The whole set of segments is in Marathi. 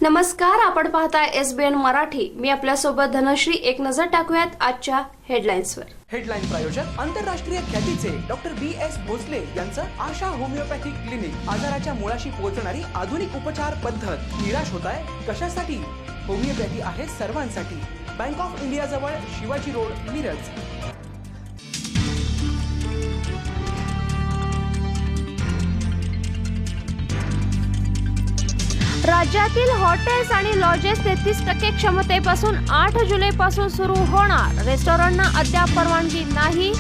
नमस्कार, आपण पाहताय SBN मराठी. मी आपल्यासोबत धनश्री. एक नजर टाकूयात आजच्या हेडलाईन्सवर. हेडलाईन प्रायोजक आंतरराष्ट्रीय ख्यातीचे डॉक्टर BS भोसले यांचं आशा होमिओपॅथिक क्लिनिक. आजाराच्या मुळाशी पोहोचणारी आधुनिक उपचार पद्धत. निराश होताय कशासाठी? होमिओपॅथी आहे सर्वांसाठी. बँक ऑफ इंडिया जवळ शिवाजी रोड, मिरज. राज्यातील हॉटेल्स आणि लॉजेस 33% क्षमतेपासून 8 जुलैपासून सुरू होणार. रेस्टॉरंटना अद्याप परवानगी नाही.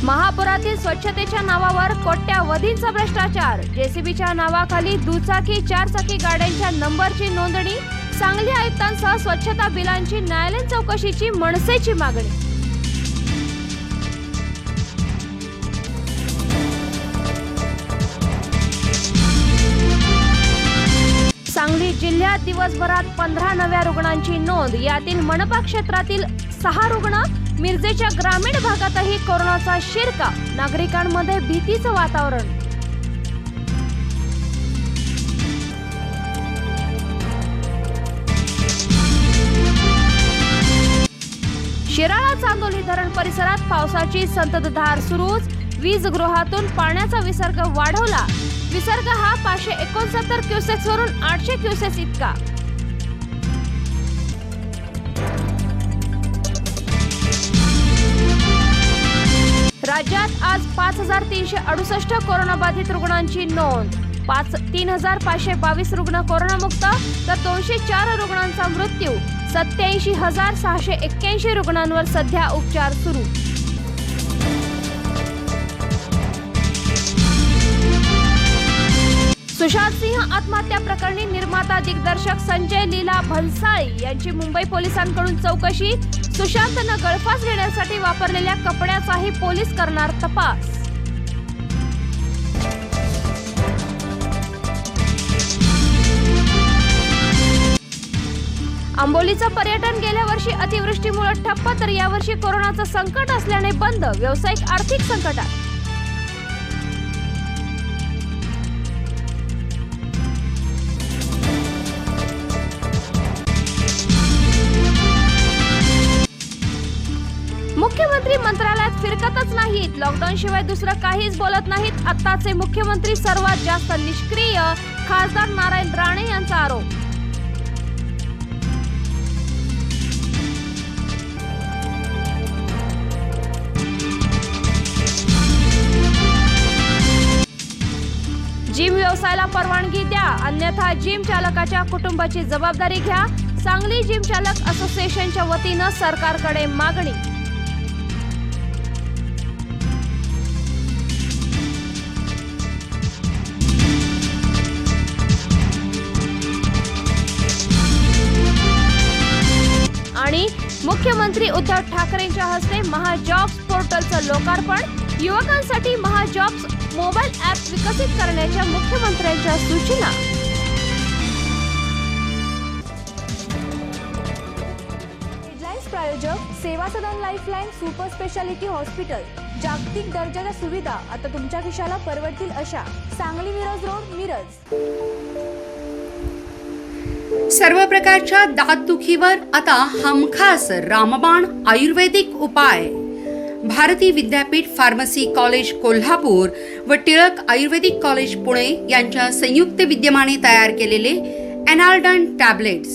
महापुरातील स्वच्छतेच्या नावावर कोट्यावधींचा भ्रष्टाचार. JCBच्या नावाखाली दुचाकी 4चाकी गाड्यांच्या नंबरची नोंदणी. सांगली आयुक्तांसह स्वच्छता बिलांची न्यायालयीन चौकशीची मनसेची मागणी. सांगली जिल्ह्यात दिवसभरात 15 नव्या रुग्णांची नोंद. यातील मनपा क्षेत्रातील 6 रुग्ण. मिरजेच्या ग्रामीण भागातही कोरोनाचा शिरकाव. नागरिकांमध्ये भीतीचं वातावरण. शिराळा चांदोली धरण परिसरात पावसाची संततधार सुरूच. वीजगृहातून पाण्याचा विसर्ग वाढवला. विसर्ग हा 569 क्युसेक्स वरून 800 क्युसेक्स इतका. राज्यात आज 5368 कोरोनाबाधित रुग्णांची नोंद. 3522 रुग्ण कोरोनामुक्त तर 204 रुग्णांचा मृत्यू. 87,681 रुग्णांवर सध्या उपचार सुरू. सुशांत सिंह आत्महत्या प्रकरणी निर्माता दिग्दर्शक संजय लीला भन्साळी यांची मुंबई पोलिसांकडून चौकशी. सुशांतनं गळफास घेण्यासाठी वापरलेल्या कपड्याचाही पोलीस करणार तपास. आंबोलीचं पर्यटन गेल्या वर्षी अतिवृष्टीमुळे ठप्प तर यावर्षी कोरोनाचं संकट असल्याने बंद. व्यावसायिक आर्थिक संकटात. मुख्यमंत्री मंत्रालयात फिरकतच नाहीत. लॉकडाऊन शिवाय दुसरं काहीच बोलत नाहीत. आत्ताचे मुख्यमंत्री सर्वात जास्त निष्क्रिय. खासदार नारायण राणे यांचा आरोप. जिम व्यवसायाला परवानगी द्या, अन्यथा जिम चालकाच्या कुटुंबाची जबाबदारी घ्या. सांगली जिम चालक असोसिएशनच्या वतीनं सरकारकडे मागणी. आणि मुख्यमंत्री उद्धव ठाकरेंच्या हस्ते महाजॉब्स पोर्टलचं लोकार्पण. युवकांसाठी महाजॉब्स मोबाईल ॲप विकसित करण्याच्या मुख्यमंत्र्यांच्या सूचना. हेडलाईन्स प्रायोजक सेवा सदन लाईफलाईन सुपर स्पेशालिटी हॉस्पिटल. जागतिक दर्जाच्या सुविधा आता तुमच्या खिशाला परवडतील अशा. सांगली मिरज रोड, मिरज. सर्व प्रकारच्या दातदुखीवर आता हमखास रामबाण आयुर्वेदिक उपाय. भारती विद्यापीठ फार्मसी कॉलेज कोल्हापूर व टिळक आयुर्वेदिक कॉलेज पुणे यांच्या संयुक्त विद्यमाने तयार केलेले एनाल्डन tablets.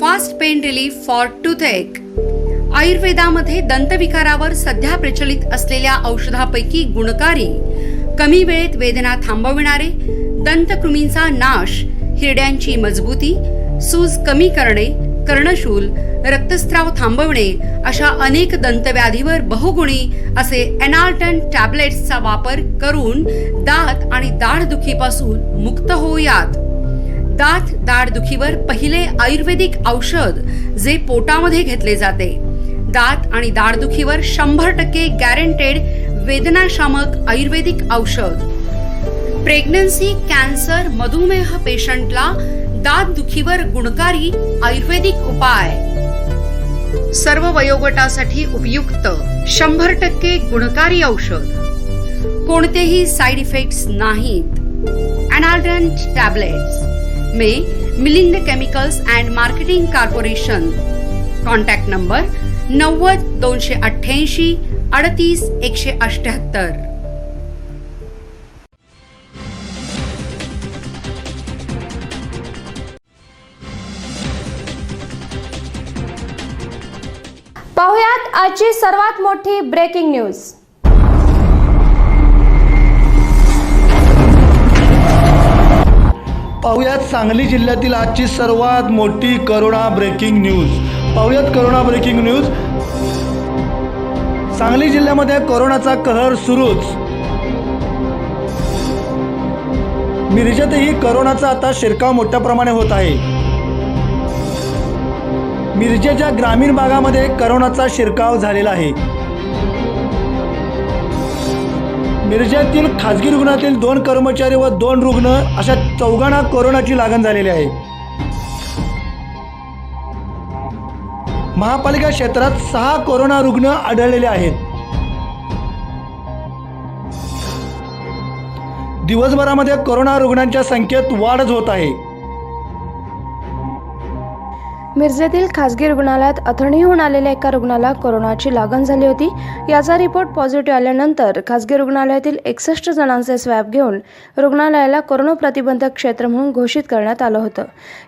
Fast pain relief for toothache. आयुर्वेदामध्ये दंतविकारावर सध्या प्रचलित असलेल्या औषधापैकी गुणकारी, कमी वेळेत वेदना थांबविणारे, दंतकृमींचा नाश, हिरड्यांची मजबूती, सूज कमी करणे, कर्णशूल, रक्तस्राव थांबवणे अशा अनेक दंतव्याधीवर बहुगुणी असे एनाल्टन टॅबलेट्सचा वापर करून दात आणि दाढदुखीपासून मुक्त होऊयात. दात दाढदुखीवर पहिले आयुर्वेदिक औषध जे पोटामध्ये घेतले जाते. दात आणि दाढदुखीवर 100% गॅरंटेड वेदनाशामक आयुर्वेदिक औषध. प्रेग्नन्सी, कॅन्सर, मधुमेह पेशंटला दात दुखीवर गुणकारी आयुर्वेदिक उपाय. सर्व वयोगटासाठी उपयुक्त 100% गुणकारी औषध, कोणतेही साइड इफेक्ट्स नाहीत. अनाल्ड्रंट टॅबलेट्स में Milind chemicals and marketing corporation. Contact number 90 288 38 178. पाहुयात आजची सर्वात मोठी ब्रेकिंग न्यूज. पाहुयात सांगली जिल्ह्यातील आजची सर्वात मोठी करोना ब्रेकिंग न्यूज. पाहुयात करोना ब्रेकिंग न्यूज. सांगली जिल्ह्यामध्ये करोनाचा कहर सुरूच. मिरजेतही करोनाचा आता शिरकाव मोठ्या प्रमाणे होत आहे. मिरजेच्या ग्रामीण भागामध्ये करोनाचा शिरकाव झालेला आहे. मिरजेतील खाजगी रुग्णातील 2 कर्मचारी व 2 रुग्ण अशा 4 कोरोनाची लागण झालेली आहे. महापालिका क्षेत्रात 6 कोरोना रुग्ण आढळलेले आहेत. दिवसभरामध्ये कोरोना रुग्णांच्या संख्येत वाढच होत आहे. मिरजेतील खासगी रुग्णालयात अथणीहून आलेल्या एका रुग्णाला कोरोनाची लागण झाली होती. याचा रिपोर्ट पॉझिटिव्ह आल्यानंतर खासगी रुग्णालयातील 61 जणांचे स्वॅब घेऊन रुग्णालयाला कोरोना प्रतिबंधक क्षेत्र म्हणून घोषित करण्यात आलं होतं.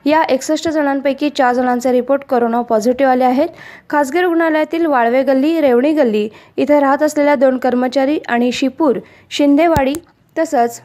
या 61 जणांपैकी 4 जणांचे रिपोर्ट कोरोना पॉझिटिव्ह आले आहेत. खासगी रुग्णालयातील वाळवे गल्ली, रेवणी गल्ली इथे राहत असलेल्या 2 कर्मचारी आणि शिपूर, शिंदेवाडी तसंच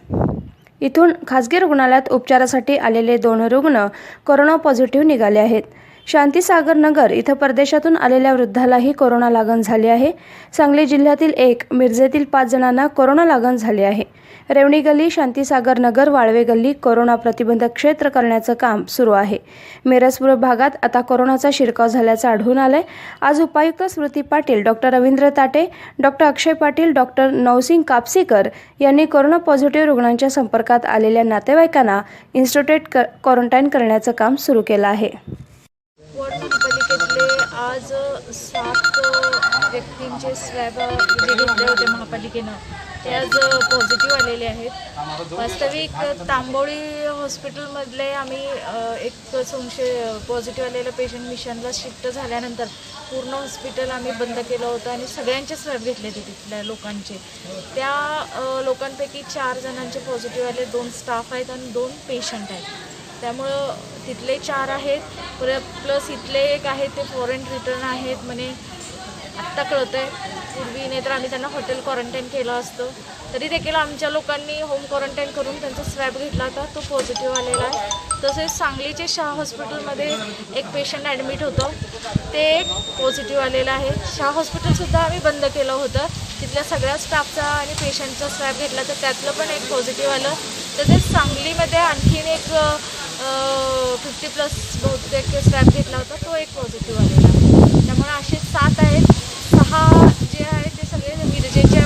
इथून खासगी रुग्णालयात उपचारासाठी आलेले 2 रुग्ण कोरोना पॉझिटिव्ह निघाले आहेत. शांतीसागर नगर इथं परदेशातून आलेल्या वृद्धालाही कोरोना लागण झाली आहे. सांगली जिल्ह्यातील 1, मिरजेतील 5 जणांना कोरोना लागण झाली आहे. रेवणी गल्ली, शांतीसागर नगर, वाळवे गल्ली कोरोना प्रतिबंधक क्षेत्र करण्याचं काम सुरू आहे. मिरजपूर भागात आता कोरोनाचा शिरकाव झाल्याचं आढळून आलंय. आज उपायुक्त स्मृती पाटील, डॉक्टर रवींद्र ताटे, डॉक्टर अक्षय पाटील, डॉक्टर नवसिंग कापसीकर यांनी कोरोना पॉझिटिव्ह रुग्णांच्या संपर्कात आलेल्या नातेवाईकांना इन्स्टिट्यूट क्वारंटाईन करण्याचं काम सुरू केलं आहे. वॉर्ड महापालिकेतले आज 7 व्यक्तींचे स्वॅब जे घेतले होते महापालिकेनं ते आज पॉझिटिव्ह आलेले आहेत. वास्तविक तांबोळी हॉस्पिटलमधले आम्ही एक संशय पॉझिटिव्ह आलेलं पेशंट मिशनला शिफ्ट झाल्यानंतर पूर्ण हॉस्पिटल आम्ही बंद केलं होतं आणि सगळ्यांचे स्वॅब घेतले होते तिथल्या लोकांचे. त्या लोकांपैकी 4 जणांचे पॉझिटिव्ह आले, 2 स्टाफ आहेत आणि 2 पेशंट आहेत. त्यामुळं तिथले 4 आहेत प्लस इथले 1 आहेत ते फॉरेन रिटर्न आहेत म्हणे आत्ता कळतं आहे. पूर्वी नाही तर आम्ही त्यांना हॉटेल क्वारंटाईन केलं असतं. तरी देखील आमच्या लोकांनी होम क्वारंटाईन करून त्यांचा स्वॅब घेतला होता, तो पॉझिटिव्ह आलेला आहे. तसेच सांगलीचे शाह हॉस्पिटलमध्ये एक पेशंट ॲडमिट होतं, ते एक पॉझिटिव्ह आलेलं आहे. शाह हॉस्पिटलसुद्धा आम्ही बंद केलं होतं. तिथल्या सगळ्या स्टाफचा आणि पेशंटचा स्वॅब घेतला तर त्यातलं पण एक पॉझिटिव्ह आलं. तसेच सांगलीमध्ये आणखीन एक 50+ बहुतेक स्वॅब घेतला होता, तो एक पॉझिटिव्ह आलेला आहे. त्यामुळे असे 7 आहेत. 6 जे आहेत ते सगळे मिरजेचे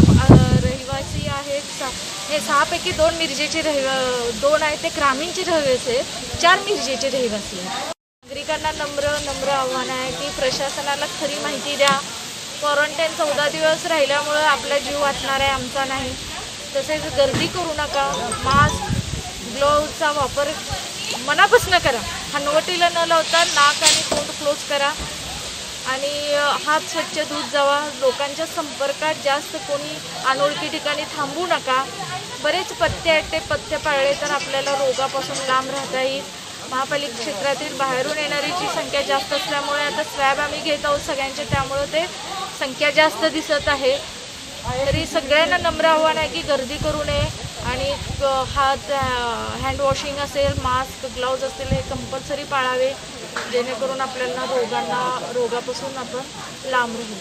रहिवासी आहेत. हे 6 पैकी 2 मिरजेचे 2 आहेत ते ग्रामीणचे रहिवासी आहेत, 4 मिरजेचे रहिवासी आहेत. नागरिकांना नम्र आव्हान आहे की प्रशासनाला खरी माहिती द्या. क्वारंटाईन 14 दिवस राहिल्यामुळं आपला जीव वाचणार आहे, आमचा नाही. तसेच गर्दी करू नका. मास्क, ग्लोव्हचा वापर मनापासून करा. हनवटीला न लावता नाक आणि तोंड क्लोज करा आणि हात स्वच्छ धुत जावा. लोकांच्या संपर्कात जास्त कोणी अनोळखी ठिकाणी थांबू नका. बरेच पथ्य आहेत, ते पथ्य पाळले तर आपल्याला रोगापासून लांब राहता येईल. महापालिका क्षेत्रातील बाहेरून येणारीची संख्या जास्त असल्यामुळे आता स्वॅब आम्ही घेत आहोत सगळ्यांचे, त्यामुळे ते संख्या जास्त दिसत आहे. तरी सगळ्यांना नम्र आव्हान आहे की गर्दी करू नये आणि हात हँड वॉशिंग असेल, मास्क, ग्लाउज असेल हे कंपल्सरी पाळावे, जेणेकरून आपल्याला रोगापासून आपण लांब राहू.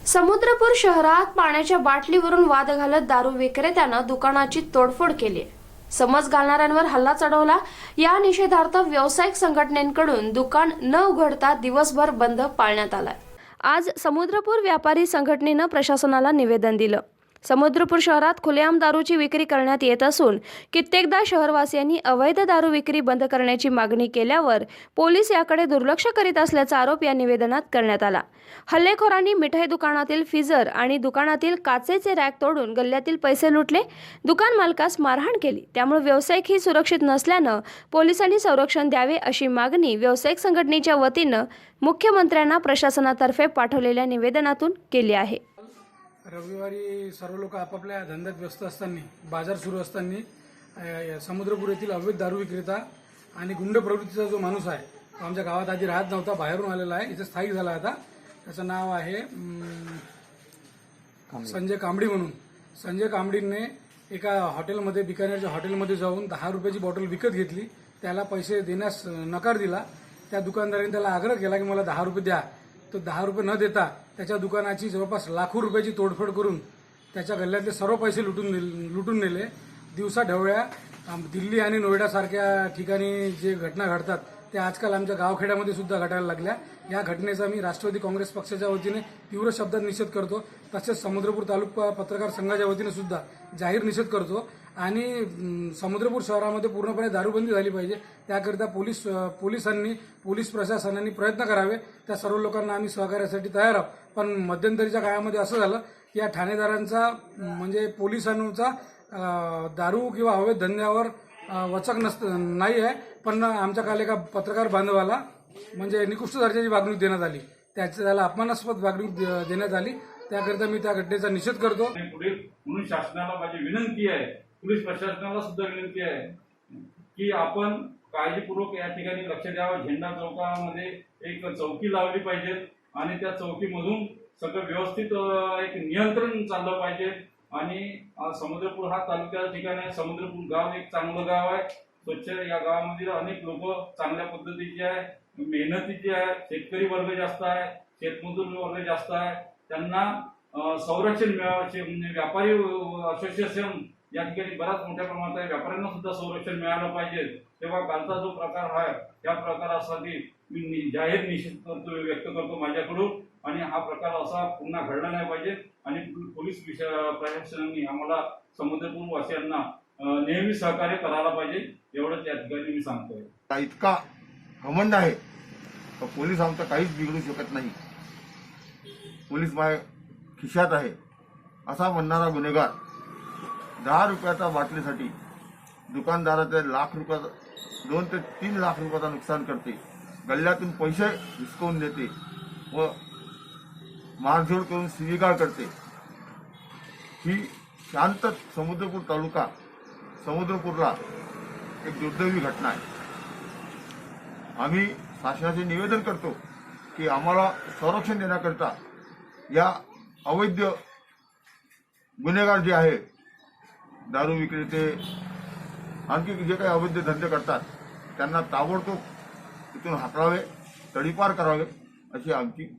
समुद्रपूर शहरात पाण्याच्या बाटलीवरून वाद घालत दारू विक्रेत्यानं दुकानाची तोडफोड केली. समज घालणाऱ्यांवर हल्ला चढवला. या निषेधार्थ व्यावसायिक संघटनेकडून दुकान न उघडता दिवसभर बंद पाळण्यात आलाय. आज समुद्रपूर व्यापारी संघटनेनं प्रशासनाला निवेदन दिलं. समुद्रपूर शहरात खुलेआम दारूची विक्री करण्यात येत असून कित्येकदा शहरवासियांनी अवैध दारू विक्री बंद करण्याची मागणी केल्यावर पोलीस याकडे दुर्लक्ष करीत असल्याचा आरोप या निवेदनात करण्यात आला. हल्लेखोरांनी मिठाई दुकानातील फ्रीजर आणि दुकानातील काचेचे रॅक तोडून गल्ल्यातील पैसे लुटले. दुकान मालकास मारहाण केली. त्यामुळे व्यावसायिकही सुरक्षित नसल्यानं पोलिसांनी संरक्षण द्यावे अशी मागणी व्यावसायिक संघटनेच्या वतीनं मुख्यमंत्र्यांना प्रशासनातर्फे पाठवलेल्या निवेदनातून केली आहे. रविवारी सर्व लोक आपापल्या धंद्यात व्यस्त असताना, बाजार सुरू असताना समुद्रपूर येथील अवैध दारू विक्रेता आणि गुंड प्रवृत्तीचा जो माणूस आहे, तो आमच्या गावात आधी राहत नव्हता, बाहेरून आलेला आहे, इथे स्थायिक झाला आता. त्याचं नाव आहे संजय कांबडी म्हणून. संजय कांबडीने एका हॉटेलमध्ये, बिकानेरच्या हॉटेलमध्ये जाऊन 10 रुपयाची बॉटल विकत घेतली. त्याला पैसे देण्यास नकार दिला. त्या दुकानदाराने त्याला आग्रह केला की मला 10 रुपये द्या. तो 10 रुपये न देता त्याच्या दुकानाची जवळपास लाखो रुपयाची तोडफोड करून त्याच्या गल्ल्यातले सर्व पैसे लुटून नेले. दिवसा ढवळ्या दिल्ली आणि नोएडासारख्या ठिकाणी जे घटना घडतात ते आजकाल आमच्या गावखेड्यामध्ये सुद्धा घडायला लागल्या. या घटनेचा मी राष्ट्रवादी काँग्रेस पक्षाच्या वतीने तीव्र शब्दात निषेध करतो. तसेच समुद्रपूर तालुका पत्रकार संघाच्या वतीने सुद्धा जाहीर निषेध करतो. आणि समुद्रपूर शहरामध्ये पूर्णपणे दारूबंदी झाली पाहिजे. त्याकरिता पोलिसांनी, पोलीस प्रशासनाने प्रयत्न करावे. त्या सर्व लोकांना आम्ही सहकार्यासाठी तयार आहोत. पण मध्यंतरीच्या काळामध्ये असं झालं की या ठाणेदारांचा म्हणजे पोलिसांचा दारू किंवा अवैध धंद्यावर वचक नाही आहे. पण आमच्या काल एका पत्रकार बांधवाला म्हणजे निकृष्ट दर्जाची वागणूक देण्यात आली, त्याला अपमानास्पद वागणूक देण्यात आली. त्याकरिता मी त्या घटनेचा निषेध करतो. पुढील म्हणून शासनाला माझी विनंती आहे, पोलीस प्रशासनाला सुद्धा विनंती आहे की आपण काळजीपूर्वक या ठिकाणी लक्ष द्यावं. झेंडा चौकामध्ये एक चौकी लावली पाहिजे आणि त्या चौकीमधून सगळं व्यवस्थित एक नियंत्रण चाललं पाहिजे. आणि समुद्रपूर हा तालुक्याचा ठिकाण आहे. समुद्रपूर गाव एक चांगलं गाव आहे, स्वच्छ. या गावामध्ये अनेक लोक चांगल्या पद्धतीचे आहे, मेहनतीचे आहे. शेतकरी वर्ग जास्त आहे, शेतमजूर वर्ग जास्त आहे. त्यांना संरक्षण मिळावं. व्यापारी असोसिएशन या ठिकाणी बराच मोठ्या प्रमाणात आहे, व्यापाऱ्यांना सुद्धा संरक्षण मिळालं पाहिजे. तेव्हा कालचा जो प्रकार आहे त्या प्रकारासाठी मी जाहीर निषेध व्यक्त करतो माझ्याकडून. आणि हा प्रकार असा पुन्हा घडला नाही पाहिजे. आणि पोलीस प्रशासनाने आम्हाला समुद्रपूर वासियांना नेहमी सहकार्य करायला पाहिजे, एवढंच या ठिकाणी मी सांगतोय. इतका घमंड आहे तर पोलीस आमचं काहीच बिघडू शकत नाही. पोलीस माझ्या खिशात आहे असा म्हणणारा गुन्हेगार 10 रुपयाच्या बाटलीसाठी दुकानदाराचे लाख रुपयाचा 2 ते 3 लाख रुपयाचा नुकसान करते, गल्ल्यातून पैसे हिसकवून देते व मारझोड करून शिवीगाळ करते. ही शांत समुद्रपूर तालुका, समुद्रपूरला एक दुर्दैवी घटना आहे. आम्ही शासनाचे निवेदन करतो की आम्हाला संरक्षण देण्याकरिता या अवैध गुन्हेगार जे आहे, दारू विक्रेते, आणखी जे काही अवैध धंदे करतात त्यांना ताबडतोब तिथून हाकलावे, तडीपार करावे अशी आमची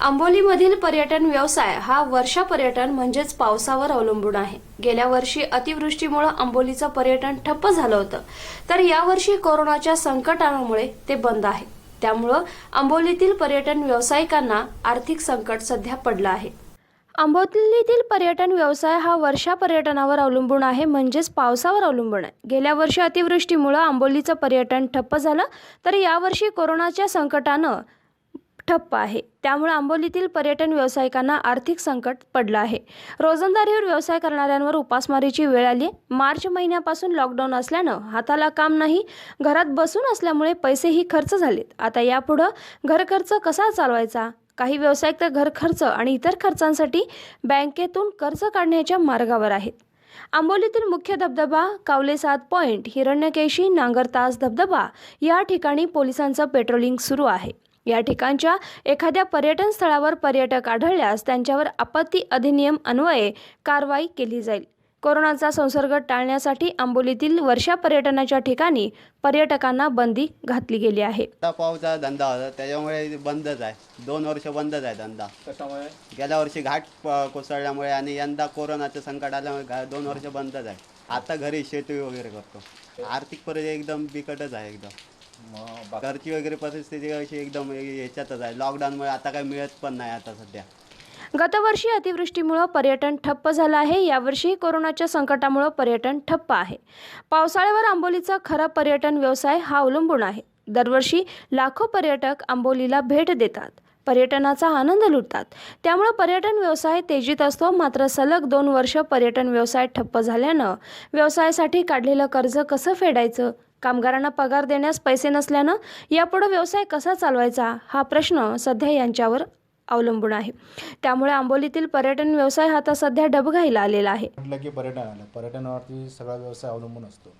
आंबोलीमधील पर्यटन व्यवसाय हा वर्षा पर्यटन म्हणजेच पावसावर अवलंबून आहे. गेल्या वर्षी अतिवृष्टीमुळे आंबोलीचं पर्यटन ठप्प झालं होतं, तर यावर्षी कोरोनाच्या संकटामुळे ते बंद आहे. त्यामुळं आंबोलीतील पर्यटन व्यावसायिकांना आर्थिक संकट सध्या पडलं आहे. आंबोलीतील पर्यटन व्यवसाय हा वर्षा पर्यटनावर अवलंबून आहे, म्हणजेच पावसावर अवलंबून आहे. गेल्या वर्षी अतिवृष्टीमुळे आंबोलीचं पर्यटन ठप्प झालं, तर यावर्षी कोरोनाच्या संकटानं ठप्प आहे. त्यामुळे आंबोलीतील पर्यटन व्यावसायिकांना आर्थिक संकट पडलं आहे. रोजंदारीवर व्यवसाय करणाऱ्यांवर उपासमारीची वेळ आली. मार्च महिन्यापासून लॉकडाऊन असल्यानं हाताला काम नाही, घरात बसून असल्यामुळे पैसेही खर्च झालेत. आता यापुढं घर खर्च कसा चालवायचा? काही व्यावसायिक तर घर खर्च आणि इतर खर्चांसाठी बँकेतून कर्ज काढण्याच्या मार्गावर आहेत. आंबोलीतील मुख्य धबधबा कावले 7 पॉईंट, हिरण्यकेशी, नांगरतास धबधबा या ठिकाणी पोलिसांचं पेट्रोलिंग सुरू आहे. या ठिकाणच्या एखाद्या पर्यटन स्थळावर पर्यटक आढळल्यास त्यांच्यावर आपत्ती अधिनियम अन्वये कारवाई केली जाईल. कोरोनाचा संसर्ग टाळण्यासाठी आंबोलीतील वर्षा पर्यटनाच्या ठिकाणी पर्यटकांना बंदी घातली गेली आहे. पावचा धंदा होता त्याच्यामुळे बंदच आहे. 2 वर्ष बंदच आहे धंदा. कशामुळे? गेल्या वर्षी घाट कोसळल्यामुळे आणि यंदा कोरोनाचं संकट आल्यामुळे 2 वर्ष बंदच आहे. आता घरी शेती वगैरे करतो. आर्थिक परिस्थिती एकदम बिकटच आहे. एकदम घरची वगैरे परिस्थिती अशी एकदम ह्याच्यातच आहे. लॉकडाऊनमुळे आता काही मिळत पण नाही आता सध्या. गतवर्षी अतिवृष्टीमुळे पर्यटन ठप्प झालं आहे. यावर्षी कोरोनाच्या संकटामुळे पर्यटन ठप्प आहे. पावसाळ्यावर आंबोलीचा खरा पर्यटन व्यवसाय हा अवलंबून आहे. दरवर्षी लाखो पर्यटक आंबोलीला भेट देतात, पर्यटनाचा आनंद लुटतात. त्यामुळे पर्यटन व्यवसाय तेजीत असतो. मात्र सलग 2 वर्ष पर्यटन व्यवसाय ठप्प झाल्यानं व्यवसायासाठी काढलेलं कर्ज कसं फेडायचं? कामगारांना पगार देण्यास पैसे नसल्यानं यापुढे व्यवसाय कसा चालवायचा हा प्रश्न सध्या यांच्यावर अवलंबून आहे. त्यामुळे आंबोलीतील पर्यटन व्यवसाय आता सध्या डबघाईला आलेला आहे. म्हटलं की पर्यटन आलं, पर्यटनावरती सगळा व्यवसाय अवलंबून असतो.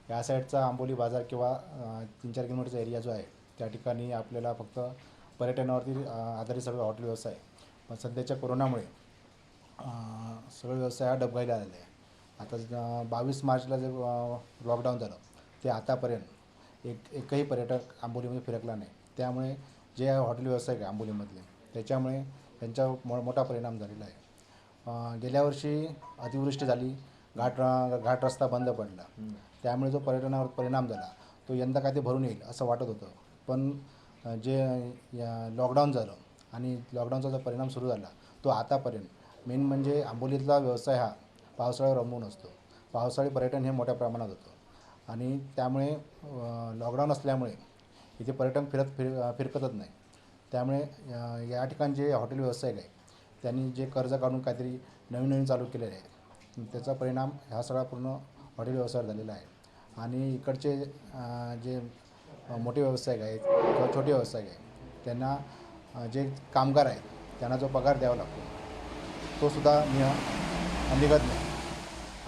या साईडचा आंबोली बाजार किंवा 3-4 किलोमीटरचा एरिया जो आहे त्या ठिकाणी आपल्याला फक्त पर्यटनावरती आधारित सगळं हॉटेल व्यवसाय. पण सध्याच्या कोरोनामुळे सगळं व्यवसाय हा डबघाईला आलेला आहे. आता 22 मार्चला जे लॉकडाऊन झालं ते आतापर्यंत एकही पर्यटक आंबोलीमध्ये फिरकला नाही. त्यामुळे जे हॉटेल व्यावसायिक आहे आंबोलीमधले त्याच्यामुळे त्यांचा मोठा परिणाम झालेला आहे. गेल्या वर्षी अतिवृष्टी झाली, घाट रस्ता बंद पडला. त्यामुळे जो पर्यटनावर परिणाम झाला तो यंदा काय ते भरून येईल असं वाटत होतं. पण जे लॉकडाऊन झालं आणि लॉकडाऊनचा जो परिणाम सुरू झाला तो आतापर्यंत मेन म्हणजे आंबोलीतला व्यवसाय हा पावसाळ्यावर अवलंबून असतो. पावसाळी पर्यटन हे मोठ्या प्रमाणात होतं आणि त्यामुळे लॉकडाऊन असल्यामुळे इथे पर्यटन फिरकतच नाही. त्यामुळे या ठिकाणी जे हॉटेल व्यावसायिक आहे त्यांनी जे कर्ज काढून काहीतरी नवीन चालू केलेले आहे त्याचा परिणाम ह्या सगळा पूर्ण हॉटेल व्यवसायावर झालेला आहे. आणि इकडचे जे मोठे व्यावसायिक आहेत किंवा छोटे व्यावसायिक आहेत त्यांना जे कामगार आहेत त्यांना जो पगार द्यावा लागतो तो सुद्धा निघत नाही.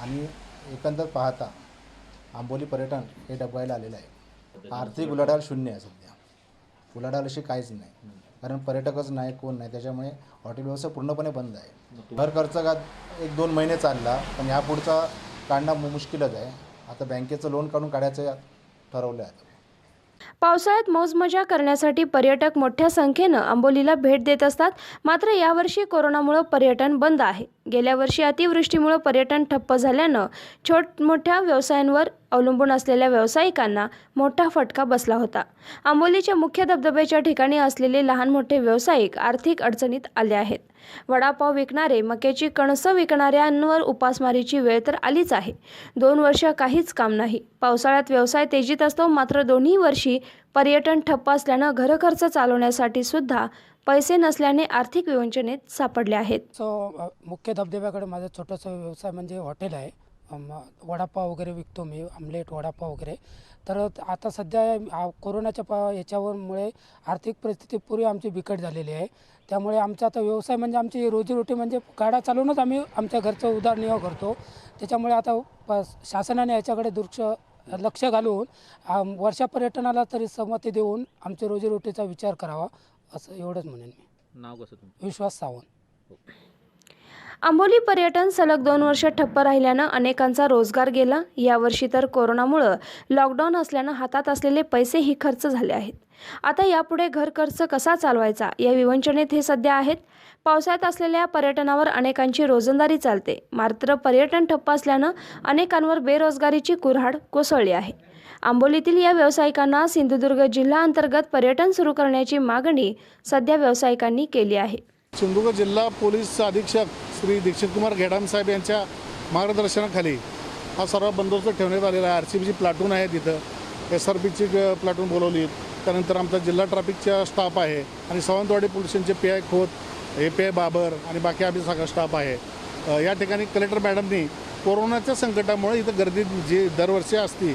आणि एकंदर पाहता आंबोली पर्यटन हे डबघाईला आलेलं आहे. आर्थिक उलाढाल शून्य आहे सध्या. उलाढाल अशी काहीच नाही, कारण पर्यटकच नाही, कोण नाही. त्याच्यामुळे हॉटेल व्यवसाय पूर्णपणे बंद आहे. घर खर्च का 1-2 महिने चालला, पण ह्या पुढचा काढणं मुश्किलच आहे. आता बँकेचं लोन काढून काढायचं ठरवलं आहे. पावसाळ्यात मौजमजा करण्यासाठी पर्यटक मोठ्या संख्येनं आंबोलीला भेट देत असतात. मात्र यावर्षी कोरोनामुळे पर्यटन बंद आहे. गेल्या वर्षी अतिवृष्टीमुळे पर्यटन ठप्प झाल्यानं मोठ्या व्यवसायांवर अवलंबून असलेल्या व्यावसायिकांना मोठा फटका बसला होता. आंबोलीच्या मुख्य धबधब्याच्या ठिकाणी असलेले लहान मोठे व्यावसायिक आर्थिक अडचणीत आले आहेत. वडापाव विकणारे, मक्याची कणसं विकणाऱ्यांवर उपासमारीची वेळ तर आलीच आहे. 2 वर्ष काहीच काम नाही. पावसाळ्यात व्यवसाय तेजीत असतो. मात्र दोन्ही वर्षी पर्यटन ठप्प असल्यानं घरखर्च चालवण्यासाठी सुद्धा पैसे नसल्याने आर्थिक विवंचनेत सापडले आहेत. मुख्य धबधब्याकडे माझा छोटासा व्यवसाय म्हणजे हॉटेल आहे. वडापाव वगैरे विकतो मी, आमलेट वडापाव वगैरे. तर आता सध्या कोरोनाच्या याच्यामुळे आर्थिक परिस्थिती पुरी आमची बिकट झालेली आहे. त्यामुळे आमचा आता व्यवसाय म्हणजे आमची रोजीरोटी म्हणजे गाड्या चालवूनच आम्ही आमच्या घरचं उदरनिर्वाह करतो. त्याच्यामुळे आता शासनाने याच्याकडे लक्ष घालून वर्षा पर्यटनाला तरी सहमती देऊन आमच्या रोजीरोटीचा विचार करावा असं एवढंच म्हणेन मी. नाव कसं तुमचं? विश्वास सावंत. आंबोली पर्यटन सलग 2 वर्ष ठप्प राहिल्यानं अनेकांचा रोजगार गेला. यावर्षी तर कोरोनामुळं लॉकडाऊन असल्यानं हातात असलेले पैसेही खर्च झाले आहेत. आता यापुढे घर खर्च कसा चालवायचा या विवंचनेत हे सध्या आहेत. पावसाळ्यात असलेल्या पर्यटनावर अनेकांची रोजंदारी चालते. मात्र पर्यटन ठप्प असल्यानं अनेकांवर बेरोजगारीची कुऱ्हाड कोसळली आहे. आंबोलीतील या व्यावसायिकांना सिंधुदुर्ग जिल्हा अंतर्गत पर्यटन सुरू करण्याची मागणी सध्या व्यावसायिकांनी केली आहे. सिंधुदुर्ग जिल्हा पोलीस अधीक्षक श्री दीक्षित कुमार घेडाम साहेब यांच्या मार्गदर्शनाखाली हा सर्व बंदोबस्त ठेवण्यात आलेला आहे. RCBची प्लाटून आहे, तिथं SRPची प्लाटून बोलवली. त्यानंतर आमचा जिल्हा ट्रॅफिकचा स्टाफ आहे आणि सावंतवाडी पोलीस स्टेशनचे PI खोत, PI बाबर आणि बाकी आम्ही सगळा स्टाफ आहे. या ठिकाणी कलेक्टर मॅडमनी कोरोनाच्या संकटामुळे इथं गर्दी जी दरवर्षी असते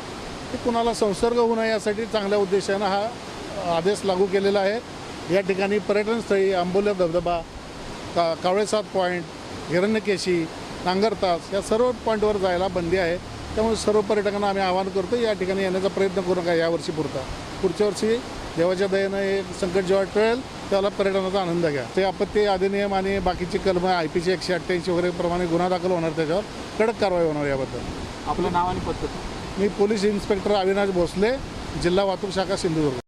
ती कुणाला संसर्ग होऊ नये यासाठी चांगल्या उद्देशानं हा आदेश लागू केलेला आहे. या ठिकाणी पर्यटनस्थळी आंबोली धबधबा, कावळेसाद पॉईंट, हिरण्यकेशी, नांगरतास या सर्व पॉईंटवर जायला बंदी आहे. त्यामुळे सर्व पर्यटकांना आम्ही आवाहन करतो या ठिकाणी येण्याचा प्रयत्न करू नका यावर्षी पुढच्या वर्षी देवाच्या दयेनं हे संकट जेव्हा टळेल त्याला पर्यटनाचा आनंद घ्या. ते आपत्ती अधिनियम आणि बाकीची कलमं IPC 188 वगैरे प्रमाणे गुन्हा दाखल होणार, त्याच्यावर कडक कारवाई होणार. याबद्दल आपलं नाव आणि पद्धत. मी पोलीस इन्स्पेक्टर अविनाश भोसले, जिल्हा वाहतूक शाखा सिंधुदुर्ग.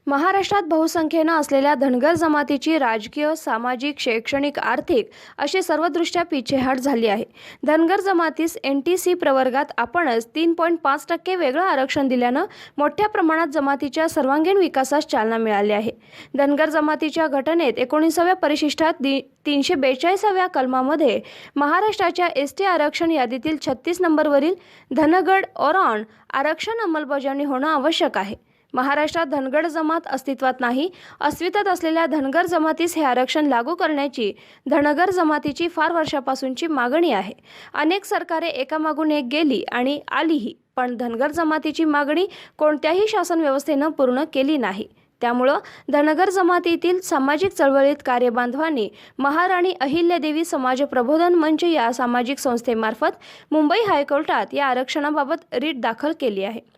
महाराष्ट्रात बहुसंख्येनं असलेल्या धनगर जमातीची राजकीय, सामाजिक, शैक्षणिक, आर्थिक अशी सर्वदृष्ट्या पिछेहाट झाली आहे. धनगर जमातीस NTC प्रवर्गात आपणच 3.5% वेगळं आरक्षण दिल्यानं मोठ्या प्रमाणात जमातीच्या सर्वांगीण विकासास चालना मिळाली आहे. धनगर जमातीच्या घटनेत 19व्या परिशिष्टात 342व्या कलमामध्ये महाराष्ट्राच्या ST आरक्षण यादीतील 36 नंबरवरील धनगड ओराण आरक्षण अंमलबजावणी होणं आवश्यक आहे. महाराष्ट्रात धनगर जमात अस्तित्वात नाही. अस्तित्वात असलेल्या धनगर जमातीस हे आरक्षण लागू करण्याची धनगर जमातीची फार वर्षापासूनची मागणी आहे. अनेक सरकारे एकामागून एक गेली आणि आलीही, पण धनगर जमातीची मागणी कोणत्याही शासन व्यवस्थेनं पूर्ण केली नाही. त्यामुळं धनगर जमातीतील सामाजिक चळवळीत कार्यबांधवांनी महाराणी अहिल्यादेवी समाज प्रबोधन मंच या सामाजिक संस्थेमार्फत मुंबई हायकोर्टात या आरक्षणाबाबत रीट दाखल केली आहे.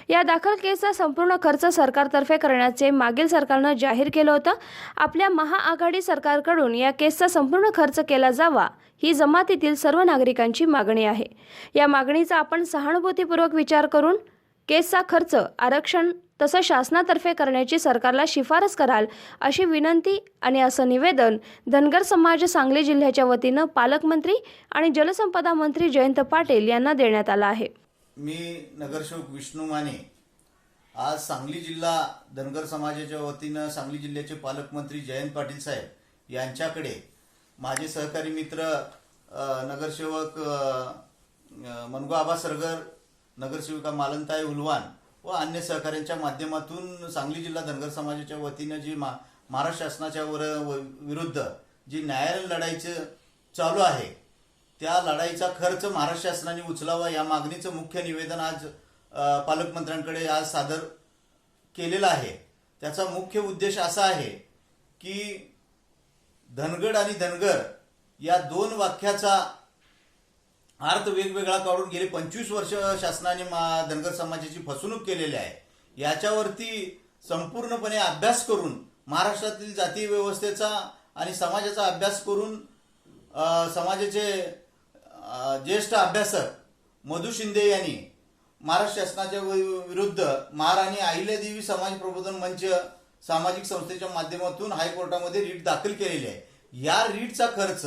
या दाखल केसचा संपूर्ण खर्च सरकारतर्फे करण्याचे मागील सरकारनं जाहीर केलं होतं. आपल्या महाआघाडी सरकारकडून या केसचा संपूर्ण खर्च केला जावा ही जमातीतील सर्व नागरिकांची मागणी आहे. या मागणीचा आपण सहानुभूतीपूर्वक विचार करून केसचा खर्च, आरक्षण तसं शासनातर्फे करण्याची सरकारला शिफारस कराल अशी विनंती आणि असं निवेदन धनगर समाज सांगली जिल्ह्याच्या वतीनं पालकमंत्री आणि जलसंपदा मंत्री जयंत पाटील यांना देण्यात आलं आहे. मी नगरसेवक विष्णू माने आज सांगली जिल्हा धनगर समाजाच्या वतीनं सांगली जिल्ह्याचे पालकमंत्री जयंत पाटील साहेब यांच्याकडे माझे सहकारी मित्र नगरसेवक मनगो सरगर, नगरसेविका मालनताई उलवान व अन्य सहकाऱ्यांच्या माध्यमातून सांगली जिल्हा धनगर समाजाच्या वतीनं जी महाराष्ट्र शासनाच्या विरुद्ध जी न्यायालयीन लढाईचं चालू आहे त्या लढाईचा खर्च महाराष्ट्र शासनाने उचलावा या मागणीचं मुख्य निवेदन आज पालकमंत्र्यांकडे आज सादर केलेलं आहे. त्याचा मुख्य उद्देश असा आहे की धनगड आणि धनगर या दोन वाक्याचा अर्थ वेगवेगळा काढून गेले 25 वर्ष शासनाने धनगर समाजाची फसवणूक केलेली आहे. याच्यावरती संपूर्णपणे अभ्यास करून महाराष्ट्रातील जातीय व्यवस्थेचा आणि समाजाचा अभ्यास करून समाजाचे ज्येष्ठ अभ्यासक मधु शिंदे यांनी महाराष्ट्र शासनाच्या विरुद्ध महाराणी अहिल्यादेवी समाज प्रबोधन मंच सामाजिक संस्थेच्या माध्यमातून हायकोर्टामध्ये रीट दाखल केलेली आहे. या रीटचा खर्च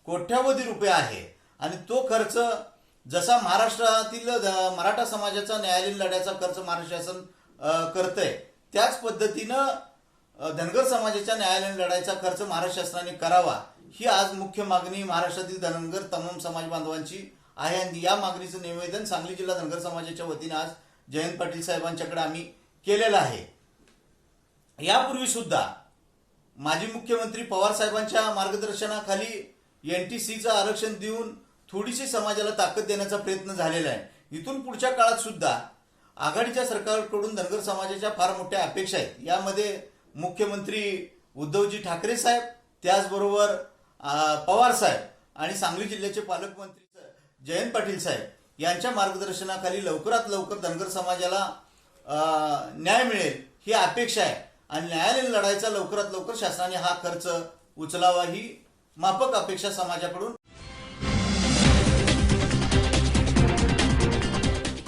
कोट्यावधी रुपये आहे आणि तो खर्च जसा महाराष्ट्रातील मराठा समाजाचा न्यायालयीन लढ्याचा खर्च महाराष्ट्र शासन करतंय त्याच पद्धतीनं धनगर समाजाच्या न्यायालयीन लढाईचा खर्च महाराष्ट्र शासनाने करावा ही आज मुख्य मागणी महाराष्ट्रातील धनगर तमाम समाज बांधवांची आहे. आणि या मागणीचं निवेदन सांगली जिल्हा धनगर समाजाच्या वतीने आज जयंत पाटील साहेबांच्याकडे आम्ही केलेलं आहे. यापूर्वी सुद्धा माजी मुख्यमंत्री पवार साहेबांच्या मार्गदर्शनाखाली NTCचं आरक्षण देऊन थोडीशी समाजाला ताकद देण्याचा प्रयत्न झालेला आहे. इथून पुढच्या काळात सुद्धा आघाडीच्या सरकारकडून धनगर समाजाच्या फार मोठ्या अपेक्षा आहेत. यामध्ये मुख्यमंत्री उद्धवजी ठाकरे साहेब, त्याचबरोबर पवार साहेब आणि सांगली जिल्ह्याचे पालकमंत्री जयंत पाटील साहेब यांच्या मार्गदर्शनाखाली लवकरात लवकर धनगर समाजाला न्याय मिळेल ही अपेक्षा आहे. आणि न्यायालयीन लढाईचा लवकरात लवकर शासनाने हा खर्च उचलावा ही माफक अपेक्षा समाजाकडून.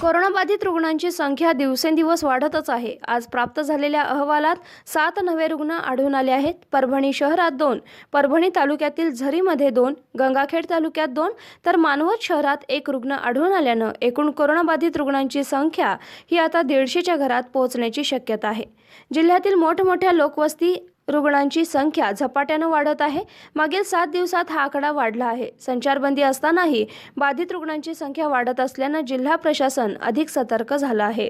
कोरोनाबाधित रुग्णांची संख्या दिवसेंदिवस वाढतच आहे. आज प्राप्त झालेल्या अहवालात 7 नवे रुग्ण आढळून आले आहेत. परभणी शहरात 2, परभणी तालुक्यातील झरीमध्ये 2, गंगाखेड तालुक्यात 2 तर मानवत शहरात 1 रुग्ण आढळून आल्यानं एकूण कोरोनाबाधित रुग्णांची संख्या ही आता 150च्या घरात पोहोचण्याची शक्यता आहे. जिल्ह्यातील मोठमोठ्या लोकवस्ती रुग्णांची संख्या झपाट्यानं वाढत आहे. मागील 7 दिवसात हा आकडा वाढला आहे. संचारबंदी असतानाही बाधित रुग्णांची संख्या वाढत असल्यानं जिल्हा प्रशासन अधिक सतर्क झालं आहे.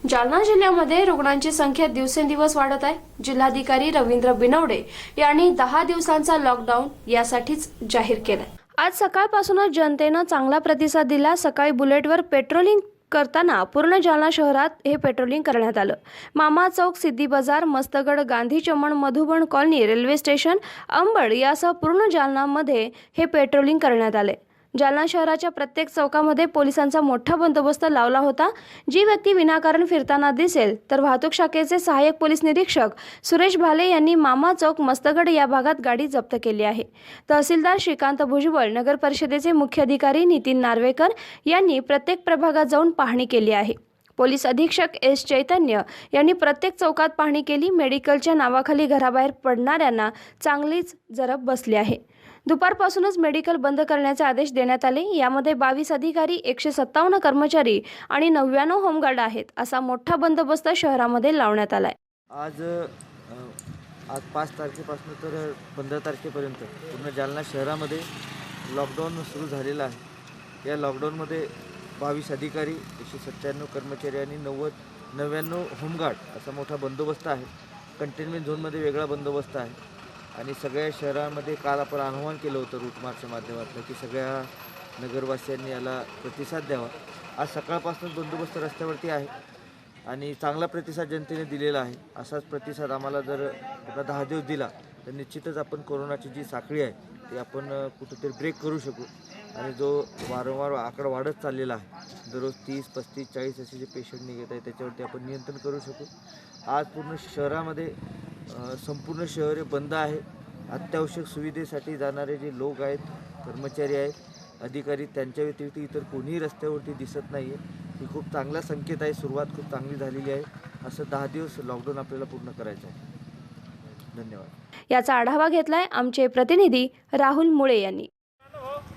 जालना जिल्ह्यामध्ये रुग्णांची संख्या दिवसेंदिवस वाढत आहे. जिल्हाधिकारी रवींद्र बिनवडे यांनी 10 दिवसांचा लॉकडाऊन यासाठीच जाहीर केलाय. आज सकाळपासूनच जनतेनं चांगला प्रतिसाद दिला. सकाळी बुलेटवर पेट्रोलिंग करताना पूर्ण जालना शहरात हे पेट्रोलिंग करण्यात आलं. मामा Chowk, Siddhi Bazar, Mastgad, Gandhi Chaman, Madhuban colony, railway station, Ambad यासह पूर्ण जालनामध्ये हे पेट्रोलिंग करण्यात आले. जालना शहराच्या प्रत्येक चौकामध्ये पोलिसांचा मोठा बंदोबस्त लावला होता. जी व्यक्ती विनाकारण फिरताना दिसेल तर वाहतूक शाखेचे सहाय्यक पोलीस निरीक्षक सुरेश भाले यांनी मामा चौक, मस्तगड या भागात गाडी जप्त केली आहे. तहसीलदार श्रीकांत भुजबळ, नगर परिषदेचे मुख्य अधिकारी नितीन नार्वेकर यांनी प्रत्येक प्रभागात जाऊन पाहणी केली आहे. पोलीस अधीक्षक एस चैतन्य यांनी प्रत्येक चौकात पाहणी केली. मेडिकलच्या नावाखाली घराबाहेर पडणाऱ्यांना चांगलीच जरब बसली आहे. दुपारपासूनच मेडिकल बंद करण्याचे आदेश देण्यात आले. यामध्ये 22 अधिकारी, 157 कर्मचारी आणि 99 होमगार्ड आहेत. असा मोठा बंदोबस्त शहरामध्ये लावण्यात आलाय. आज 5 तारखेपासून तर 15 तारखेपर्यंत पूर्ण जालना शहरामध्ये लॉकडाऊन सुरू झालेला आहे. या लॉकडाऊनमध्ये 22 अधिकारी, 197 कर्मचारी आणि 99 होमगार्ड असा मोठा बंदोबस्त आहे. कंटेनमेंट झोनमध्ये वेगळा बंदोबस्त आहे. आणि सगळ्या शहरामध्ये काल आपण आवाहन केलं होतं रूट मार्चच्या माध्यमातून की सगळ्या नगरवासियांनी याला प्रतिसाद द्यावा. आज सकाळपासून बंदोबस्त रस्त्यावरती आहे आणि चांगला प्रतिसाद जनतेने दिलेला आहे. असाच प्रतिसाद आम्हाला जर 10 दिवस दिला तर निश्चितच आपण कोरोनाची जी साखळी आहे ती आपण कुठेतरी ब्रेक करू शकू. आणि जो वारंवार आकडा वाढत चाललेला आहे, दररोज 30, 35, 40 असे जे पेशंट निघत आहे त्याच्यावरती आपण नियंत्रण करू शकू. आज पूर्ण शहरामध्ये संपूर्ण शहर बंद आहे. अत्यावश्यक सुविधेसाठी जाणारे जे लोक आहेत, कर्मचारी आहेत, अधिकारी, त्यांच्या व्यतिरिक्त इतर कोणीही रस्त्यावरती दिसत नाही आहे. ही खूप चांगला संकेत आहे. सुरुवात खूप चांगली झालेली आहे. असं 10 दिवस लॉकडाऊन आपल्याला पूर्ण करायचं आहे. धन्यवाद. याचा आढावा घेतलाय आमचे प्रतिनिधी राहुल मुळे यांनी.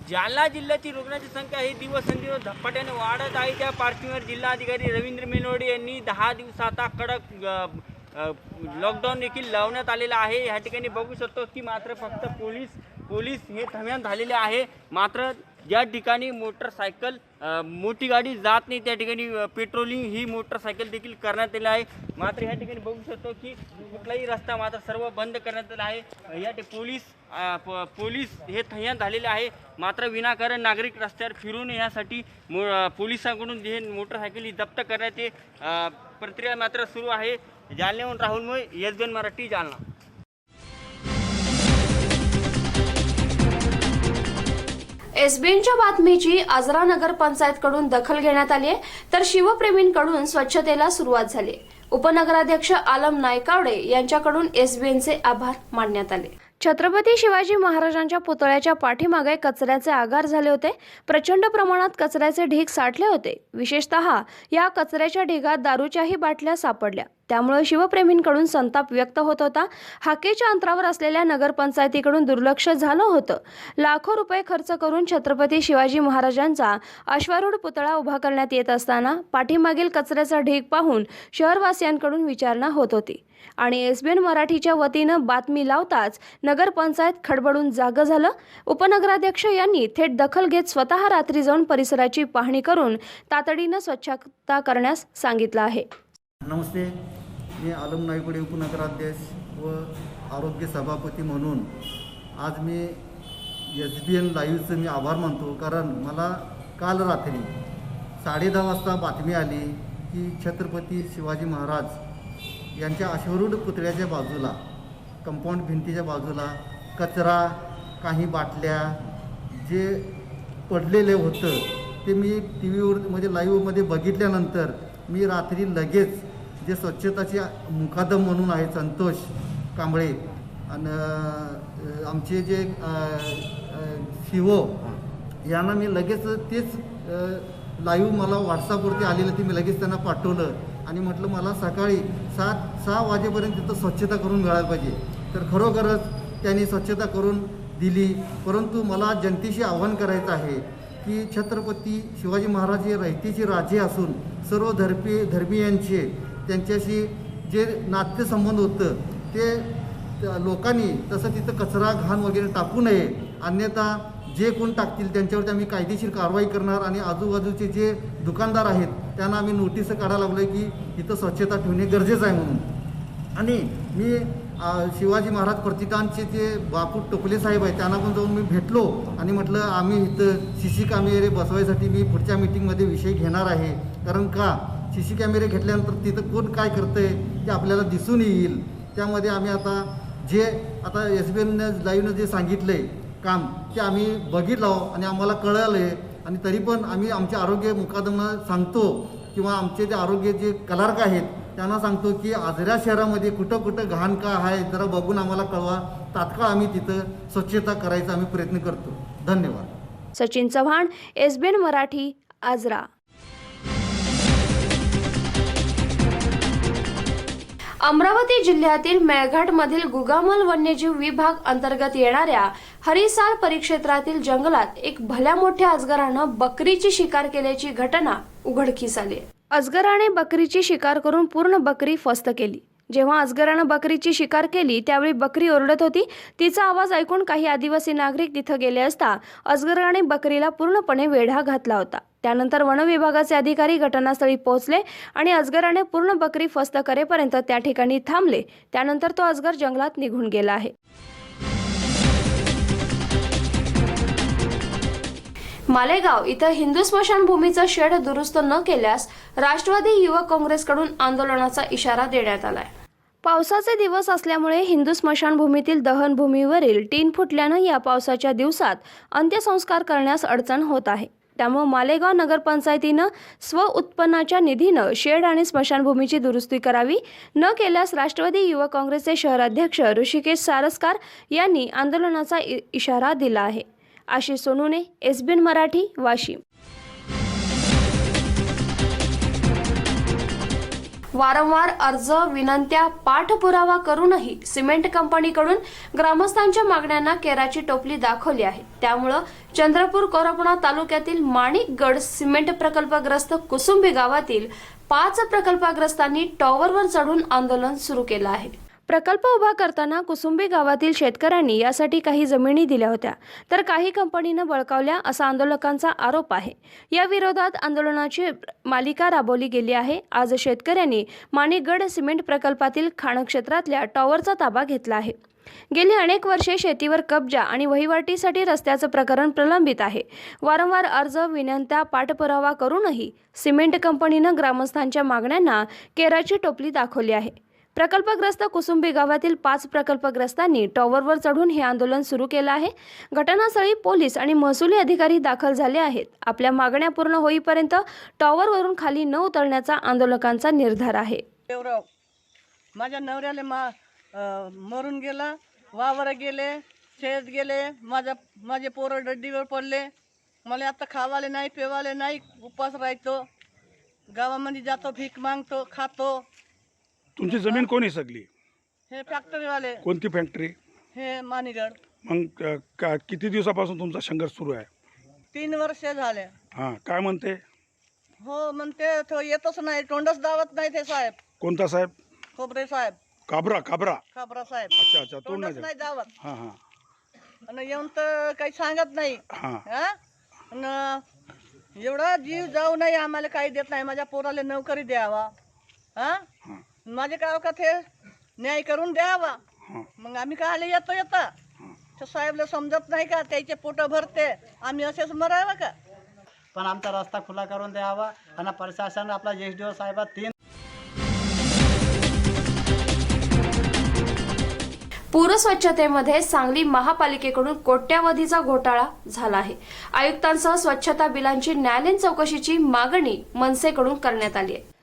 जालना जिल्ह्याची रुग्णांची संख्या ही दिवसेंदिवस झपाट्याने वाढत आहे. त्या पार्श्वभूमीवर जिल्हाधिकारी रवींद्र बिनवडे यांनी 10 दिवसाचा कडक लॉकडाऊन देखील लावण्यात आलेला आहे. ह्या ठिकाणी बघू शकतो की मात्र फक्त पोलीस हे थम्यान झालेले आहे. मात्र ज्या ठिकाणी मोटरसायकल मोठी गाडी जात नाही त्या ठिकाणी पेट्रोलिंग ही मोटरसायकल देखील करण्यात आली आहे. मात्र ह्या ठिकाणी बघू शकतो की कुठलाही रस्ता मात्र सर्व बंद करण्यात आला आहे. या पोलीस हे थैयान झालेले आहे. मात्र विनाकारण नागरिक रस्त्यावर फिरू नये यासाठी पोलिसांकडून हे मोटरसायकली जप्त करण्याची प्रक्रिया मात्र सुरू आहे. जालन्याहून राहुल मुळे, SBN मराठी, जालना. SBNच्या बातमीची आजरा नगरपंचायतकडून दखल घेण्यात आली आहे तर शिवप्रेमींकडून स्वच्छतेला सुरुवात झाली. उपनगराध्यक्ष आलम नायकावडे यांच्याकडून SBNचे आभार मानण्यात आले. छत्रपती शिवाजी महाराजांच्या पुतळ्याच्या पाठीमागे कचऱ्याचे आगार झाले होते. प्रचंड प्रमाणात कचऱ्याचे ढीग साठले होते. विशेषतः या कचऱ्याच्या ढिगात दारूच्याही बाटल्या सापडल्या. त्यामुळे शिवप्रेमींकडून संताप व्यक्त होत होता. हाकेच्या अंतरावर असलेल्या नगरपंचायतीकडून दुर्लक्ष झालं होतं. लाखो रुपये खर्च करून छत्रपती शिवाजी महाराजांचा अश्वारूढ पुतळा उभा करण्यात येत असताना पाठीमागील कचऱ्याचा ढीग पाहून शहरवासियांकडून विचारणा होत होती आणि SBN मराठीच्या वतीनं बातमी लावताच नगरपंचायत खडबडून जागं झालं. उपनगराध्यक्ष यांनी थेट दखल घेत स्वतः रात्री जाऊन परिसराची पाहणी करून तातडीनं स्वच्छता करण्यास सांगितलं आहे. नमस्ते, मी आलम नायकोडे, उपनगराध्यक्ष व आरोग्य सभापती म्हणून आज मी SBN लाईव्हचं मी आभार मानतो. कारण मला काल रात्री 10:30 वाजता बातमी आली की छत्रपती शिवाजी महाराज यांच्या अश्वारूढ पुतळ्याच्या बाजूला, कंपाऊंड भिंतीच्या बाजूला कचरा, काही बाटल्या जे पडलेले होतं ते मी टी व्हीवर म्हणजे लाईव्हमध्ये बघितल्यानंतर मी रात्री लगेच जे स्वच्छताचे मुकादम म्हणून आहे संतोष कांबळे आणि आमचे जे शिवो यांना मी लगेच तेच लाईव्ह मला व्हॉट्सअपवरती आलेलं ते मी लगेच त्यांना पाठवलं आणि म्हटलं मला सकाळी 6 वाजेपर्यंत तिथं स्वच्छता करून मिळायला पाहिजे. तर खरोखरच त्यांनी स्वच्छता करून दिली. परंतु मला जनतेशी आवाहन करायचं आहे की छत्रपती शिवाजी महाराज हे रयतेचे राजे असून सर्व धर्मीयांचे त्यांच्याशी जे नातेसंबंध होतं ते लोकांनी तसं तिथं कचरा घाण वगैरे टाकू नये. अन्यथा जे कोण टाकतील त्यांच्यावरती आम्ही कायदेशीर कारवाई करणार आणि आजूबाजूचे जे दुकानदार आहेत त्यांना आम्ही नोटीस काढायला लागलो आहे की इथं स्वच्छता ठेवणे गरजेचं आहे म्हणून. आणि मी शिवाजी महाराज प्रतिष्ठानचे जे बापू टोपले साहेब आहेत त्यांना पण जाऊन मी भेटलो आणि म्हटलं आम्ही इथं CC कॅमेरे बसवायसाठी मी पुढच्या मीटिंगमध्ये विषय घेणार आहे. कारण का CC कॅमेरे घेतल्यानंतर तिथं कोण काय करतं आहे ते आपल्याला दिसून येईल. त्यामध्ये आम्ही आता SBN लाईव्हनं जे सांगितलं आहे काम ते आम्ही बघितलं आणि आम्हाला कळलं आहे. आणि तरी पण आम्ही आमच्या आरोग्य मुकादमांना सांगतो किंवा आमचे जे आरोग्य जे क्लर्क आहेत त्यांना सांगतो की आजरा शहरामध्ये कुठं कुठं घाण का आहे जरा बघून आम्हाला कळवा. तात्काळ आम्ही तिथं स्वच्छता करायचा आम्ही प्रयत्न करतो. धन्यवाद. सचिन चव्हाण, SBN मराठी, आजरा. अमरावती जिल्ह्यातील मेळघाटमधील गुगामल वन्यजीव विभाग अंतर्गत येणाऱ्या हरिसाल परिक्षेत्रातील जंगलात एक भल्या मोठ्या अजगरानं बकरीची शिकार केल्याची घटना उघडकीस आली. अजगराने बकरीची शिकार करून पूर्ण बकरी फस्त केली. जेव्हा अजगरानं बकरीची शिकार केली त्यावेळी बकरी ओरडत होती. तिचा आवाज ऐकून काही आदिवासी नागरिक तिथं गेले असता अजगराने बकरीला पूर्णपणे वेढा घातला होता. त्यानंतर वन विभागाचे अधिकारी घटनास्थळी पोहोचले आणि अजगराने पूर्ण बकरी फस्त करेपर्यंत त्या ठिकाणी थांबले. त्यानंतर तो अजगर जंगलात निघून गेला आहे. मालेगाव इथं हिंदू स्मशानभूमीचं शेड दुरुस्त न केल्यास राष्ट्रवादी युवक काँग्रेसकडून आंदोलनाचा इशारा देण्यात आलाय. पावसाचे दिवस असल्यामुळे हिंदू स्मशानभूमीतील दहनभूमीवरील टीन फुटल्यानं या पावसाच्या दिवसात अंत्यसंस्कार करण्यास अडचण होत आहे. त्यामुळे मालेगाव नगरपंचायतीनं स्वउत्पन्नाच्या निधीनं शेड आणि स्मशानभूमीची दुरुस्ती करावी. न केल्यास राष्ट्रवादी युवक काँग्रेसचे शहराध्यक्ष ऋषिकेश सारस्कार यांनी आंदोलनाचा इशारा दिला आहे. आशिष सोनूने, SBN मराठी, वाशिम. वारंवार अर्ज विनंत्या पाठपुरावा करूनही सिमेंट कंपनीकडून ग्रामस्थांच्या मागण्यांना केराची टोपली दाखवली आहे. त्यामुळं चंद्रपूर कोरपणा तालुक्यातील माणिकगड सिमेंट प्रकल्पग्रस्त कुसुंबी गावातील 5 प्रकल्पग्रस्तांनी टॉवरवर चढून आंदोलन सुरू केलं आहे. प्रकल्प उभा करताना कुसुंबी गावातील शेतकऱ्यांनी यासाठी काही जमिनी दिल्या होत्या तर काही कंपनीनं बळकावल्या असा आंदोलकांचा आरोप आहे. या विरोधात आंदोलनाची मालिका राबवली गेली आहे. आज शेतकऱ्यांनी माणिकगड सिमेंट प्रकल्पातील खाणक्षेत्रातल्या टॉवरचा ताबा घेतला आहे. गेली अनेक वर्षे शेतीवर कब्जा आणि वहिवाटीसाठी रस्त्याचं प्रकरण प्रलंबित आहे. वारंवार अर्ज विनंत्या पाठपुरावा करूनही सिमेंट कंपनीनं ग्रामस्थांच्या मागण्यांना केराची टोपली दाखवली आहे. प्रकल्पग्रस्त कुसुंबी गावातील 5 प्रकल्पग्रस्तांनी टॉवरवर चढून हे आंदोलन सुरू केलं आहे. घटनास्थळी पोलीस आणि महसुली अधिकारी दाखल झाले आहेत. आपल्या मागण्या पूर्ण होईपर्यंत टॉवरवरून खाली न उतरण्याचा आंदोलकांचा निर्धार आहे. माझ्या नवऱ्याला मरून गेला, वावर गेले, शेत गेले, माझे पोरं डड्डीवर पडले. मला आता खावाले नाही, पेवाले नाही, उपास राहतो. गावामध्ये जातो, भीक मागतो, खातो. तुमची जमीन कोणी सगळी? हे फॅक्टरीवाले. कोणती फॅक्टरी? हे माणिकगड. मग किती दिवसापासून तुमचा संघर्ष सुरू आहे? 3 वर्ष झाले. हां, काय म्हणते? हो म्हणते, तो येतच नाही, तोंडच दावत नाही ते साहेब. कोणता साहेब? खोबरे साहेब. काबरा साहेब. अच्छा, तोंडच नाही दावत. हां. आणि येऊन तर काही सांगत नाही. एवढा जीव जाऊ नये आम्हाला काही देत नाही. माझ्या पोराला नोकरी द्यावा. माझे काय का ते न्याय करून द्यावा. मग आम्ही काय येतो त्या साहेबला समजत नाही का? त्याचे पोट भरते, आम्ही असेच मरावं का? पण आमचा रस्ता खुला करून द्यावा आणि प्रशासन आपला SDO साहेब पूर स्वच्छतेमध्ये सांगली महापालिकेकडून कोट्यावधीचा घोटाळा झाला आहे. आयुक्तांसह स्वच्छता बिलांची न्यायालयीन चौकशीची मागणी मनसेकडून करण्यात आली आहे.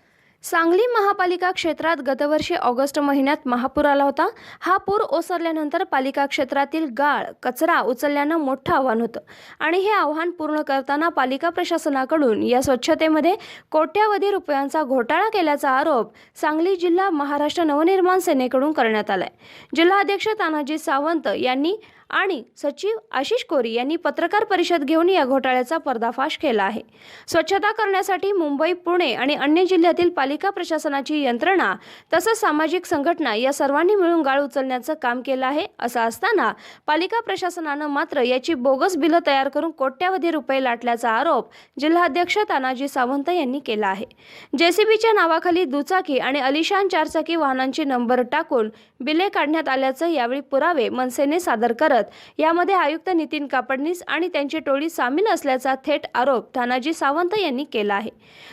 सांगली महापालिका क्षेत्रात गतवर्षी ऑगस्ट महिन्यात महापूर आला होता. हा पूर ओसरल्यानंतर पालिका क्षेत्रातील गाळ कचरा उचलण्यानं मोठं आव्हान होतं आणि हे आव्हान पूर्ण करताना पालिका प्रशासनाकडून या स्वच्छतेमध्ये कोट्यावधी रुपयांचा घोटाळा केल्याचा आरोप सांगली जिल्हा महाराष्ट्र नवनिर्माण सेनेकडून करण्यात आलाय. जिल्हाध्यक्ष तानाजी सावंत यांनी आणि सचिव आशिष कोरी यांनी पत्रकार परिषद घेऊन या घोटाळ्याचा पर्दाफाश केला आहे. स्वच्छता करण्यासाठी मुंबई, पुणे आणि अन्य जिल्ह्यातील पालिका प्रशासनाची यंत्रणा तसंच सामाजिक संघटना या सर्वांनी मिळून गाळ उचलण्याचं काम केलं आहे. असं असताना पालिका प्रशासनानं मात्र याची बोगस बिलं तयार करून कोट्यावधी रुपये लाटल्याचा आरोप जिल्हाध्यक्ष तानाजी सावंत यांनी केला आहे. जेसीबीच्या नावाखाली दुचाकी आणि अलिशान चारचाकी वाहनांची नंबर टाकून बिले काढण्यात आल्याचं यावेळी पुरावे मनसेने सादर करत यामध्ये आयुक्त नितीन कापडनीस आणि त्यांची टोळी सामील असल्याचा थेट आरोप तानाजी सावंत यांनी केला आहे.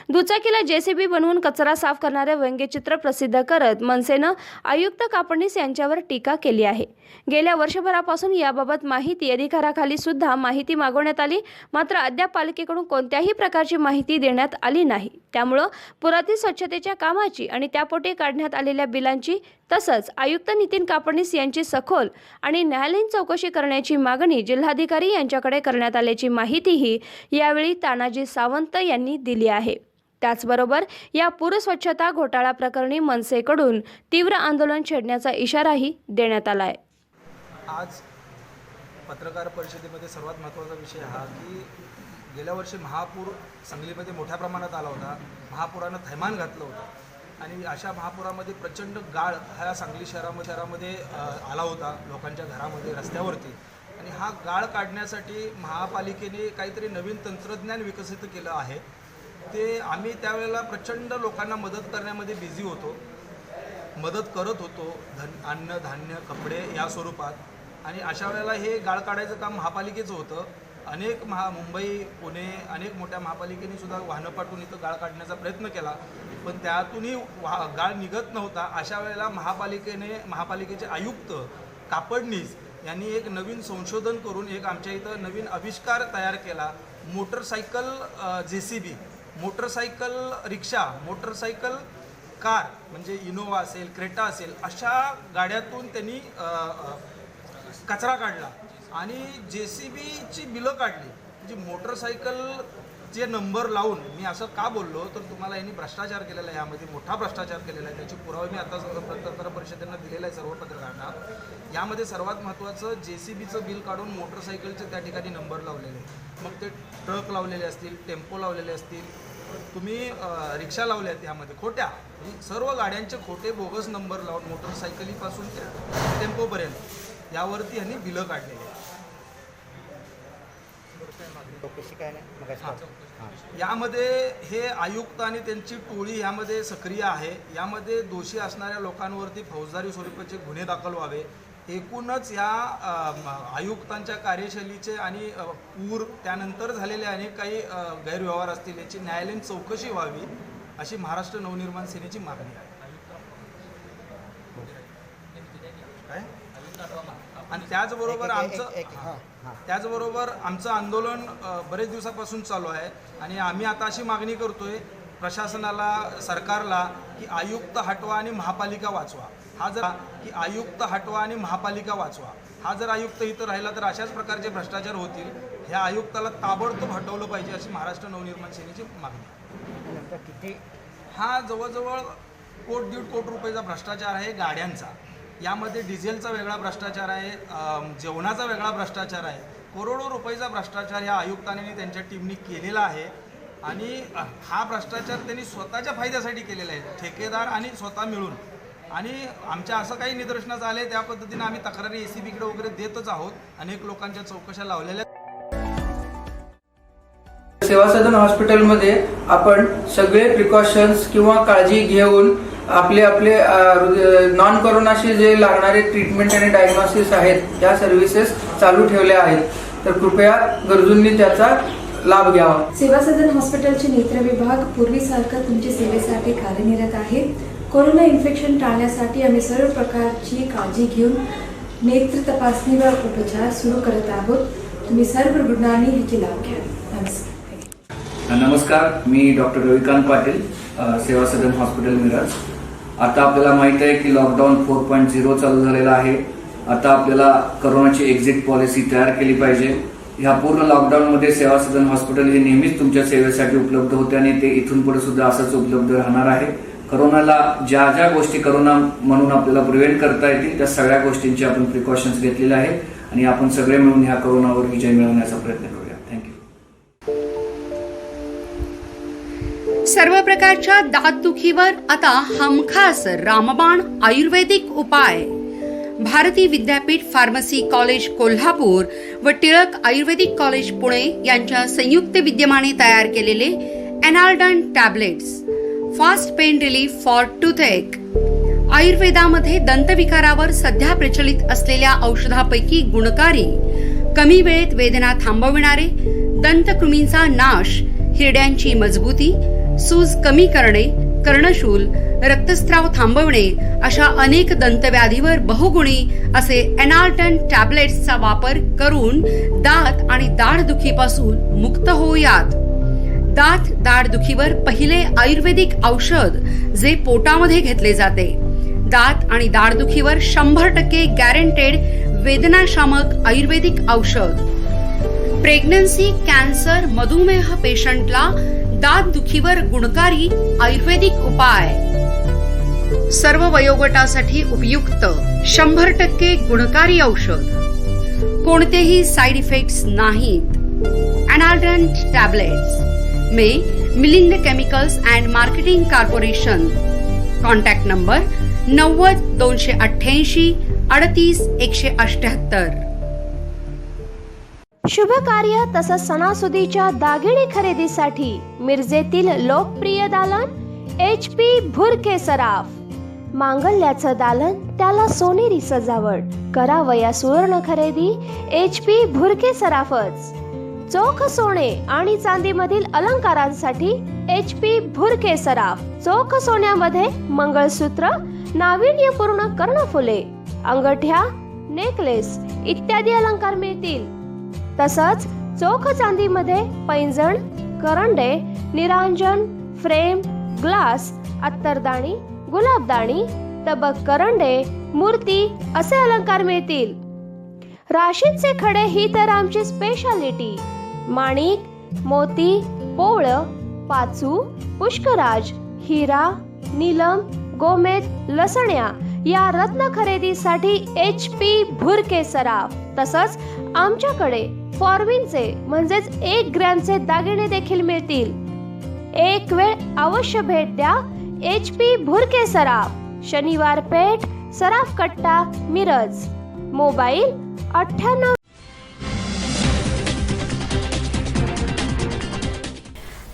दुचाकीला जेसीबी बनवून कचरा साफ करणारे व्यंग्यचित्र प्रसिद्ध करत मनसेनं आयुक्त कापडनीस यांच्यावर टीका केली आहे. गेल्या वर्षभरापासून याबाबत माहिती अधिकाराखाली सुद्धा माहिती मागवण्यात आली, मात्र अद्याप पालिकेकडून कोणत्याही प्रकारची माहिती देण्यात आली नाही. त्यामुळं पुरातील स्वच्छतेच्या कामाची आणि त्यापोटी काढण्यात आलेल्या बिलांची तसंच आयुक्त नितीन कापडनीस यांची सखोल आणि न्यायालयीन चौकशी करण्याची मागणी जिल्हाधिकारी यांच्याकडे करण्यात आल्याची माहितीही यावेळी तानाजी सावंत यांनी दिली आहे. त्याचबरोबर या पूर स्वच्छता घोटाळा प्रकरणी मनसेकडून तीव्र आंदोलन छेडण्याचा इशाराही देण्यात आला आहे. आज पत्रकार परिषदेमध्ये सर्वात महत्त्वाचा विषय हा की गेल्या वर्षी महापूर सांगलीमध्ये मोठ्या प्रमाणात आला होता. महापुरानं थैमान घातलं होतं आणि अशा महापुरामध्ये प्रचंड गाळ हा सांगली शहरामध्ये आला होता, लोकांच्या घरामध्ये, रस्त्यावरती. आणि हा गाळ काढण्यासाठी महापालिकेने काहीतरी नवीन तंत्रज्ञान विकसित केलं आहे. ते आम्ही त्यावेळेला प्रचंड लोकांना मदत करण्यामध्ये बिझी होतो, मदत करत होतो, अन्न, धान्य, कपडे या स्वरूपात. आणि अशा वेळेला हे गाळ काढायचं काम महापालिकेचं होतं. अनेक मुंबई, पुणे, अनेक मोठ्या महापालिकेने सुद्धा वाहनं पाठवून इथं गाळ काढण्याचा प्रयत्न केला, पण त्यातूनही गाळ निघत नव्हता. अशा वेळेला महापालिकेचे आयुक्त कापडनीस यांनी एक नवीन संशोधन करून एक आमच्या इथं नवीन आविष्कार तयार केला. मोटरसायकल जेसीबी, मोटरसायकल रिक्षा, मोटरसायकल कार म्हणजे इनोवा असेल, क्रेटा असेल, अशा गाड्यातून त्यांनी कचरा काढला आणि जेसीबीची बिलं काढली. म्हणजे मोटरसायकलचे नंबर लावून, मी असं का बोललो तर तुम्हाला यांनी भ्रष्टाचार केलेला आहे, यामध्ये मोठा भ्रष्टाचार केलेला आहे. त्याचे पुरावे मी आता पत्रकार परिषदेनं दिलेला आहे सर्व पत्रकारांना. यामध्ये सर्वात महत्त्वाचं जेसीबीचं बिल काढून मोटरसायकलचे त्या ठिकाणी नंबर लावलेले, मग ते ट्रक लावलेले असतील, टेम्पो लावलेले असतील, तुम्ही रिक्षा लावल्या आहेत, यामध्ये खोट्या सर्व गाड्यांचे खोटे बोगस नंबर लावून मोटरसायकलीपासून ते टेम्पोपर्यंत यावरती यांनी बिलं काढलेली आहेत. यामध्ये हे आयुक्त आणि त्यांची टोळी यामध्ये सक्रिय आहे. यामध्ये दोषी असणाऱ्या लोकांवरती फौजदारी स्वरूपाचे गुन्हे दाखल व्हावे. एकूणच या आयुक्तांच्या कार्यशैलीचे आणि पूर त्यानंतर झालेले अनेक काही गैरव्यवहार असतील याची न्यायालयीन चौकशी व्हावी अशी महाराष्ट्र नवनिर्माण सेनेची मागणी आहे. काय? आणि त्याचबरोबर आमचं आंदोलन बरेच दिवसापासून चालू आहे आणि आम्ही आता अशी मागणी करतोय प्रशासनाला, सरकारला की आयुक्त हटवा आणि महापालिका वाचवा. हा जर आयुक्त इथं राहिला तर अशाच प्रकारचे भ्रष्टाचार होतील. ह्या आयुक्ताला ताबडतोब हटवलं पाहिजे अशी महाराष्ट्र नवनिर्माण सेनेची मागणी. हा जवळजवळ 1.5 कोटी रुपयाचा भ्रष्टाचार आहे गाड्यांचा. यामध्ये डिझेलचा वेगळा भ्रष्टाचार आहे, जेवणाचा वेगळा भ्रष्टाचार आहे. करोडो रुपयाचा भ्रष्टाचार ह्या आयुक्तांनी त्यांच्या टीमनी केलेला आहे आणि हा भ्रष्टाचार त्यांनी स्वतःच्या फायद्यासाठी केलेला आहे, ठेकेदार आणि स्वतः मिळून. आणि आमच्या असं काही निदर्शनास आले त्या पद्धतीने आम्ही तक्रारी ACBकडे वगैरे देतच आहोत. अनेक लोकांच्या चौकशा लावलेल्या. सेवा सदन हॉस्पिटलमध्ये आपण सगळे प्रिकॉशन्स किंवा काळजी घेऊन आपले नॉन कोरोनाशी जे लागणारे ट्रीटमेंट आणि डायग्नोसिस आहेत या सर्व्हिसेस चालू ठेवल्या आहेत, तर कृपया गरजूंनी त्याचा लाभ घ्यावा. सेवा सदन हॉस्पिटलचे नेत्र विभाग पूर्वीसारखं तुमच्या सेवेसाठी कार्यरत आहे. कोरोना इन्फेक्शन टाळण्यासाठी आम्ही सर्व प्रकारची काळजी घेऊन नेत्र तपासणी व उपचार सुरू करत आहोत. तुम्ही सर्व रुग्णांनी ह्याचे लाभ घ्या. नमस्कार. नमस्कार, मी डॉक्टर रविकांत पाटील, सेवा सदन हॉस्पिटल मिरज. आता आपल्याला माहित आहे की लॉकडाऊन 4.0 चालू झालेला आहे. आता आपल्याला कोरोनाची एक्झिट पॉलिसी तयार केली पाहिजे. ह्या पूर्ण लॉकडाऊनमध्ये सेवा सदन हॉस्पिटल हे नेहमीच तुमच्या सेवेसाठी उपलब्ध होते आणि ते इथून पुढे सुद्धा असंच उपलब्ध राहणार आहे. कोरोनाला ज्या ज्या गोष्टी कोरोना म्हणून आपल्याला प्रिव्हेंट करता येतील त्या सगळ्या गोष्टींची आपण प्रिकॉशन्स घेतलेले आहेत आणि आपण सगळे मिळून ह्या कोरोनावर विजय मिळवण्याचा प्रयत्न करूया. थँक्यू. सर्व प्रकारच्या दातदुखीवर आता हमखास रामबाण आयुर्वेदिक उपाय. भारती विद्यापीठ फार्मसी कॉलेज कोल्हापूर व टिळक आयुर्वेदिक कॉलेज पुणे यांच्या संयुक्त विद्यमाने तयार केलेले एनाल्डन tablets, fast pain relief for toothache. आयुर्वेदामध्ये दंतविकारावर सध्या प्रचलित असलेल्या औषधापैकी गुणकारी, कमी वेळेत वेदना थांबविणारे, दंतकृमींचा नाश, हिरड्यांची मजबूती, सूज कमी करणे, कर्णशूल, रक्तस्राव थांबवणे अशा अनेक दंतव्याधीवर बहुगुणी असे एनाल्टन टॅबलेट्सचा वापर करून दात आणि दाढदुखीपासून मुक्त होऊयात. दात दाढदुखीवर पहिले आयुर्वेदिक औषध जे पोटामध्ये घेतले जाते. दात आणि दाढदुखीवर 100% गॅरंटेड वेदनाशामक आयुर्वेदिक औषध. प्रेग्नन्सी, कॅन्सर, मधुमेह पेशंटला दातदुखीवर गुणकारी आयुर्वेदिक उपाय. सर्व वयोगटासाठी उपयुक्त 100% गुणकारी औषध. कोणतेही साइड इफेक्ट्स नाहीत. एनाल्डन टॅबलेट्स में Milind chemicals and marketing corporation. Contact number 90 288 38 178. शुभ कार्य तसंच सणासुदीच्या दागिने खरेदीसाठी मिरजेतील लोकप्रिय दालन HP भुरके सराफ. मांगल्याचं दालन त्याला सोनेरी सजावट. करावया सुवर्ण खरेदी HP भुरके सराफच. चोख सोने आणि चांदीमधील अलंकारांसाठी HP भुरके सराफ. चोख सोन्यामध्ये मंगळसूत्र, नाविन्यपूर्ण कर्णफुले, अंगठ्या, नेकलेस इत्यादी अलंकार मिळतील. तसंच चोख चांदीमध्ये पैंजण, करंडे, निरांजन, फ्रेम, ग्लास, अत्तरदाणी, गुलाबदाणी, तबक करंडे, मूर्ती असे अलंकार मिळतील. राशींचे खडे ही तर आमची स्पेशालिटी. माणिक, मोती, पोवळं, पाचू, पुष्कराज, हिरा, नीलम, गोमेद, लसण्या या रत्न खरेदीसाठी HP भुरके सराफ. तसंच आमच्याकडे फॉर्मिनचे म्हणजेच 1 ग्रॅमचे दागिने देखील मिळतील. एक वेळ अवश्य भेट द्या HP भुरके सराफ. शनिवार पेठ, सराफ कट्टा, मिरज. मोबाईल 98.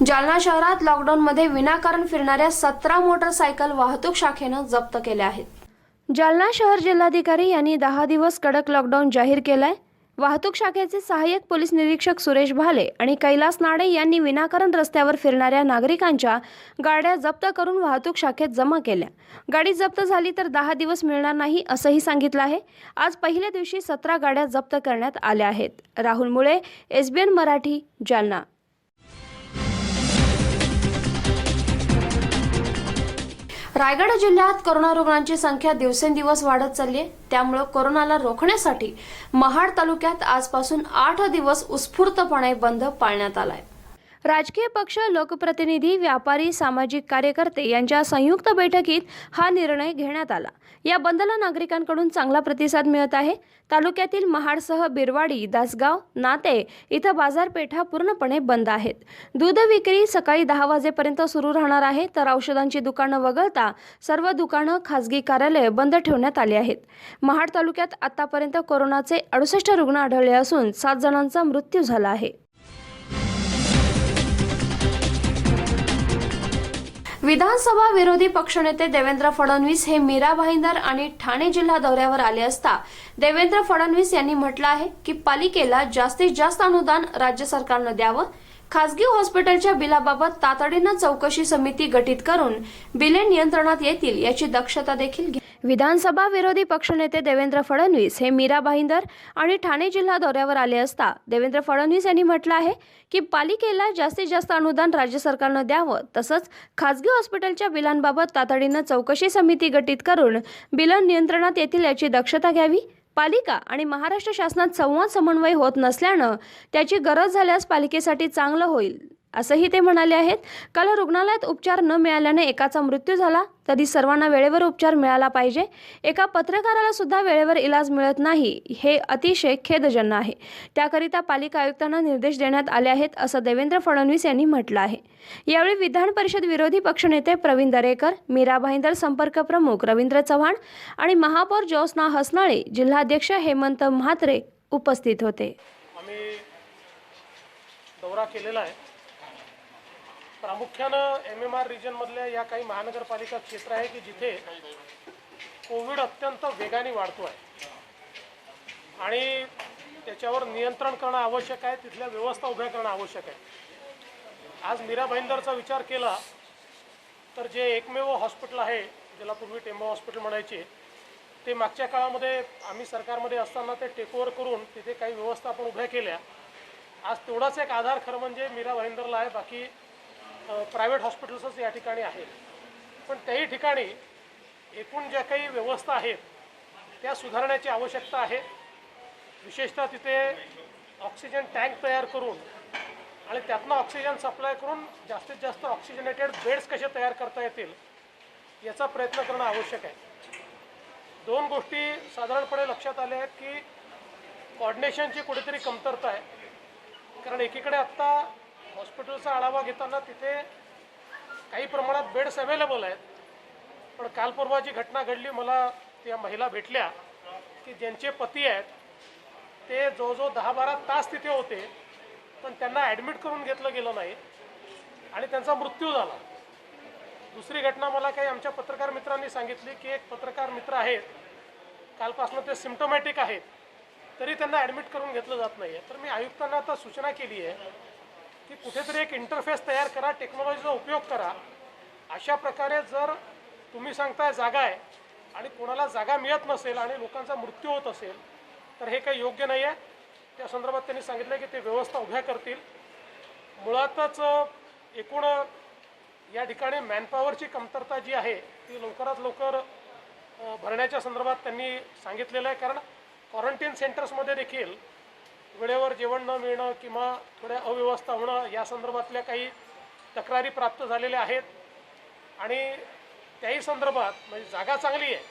जालना शहरात लॉकडाऊनमध्ये विनाकारण फिरणाऱ्या 17 मोटरसायकल वाहतूक शाखेनं जप्त केल्या आहेत. जालना शहर जिल्हाधिकारी यांनी 10 दिवस कडक लॉकडाऊन जाहीर केलाय. वाहतूक शाखेचे सहाय्यक पोलीस निरीक्षक सुरेश भाले आणि कैलास नाडे यांनी विनाकारण रस्त्यावर फिरणाऱ्या नागरिकांच्या गाड्या जप्त करून वाहतूक शाखेत जमा केल्या. गाडी जप्त झाली तर 10 दिवस मिळणार नाही असंही सांगितलं आहे. आज पहिल्या दिवशी 17 गाड्या जप्त करण्यात आल्या आहेत. राहुल मुळे, SBN मराठी, जालना. रायगड जिल्ह्यात कोरोना रुग्णांची संख्या दिवसेंदिवस वाढत चालली आहे. त्यामुळे कोरोनाला रोखण्यासाठी महाड तालुक्यात आजपासून 8 दिवस उत्स्फूर्तपणे बंद पाळण्यात आलाय. राजकीय पक्ष, लोकप्रतिनिधी, व्यापारी, सामाजिक कार्यकर्ते यांच्या संयुक्त बैठकीत हा निर्णय घेण्यात आला. या बंदला नागरिकांकडून चांगला प्रतिसाद मिळत आहे. तालुक्यातील महाडसह बिरवाडी, दासगाव, नाते इथं बाजारपेठा पूर्णपणे बंद आहेत. दूध विक्री सकाळी 10 वाजेपर्यंत सुरू राहणार आहे, तर औषधांची दुकानं वगळता सर्व दुकानं, खासगी कार्यालय बंद ठेवण्यात आली आहेत. महाड तालुक्यात आतापर्यंत कोरोनाचे 68 रुग्ण आढळले असून 7 जणांचा मृत्यू झाला आहे. विधानसभा विरोधी पक्षनेते देवेंद्र फडणवीस हे मीरा भाईंदर आणि ठाणे जिल्हा दौऱ्यावर आले असता देवेंद्र फडणवीस यांनी म्हटलं आहे की पालिकेला जास्तीत जास्त अनुदान राज्य सरकारनं द्यावं. खासगी हॉस्पिटलच्या बिलाबाबत तातडीनं चौकशी समिती गठीत करून बिले नियंत्रणात येतील याची दक्षता देखील विधानसभा विरोधी पक्षनेते देवेंद्र फडणवीस हे मीरा भाईंदर आणि ठाणे जिल्हा दौऱ्यावर आले असता देवेंद्र फडणवीस यांनी म्हटलं आहे की पालिकेला जास्तीत जास्त अनुदान राज्य सरकारनं द्यावं, तसंच खासगी हॉस्पिटलच्या बिलांबाबत तातडीनं चौकशी समिती गठीत करून बिलं नियंत्रणात येतील याची दक्षता घ्यावी. पालिका आणि महाराष्ट्र शासनात संवाद समन्वय होत नसल्यानं त्याची गरज झाल्यास पालिकेसाठी चांगलं होईल असंही ते म्हणाले आहेत. काल रुग्णालयात उपचार न मिळाल्याने एकाचा मृत्यू झाला, तरी सर्वांना वेळेवर उपचार मिळाला पाहिजे. एका पत्रकाराला सुद्धा वेळेवर इलाज मिळत नाही, हे अतिशय खेदजनक आहे. त्याकरिता पालिका आयुक्तांना निर्देश देण्यात आले आहेत असं देवेंद्र फडणवीस यांनी म्हटलं आहे. यावेळी विधान परिषद विरोधी पक्षनेते प्रवीण दरेकर, मीरा भाईंदर संपर्क प्रमुख रवींद्र चव्हाण आणि महापौर ज्योत्स्ना हसनाळे, जिल्हाध्यक्ष हेमंत म्हात्रे उपस्थित होते. आम्ही दौरा केलेला आहे. प्रामुख्यानं MMR रिजनमधल्या या काही महानगरपालिका क्षेत्र आहे की जिथे कोविड अत्यंत वेगाने वाढतो आहे आणि त्याच्यावर नियंत्रण करणं आवश्यक आहे, तिथल्या व्यवस्था उभ्या करणं आवश्यक आहे. आज मीरा भाईंदरचा विचार केला तर जे एकमेव हॉस्पिटल आहे, ज्याला पूर्वी टेंबो हॉस्पिटल म्हणायचे, ते मागच्या काळामध्ये आम्ही सरकारमध्ये असताना ते टेकओव्हर करून तिथे काही व्यवस्था आपण उभ्या केल्या. आज तेवढाच एक आधार खरं म्हणजे मीरा भाईंदरला आहे. बाकी प्रायव्हेट हॉस्पिटल्सच या ठिकाणी आहेत. पण त्याही ठिकाणी एकूण ज्या काही व्यवस्था आहेत त्या सुधारण्याची आवश्यकता आहे. विशेषतः तिथे ऑक्सिजन टँक तयार करून आणि त्यातनं ऑक्सिजन सप्लाय करून जास्तीत जास्त ऑक्सिजनेटेड बेड्स कसे तयार करता येतील याचा प्रयत्न करणं आवश्यक आहे. दोन गोष्टी साधारणपणे लक्षात आल्या आहेत की कोऑर्डिनेशनची कुठेतरी कमतरता आहे. कारण एकीकडे आत्ता हॉस्पिटलचा आढावा घेताना तिथे काही प्रमाणात बेड्स अवेलेबल आहेत, पण काल परवा जी घटना घडली, मला त्या महिला भेटल्या की ज्यांचे पती आहेत ते जवळजवळ 10-12 तास तिथे होते, पण त्यांना ॲडमिट करून घेतलं गेलं नाही आणि त्यांचा मृत्यू झाला. दुसरी घटना मला काही आमच्या पत्रकार मित्रांनी सांगितली की एक पत्रकार मित्र आहेत, कालपासून ते सिम्प्टोमॅटिक आहेत, तरी त्यांना ॲडमिट करून घेतलं जात नाही आहे. तर मी आयुक्तांना आता सूचना केली आहे की कुठेतरी एक इंटरफेस तयार करा, टेक्नॉलॉजीचा उपयोग करा. अशा प्रकारे जर तुम्ही सांगताय जागा आहे आणि कोणाला जागा मिळत नसेल आणि लोकांचा मृत्यू होत असेल तर हे काही योग्य नाही आहे. त्या संदर्भात त्यांनी सांगितलं की ते व्यवस्था उभ्या करतील. मुळातच एकूण या ठिकाणी मॅनपॉवरची कमतरता जी आहे ती लवकरात लवकर भरण्याच्या संदर्भात त्यांनी सांगितलेलं आहे. कारण क्वारंटीन सेंटर्समध्ये देखील वेळेवर जेवण न मिळणं किंवा थोड्या अव्यवस्था होणं या संदर्भातल्या काही तक्रारी प्राप्त झालेल्या आहेत आणि त्याही संदर्भात म्हणजे जागा चांगली आहे,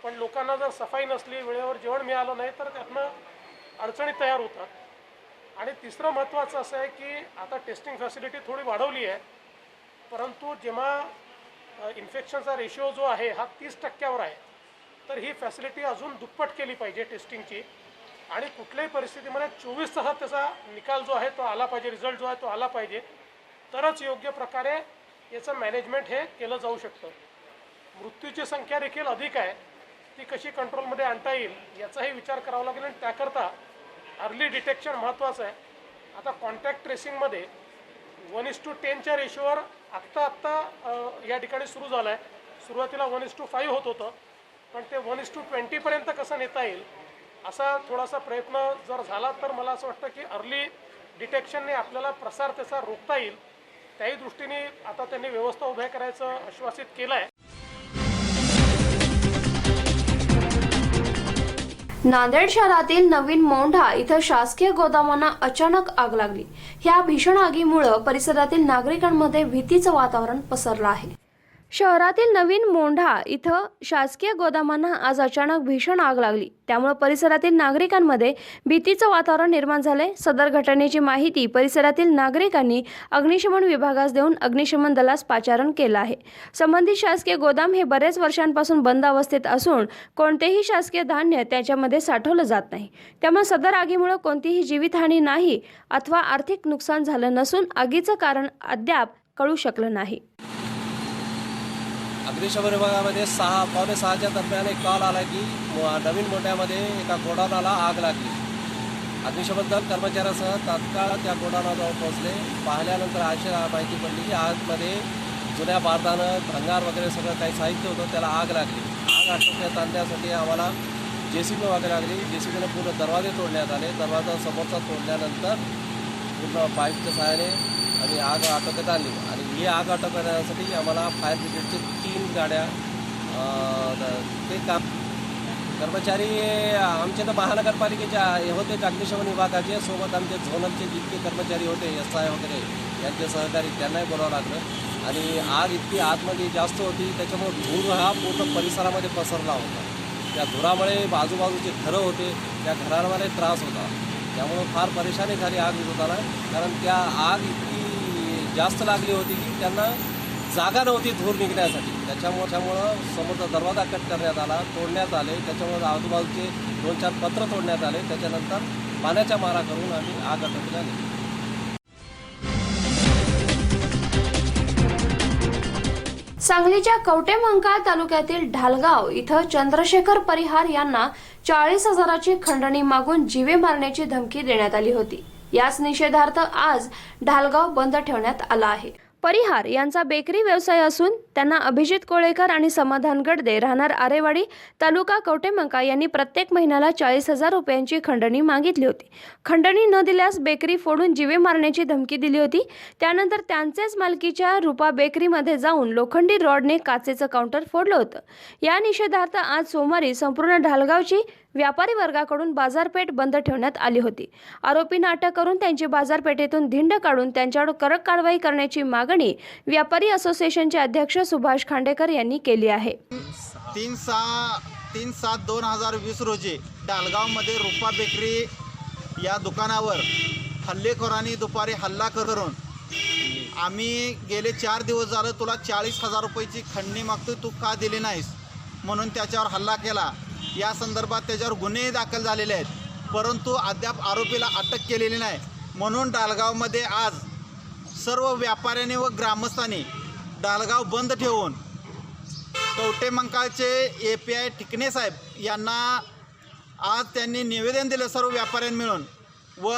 पण लोकांना जर सफाई नसली, वेळेवर जेवण मिळालं नाही तर त्यातनं अडचणी तयार होतात. आणि तिसरं महत्त्वाचं असं आहे की आता टेस्टिंग फॅसिलिटी थोडी वाढवली आहे, परंतु जेव्हा इन्फेक्शनचा रेशिओ जो आहे हा 30% आहे, तर ही फॅसिलिटी अजून दुप्पट केली पाहिजे टेस्टिंगची. आणि कुठल्याही परिस्थितीमध्ये 24 तासात त्याचा निकाल जो आहे तो आला पाहिजे, रिझल्ट जो आहे तो आला पाहिजे, तरच योग्य प्रकारे याचं मॅनेजमेंट हे केलं जाऊ शकतं. मृत्यूची संख्या देखील अधिक आहे, ती कशी कंट्रोलमध्ये आणता येईल याचाही विचार करावा लागेल आणि त्याकरता अर्ली डिटेक्शन महत्त्वाचं आहे. आता कॉन्टॅक्ट ट्रेसिंगमध्ये 1:10च्या रेशोवर आत्ता या ठिकाणी सुरू झालं आहे. सुरुवातीला 1:5 होत होतं, पण ते 1:20पर्यंत कसं नेता येईल असा थोडासा प्रयत्न जर झाला तर मला असं वाटतं की अर्ली डिटेक्शनने आपल्याला प्रसार त्याचा रोखता येईल. त्याही दृष्टीने आता त्यांनी व्यवस्था उभ्या करायचं आश्वासित केलं आहे. नांदेड शहरातील नवीन मोंढा इथं शासकीय गोदामांना अचानक आग लागली. ह्या भीषण आगीमुळे परिसरातील नागरिकांमध्ये भीतीचं वातावरण पसरलं आहे. शहरातील नवीन मोंढा इथं शासकीय गोदामांना आज अचानक भीषण आग लागली. त्यामुळे परिसरातील नागरिकांमध्ये भीतीचं वातावरण निर्माण झाले. सदर घटनेची माहिती परिसरातील नागरिकांनी अग्निशमन विभागास देऊन अग्निशमन दलास पाचारण केलं आहे. संबंधित शासकीय गोदाम हे बरेच वर्षांपासून बंद अवस्थेत असून कोणतेही शासकीय धान्य त्याच्यामध्ये साठवलं जात नाही. त्यामुळे सदर आगीमुळे कोणतीही जीवितहानी नाही अथवा आर्थिक नुकसान झालं नसून आगीचं कारण अद्याप कळू शकलं नाही. अग्निशमन विभागामध्ये 5:45च्या दरम्यान एक कॉल आला की नवीन मोंढ्यामध्ये एका गोडाऊनला आग लागली. अग्निशमन दल कर्मचाऱ्यासह तात्काळ त्या गोडाऊनजवळ पोहोचले. पाहिल्यानंतर अशी माहिती पडली की आगमध्ये जुन्या बारदानं, भंगार वगैरे सगळं काही साहित्य होतं त्याला आग लागली. आग आटोक्यात आणण्यासाठी आम्हाला JCB वागावी लागली. JCBने पूर्ण दरवाजे तोडण्यात आले. दरवाजा समोरचा तोडल्यानंतर पूर्ण पाईपच्या सहाय्याने आणि आग आटोक्यात आणली. आणि ही आग आटोक्यात आणण्यासाठी आम्हाला फायर ब्रिगेडचे 3 गाड्या ते काम कर्मचारी आमच्या तर महानगरपालिकेचे होते, अग्निशमन विभागाचे, सोबत आमचे झोनलचे जितके कर्मचारी होते SI वगैरे यांचे सहकारी त्यांनाही बोलावं लागलं. आणि आग इतकी आतमध्ये जास्त होती त्याच्यामुळे धूर हा पूर्ण परिसरामध्ये पसरला होता. त्या धुरामुळे आजूबाजूचे घरं होते त्या घरांमध्ये त्रास होता. त्यामुळं फार परेशानी झाली आग विझवताना, कारण त्या आग इतकी जास्त लागली होती की त्यांना जागा नव्हती धूर निघण्यासाठी. त्याच्यामुळं समोरचा दरवाजा कट करण्यात आला, तोडण्यात आले. त्याच्यामुळे आजूबाजूचे 2-4 पत्र तोडण्यात आले. त्याच्यानंतर पाण्याच्या मारा करून आम्ही आग आटोक्यात आणली. सांगलीच्या कवटेमंकाळ तालुक्यातील ढालगाव इथं चंद्रशेखर परिहार यांना 40,000ची खंडणी मागून जीवे मारण्याची धमकी देण्यात आली होती. याच निषेधार्थ आज ढालगाव बंद ठेवण्यात आला आहे. परिहार यांचा बेकरी व्यवसाय असून त्यांना अभिजित कोळेकर आणि समाधान गडदे राहणार आरेवाडी तालुका कवटेमंका यांनी प्रत्येक महिन्याला 40,000 रुपयांची खंडणी मागितली होती. खंडणी न दिल्यास बेकरी फोडून जीवे मारण्याची धमकी दिली होती. त्यानंतर त्यांचेच मालकीच्या रूपा बेकरीमध्ये जाऊन लोखंडी रॉडने काचेचं काउंटर फोडलं होतं. या निषेधार्थ आज सोमवारी संपूर्ण ढालगावची व्यापारी वर्गाकडून बाजारपेठ बंद ठेवण्यात आली होती. आरोपींना अटक करून त्यांची बाजारपेठेतून धिंड काढून त्यांच्यावर कडक कारवाई करण्याची मागणी व्यापारी असोसिएशनचे अध्यक्ष सुभाष खांडेकर यांनी केली आहे. 3/7/2020 रोजी ढालगावमध्ये रूपा बेकरी या दुकानावर हल्लेखोरांनी दुपारी हल्ला करून आम्ही गेले 4 दिवस झालं तुला 40,000 रुपयाची खंडणी मागतोय, तू का दिली नाहीस म्हणून त्याच्यावर हल्ला केला. या संदर्भात त्याच्यावर गुन्हे दाखल झालेले आहेत, परंतु अद्याप आरोपीला अटक केलेली नाही. म्हणून ढालगावमध्ये आज सर्व व्यापाऱ्यांनी व ग्रामस्थांनी ढालगाव बंद ठेवून कवटेमंकाळचे API ठिकणे साहेब यांना आज त्यांनी निवेदन दिलं सर्व व्यापाऱ्यांनी मिळून, व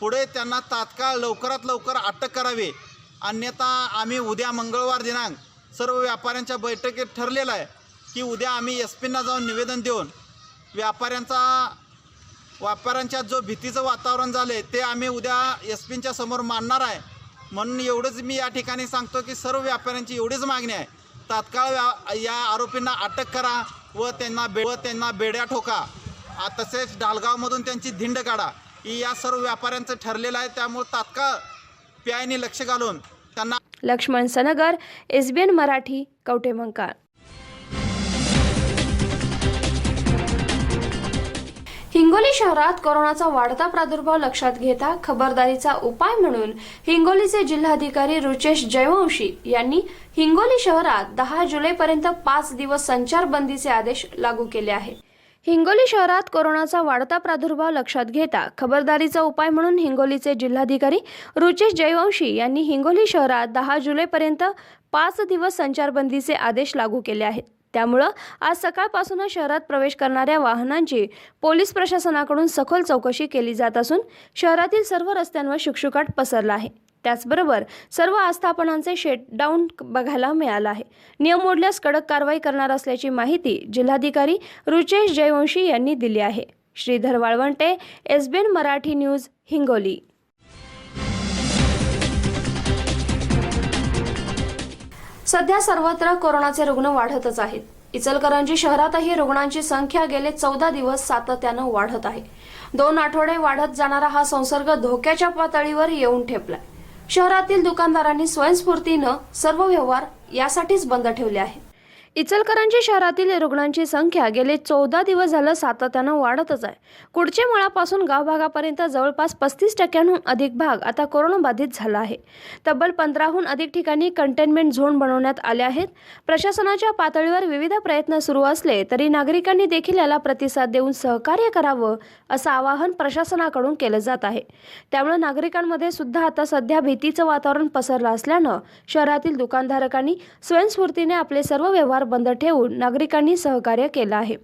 पुढे त्यांना तात्काळ लवकरात लवकर अटक करावी. अन्यथा आम्ही उद्या मंगळवार दिनांक सर्व व्यापाऱ्यांच्या बैठकीत ठरलेलं आहे की उद्या आम्ही SP-ना जाऊन निवेदन देऊन व्यापाऱ्यांच्या जो भीतीचं वातावरण झाले ते आम्ही उद्या SP-च्या समोर मांडणार आहे. म्हणून एवढंच मी या ठिकाणी सांगतो की सर्व व्यापाऱ्यांची एवढीच मागणी आहे, तात्काळ या आरोपींना अटक करा व त्यांना बेड्या ठोका. तसेच ढालगावमधून त्यांची धिंड काढा. ही या सर्व व्यापाऱ्यांचं ठरलेलं आहे. त्यामुळे तात्काळ PI-नी लक्ष घालून त्यांना. लक्ष्मण सनगर, SBN मराठी, कवटेमंकाळ. हिंगोली शहरात कोरोनाचा वाढता प्रादुर्भाव लक्षात घेता खबरदारीचा उपाय म्हणून हिंगोलीचे जिल्हाधिकारी रुचेश जयवंशी यांनी हिंगोली शहरात 10 जुलैपर्यंत 5 दिवस संचारबंदीचे आदेश लागू केले आहे. हिंगोली शहरात कोरोनाचा वाढता प्रादुर्भाव लक्षात घेता खबरदारीचा उपाय म्हणून हिंगोलीचे जिल्हाधिकारी रुचेश जयवंशी यांनी हिंगोली शहरात 10 जुलैपर्यंत 5 दिवस संचारबंदीचे आदेश लागू केले आहेत. त्यामुळं आज सकाळपासूनच शहरात प्रवेश करणाऱ्या वाहनांची पोलीस प्रशासनाकडून सखोल चौकशी केली जात असून शहरातील सर्व रस्त्यांवर शुकशुकाट पसरला आहे. त्याचबरोबर सर्व आस्थापनांचे शटडाऊन बघायला मिळालं आहे. नियम मोडल्यास कडक कारवाई करणार असल्याची माहिती जिल्हाधिकारी रुचेश जयवंशी यांनी दिली आहे. Shridhar Walwante, SBN Marathi news, Hingoli. सध्या सर्वत्र कोरोनाचे रुग्ण वाढतच आहेत. इचलकरंजी शहरातही रुग्णांची संख्या गेले 14 दिवस सातत्यानं वाढत आहे. 2 आठवडे वाढत जाणारा हा संसर्ग धोक्याच्या पातळीवर येऊन ठेपलाय. शहरातील दुकानदारांनी स्वयंस्फूर्तीनं सर्व व्यवहार यासाठीच बंद ठेवले आहेत. इचलकरंजी शहरातील रुग्णांची संख्या गेले 14 दिवस झालं सातत्यानं वाढतच आहे. कुडचेमळापासून गावभागापर्यंत जवळपास 35% अधिक भाग आता कोरोनाबाधित झाला आहे. तब्बल 15हून अधिक ठिकाणी कंटेनमेंट झोन बनवण्यात आले आहेत. प्रशासनाच्या पातळीवर विविध प्रयत्न सुरू असले तरी नागरिकांनी देखील याला प्रतिसाद देऊन सहकार्य करावं असं आवाहन प्रशासनाकडून केलं जात आहे. त्यामुळे नागरिकांमध्ये सुद्धा आता सध्या भीतीचं वातावरण पसरलं असल्यानं शहरातील दुकानधारकांनी स्वयंस्फूर्तीने आपले सर्व व्यवहार बंद ठेवून नागरिकांनी सहकार्य केलं आहे.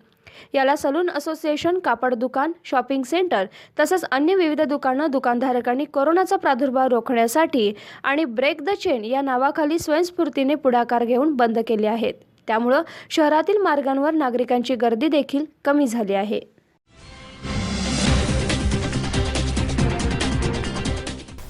याला सलून असोसिएशन, कापड दुकान, शॉपिंग सेंटर तसंच अन्य विविध दुकानधारकांनी कोरोनाचा प्रादुर्भाव रोखण्यासाठी आणि ब्रेक द चेन या नावाखाली स्वयंस्फूर्तीने पुढाकार घेऊन बंद केले आहेत. त्यामुळं शहरातील मार्गांवर नागरिकांची गर्दी देखील कमी झाली आहे.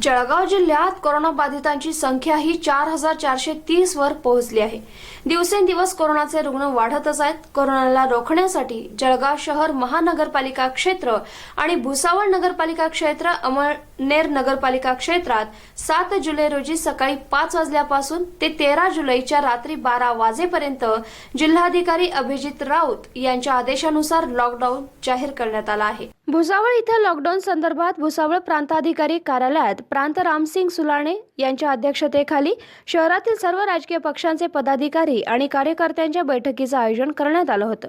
जळगाव जिल्ह्यात कोरोनाबाधितांची संख्या ही 4,430 वर पोहोचली आहे. दिवसेंदिवस कोरोनाचे रुग्ण वाढतच आहेत. कोरोनाला रोखण्यासाठी जळगाव शहर महानगरपालिका क्षेत्र आणि भुसावळ नगरपालिका क्षेत्र, अमळनेर नगरपालिका क्षेत्रात 7 जुलै रोजी सकाळी 5 वाजल्यापासून ते 13 जुलैच्या रात्री 12 वाजेपर्यंत जिल्हाधिकारी अभिजित राऊत यांच्या आदेशानुसार लॉकडाऊन जाहीर करण्यात आला आहे. भुसावळ इथं लॉकडाऊन संदर्भात भुसावळ प्रांताधिकारी कार्यालयात प्रांत रामसिंग सुलाणे यांच्या अध्यक्षतेखाली शहरातील सर्व राजकीय पक्षांचे पदाधिकारी आणि कार्यकर्त्यांच्या बैठकीचं आयोजन करण्यात आलं होतं.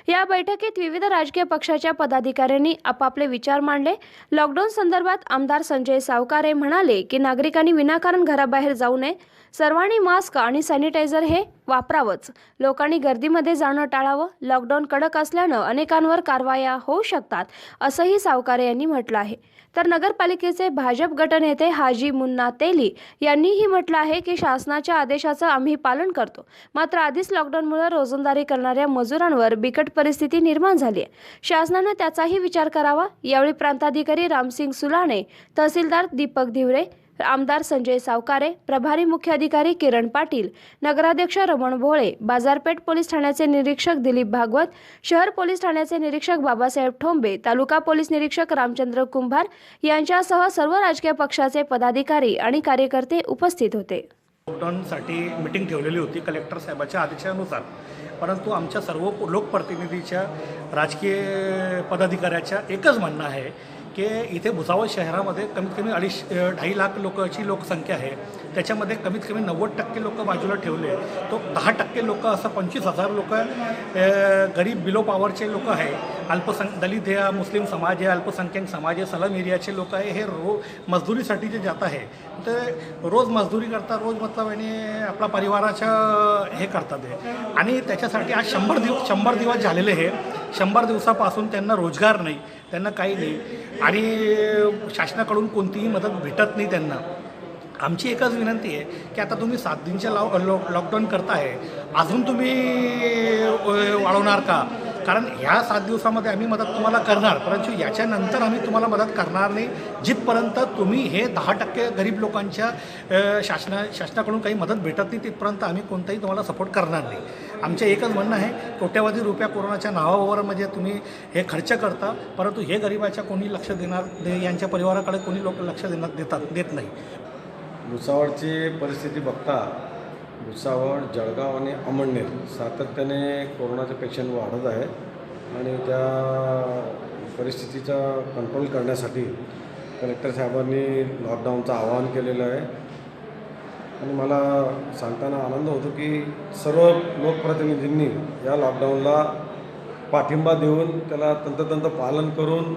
या बैठकीत विविध राजकीय पक्षाच्या पदाधिकाऱ्यांनी आपापले विचार मांडले. लॉकडाऊन संदर्भात आमदार संजय सावकारे म्हणाले की नागरिकांनी विनाकारण घराबाहेर जाऊ नये, सर्वांनी मास्क आणि सॅनिटायझर हे वापरावंच, लोकांनी गर्दीमध्ये जाणं टाळावं, लॉकडाऊन कडक असल्यानं अनेकांवर कारवाया होऊ शकतात असंही सावकारे यांनी म्हटलं आहे. तर नगरपालिकेचे भाजप गटनेते हाजी मुन्ना तेली यांनीही म्हटलं आहे की शासनाच्या आदेशाचं आम्ही पालन करतो, मात्र आधीच लॉकडाऊनमुळे रोजंदारी करणाऱ्या मजुरांवर बिकट परिस्थिती निर्माण झाली आहे. शासनानं त्याचाही विचार करावा. यावेळी प्रांताधिकारी रामसिंग सुलाणे, तहसीलदार दीपक धिवरे, आमदार संजय सावकारे, प्रभारी मुख्य अधिकारी किरण पाटील, नगराध्यक्ष रमण भोळे, बाजारपेठ पोलीस ठाण्याचे निरीक्षक दिलीप भागवत, शहर पोलीस ठाण्याचे निरीक्षक बाबासाहेब ठोंबे, तालुका पोलीस निरीक्षक रामचंद्र कुंभार यांच्यासह सर्व राजकीय पक्षाचे पदाधिकारी आणि कार्यकर्ते उपस्थित होते. लॉकडाऊनसाठी मिटिंग ठेवलेली होती कलेक्टर साहेबाच्या आदेशानुसार, परंतु आमच्या सर्व लोकप्रतिनिधीच्या राजकीय पदाधिकाऱ्याच्या एकच म्हणणं आहे की इथे भुसावळ शहरामध्ये कमीत कमी 2.5 लाख लोकांची लोकसंख्या आहे. त्याच्यामध्ये कमीत कमी 90% लोक बाजूला ठेवले, तो 10% लोक असं 25,000 लोक गरीब बिलो पॉवरचे लोक आहे, दलित आहे, मुस्लिम समाज आहे, अल्पसंख्याक समाज आहे, सलम एरियाचे लोक आहे. हे मजदुरीसाठी जे जात आहे ते रोज मजदुरी करतात, रोज मतलब आणि आपला परिवाराच्या हे करतात आहे. आणि त्याच्यासाठी आज 100 दिवस झालेले आहे. 100 दिवसापासून त्यांना रोजगार नाही, त्यांना काही नाही आणि शासनाकडून कोणतीही मदत भेटत नाही त्यांना. आमची एकच विनंती आहे की आता तुम्ही 7 दिनच्या लॉकडाऊन करताय, अजून तुम्ही वाढवणार का? कारण ह्या 7 दिवसामध्ये आम्ही मदत तुम्हाला करणार, परंतु याच्यानंतर आम्ही तुम्हाला मदत करणार नाही जिथपर्यंत तुम्ही हे 10% गरीब लोकांच्या शासनाकडून काही मदत भेटत नाही तिथपर्यंत आम्ही कोणताही तुम्हाला सपोर्ट करणार नाही. आमचे एकच म्हणणं आहे, कोट्यावधी रुपया कोरोनाच्या नावावर म्हणजे तुम्ही हे खर्च करता, परंतु हे गरिबाच्या कोणी लक्ष यांच्या परिवाराकडे कोणी लोक लक्ष देत नाही. भुसावळची परिस्थिती बघता भुसावळ, जळगाव आणि अमळनेर सातत्याने कोरोनाचे पेशंट वाढत आहे आणि त्या परिस्थितीचा कंट्रोल करण्यासाठी कलेक्टर साहेबांनी लॉकडाऊनचं आवाहन केलेलं आहे. आणि मला सांगताना आनंद होतो की सर्व लोकप्रतिनिधींनी या लॉकडाऊनला पाठिंबा देऊन त्याला तंतोतंत पालन करून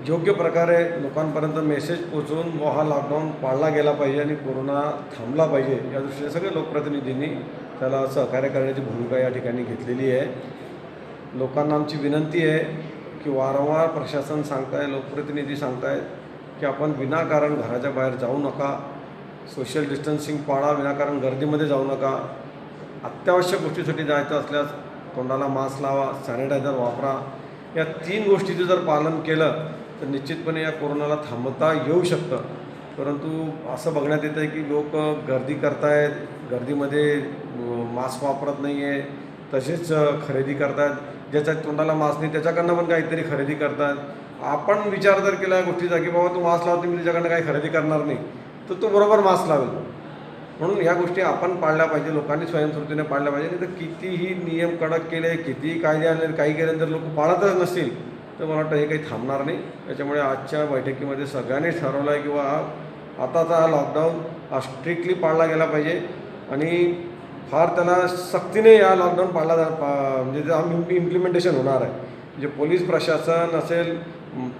योग्य प्रकारे लोकांपर्यंत मेसेज पोचवून हा लॉकडाऊन पाळला गेला पाहिजे आणि कोरोना थांबला पाहिजे या दृष्टीने सगळे लोकप्रतिनिधींनी त्याला सहकार्य करण्याची भूमिका या ठिकाणी घेतलेली आहे. लोकांना आमची विनंती आहे की वारंवार प्रशासन सांगताय, लोकप्रतिनिधी सांगतायत की आपण विनाकारण घराच्या बाहेर जाऊ नका, सोशल डिस्टन्सिंग पाळा, विनाकारण गर्दीमध्ये जाऊ नका, अत्यावश्यक गोष्टीसाठी जायचं असल्यास तोंडाला मास्क लावा, सॅनिटायझर वापरा. या 3 गोष्टीचं जर पालन केलं तर निश्चितपणे या कोरोनाला थांबवता येऊ शकतं. परंतु असं बघण्यात येतं आहे की लोक गर्दी करतायत, गर्दीमध्ये मास्क वापरत नाही आहे, तसेच खरेदी करतात, ज्याच्या तोंडाला मास्क नाही त्याच्याकडनं पण काहीतरी खरेदी करतात. आपण विचार जर केला या गोष्टीचा की बाबा तू मास्क लावतो मी तुझ्याकडनं काही खरेदी करणार नाही, तर तो बरोबर मास्क लावेल. म्हणून या गोष्टी आपण पाळल्या पाहिजे, लोकांनी स्वयंस्फूर्तीने पाळल्या पाहिजे. नाही तर कितीही नियम कडक केले, कितीही कायदे आणले, काही केले जर लोक पाळतच नसतील तर मला वाटतं हे काही थांबणार नाही. त्याच्यामुळे आजच्या बैठकीमध्ये सगळ्यांनी ठरवलं आहे की आताचा हा लॉकडाऊन हा स्ट्रिक्टली पाळला गेला पाहिजे आणि फार त्याला सक्तीने या लॉकडाऊन पाळला म्हणजे इम्प्लिमेंटेशन होणार आहे. म्हणजे पोलीस प्रशासन असेल,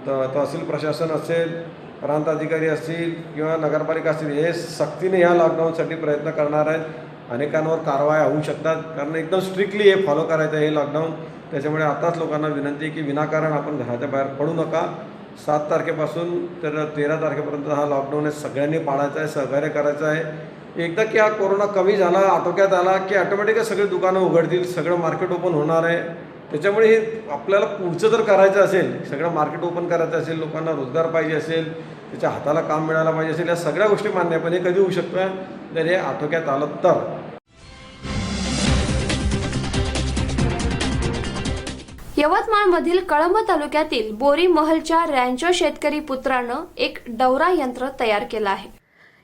तहसील प्रशासन असेल, प्रांत अधिकारी असतील किंवा नगरपालिका असतील, हे सक्तीने या लॉकडाऊनसाठी प्रयत्न करणार आहेत. अनेकांवर कारवाया होऊ शकतात कारण एकदम स्ट्रिक्टली हे फॉलो करायचं आहे हे लॉकडाऊन. त्याच्यामुळे आताच लोकांना विनंती आहे की विनाकारण आपण घराच्या बाहेर पडू नका. 7 तारखेपासून तर 13 तारखेपर्यंत हा लॉकडाऊन आहे, सगळ्यांनी पाळायचा आहे, सहकार्य करायचं आहे. एकदा की हा कोरोना कमी झाला, आटोक्यात आला की ऑटोमॅटिकली सगळे दुकानं उघडतील, सगळं मार्केट ओपन होणार आहे. त्याच्यामुळे हे आपल्याला पुढचं जर करायचं असेल, सगळं मार्केट ओपन करायचं असेल, लोकांना रोजगार पाहिजे असेल, त्याच्या हाताला काम मिळायला पाहिजे असेल, या सगळ्या गोष्टी मान्य आहे. पण हे कधी होऊ शकतं जर हे आटोक्यात आलं तर. यवतमाळमधील कळंब तालुक्यातील बोरी महलच्या रँचो शेतकरी पुत्रानं एक डवरा यंत्र तयार केलं आहे.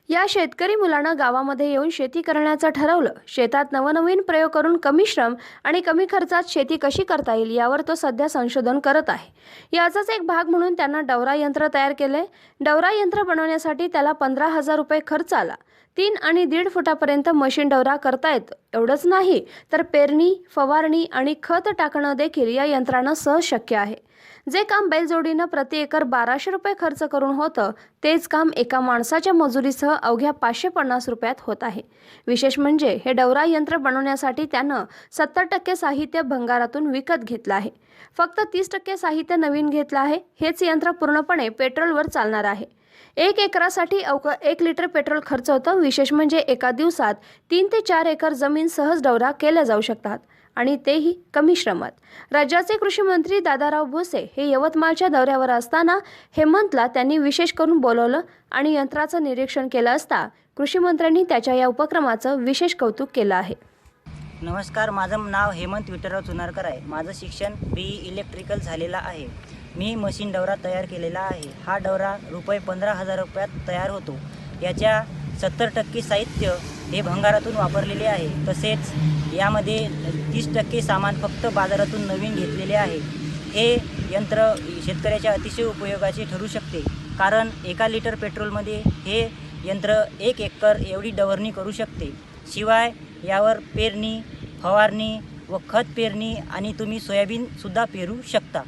या शेतकरी मुलानं गावामध्ये येऊन शेती करण्याचं ठरवलं. शेतात नवनवीन प्रयोग करून कमी श्रम आणि कमी खर्चात शेती कशी करता येईल यावर तो सध्या संशोधन करत आहे. याचाच एक भाग म्हणून त्यांना डवरा यंत्र तयार केले. डवरा यंत्र बनवण्यासाठी त्याला 15,000 रुपये खर्च आला. 3 आणि 1.5 फुटापर्यंत मशीन डवरा करता येतं. एवढंच नाही तर पेरणी, फवारणी आणि खत टाकणं देखील या यंत्रानं सहज शक्य आहे. जे काम बैलजोडीनं प्रति एकर 1200 रुपये खर्च करून होतं तेच काम एका माणसाच्या मजुरीसह अवघ्या 550 रुपयात होत आहे. विशेष म्हणजे हे डवरा यंत्र बनवण्यासाठी त्यानं 70% साहित्य भंगारातून विकत घेतलं आहे. फक्त 30% साहित्य नवीन घेतलं आहे. हेच यंत्र पूर्णपणे पेट्रोलवर चालणार आहे. 1 एकरासाठी अवघं 1 लिटर पेट्रोल खर्च होतं. विशेष म्हणजे एका दिवसात 3 ते 4 एकर जमीन सहज डवरा केल्या जाऊ शकतात आणि तेही कमी श्रमात. राज्याचे कृषी मंत्री दादाराव भुसे हे यवतमाळच्या दौऱ्यावर असताना हेमंतला त्यांनी विशेष करून बोलवलं आणि यंत्राचं निरीक्षण केलं असता कृषी मंत्र्यांनी त्याच्या या उपक्रमाचं विशेष कौतुक केलं आहे. नमस्कार, माझं नाव हेमंत विठ्ठलराव चुनारकर आहे. माझं शिक्षण BE इलेक्ट्रिकल झालेलं आहे. मी मशीन डवरा तयार केलेला आहे. हा डवरा रुपये 15,000 रुपयात तयार होतो. याच्या 70% साहित्य हे भंगारातून वापरलेले आहे. तसेच यामध्ये 30% सामान फक्त बाजारातून नवीन घेतलेले आहे. हे यंत्र शेतकऱ्याच्या अतिशय उपयोगाचे ठरू शकते, कारण 1 लिटर पेट्रोलमध्ये हे यंत्र 1 एकर एवढी डवरणी करू शकते. शिवाय यावर पेरणी, फवारणी व खत पेरणी आणि तुम्ही सोयाबीनसुद्धा पेरू शकता.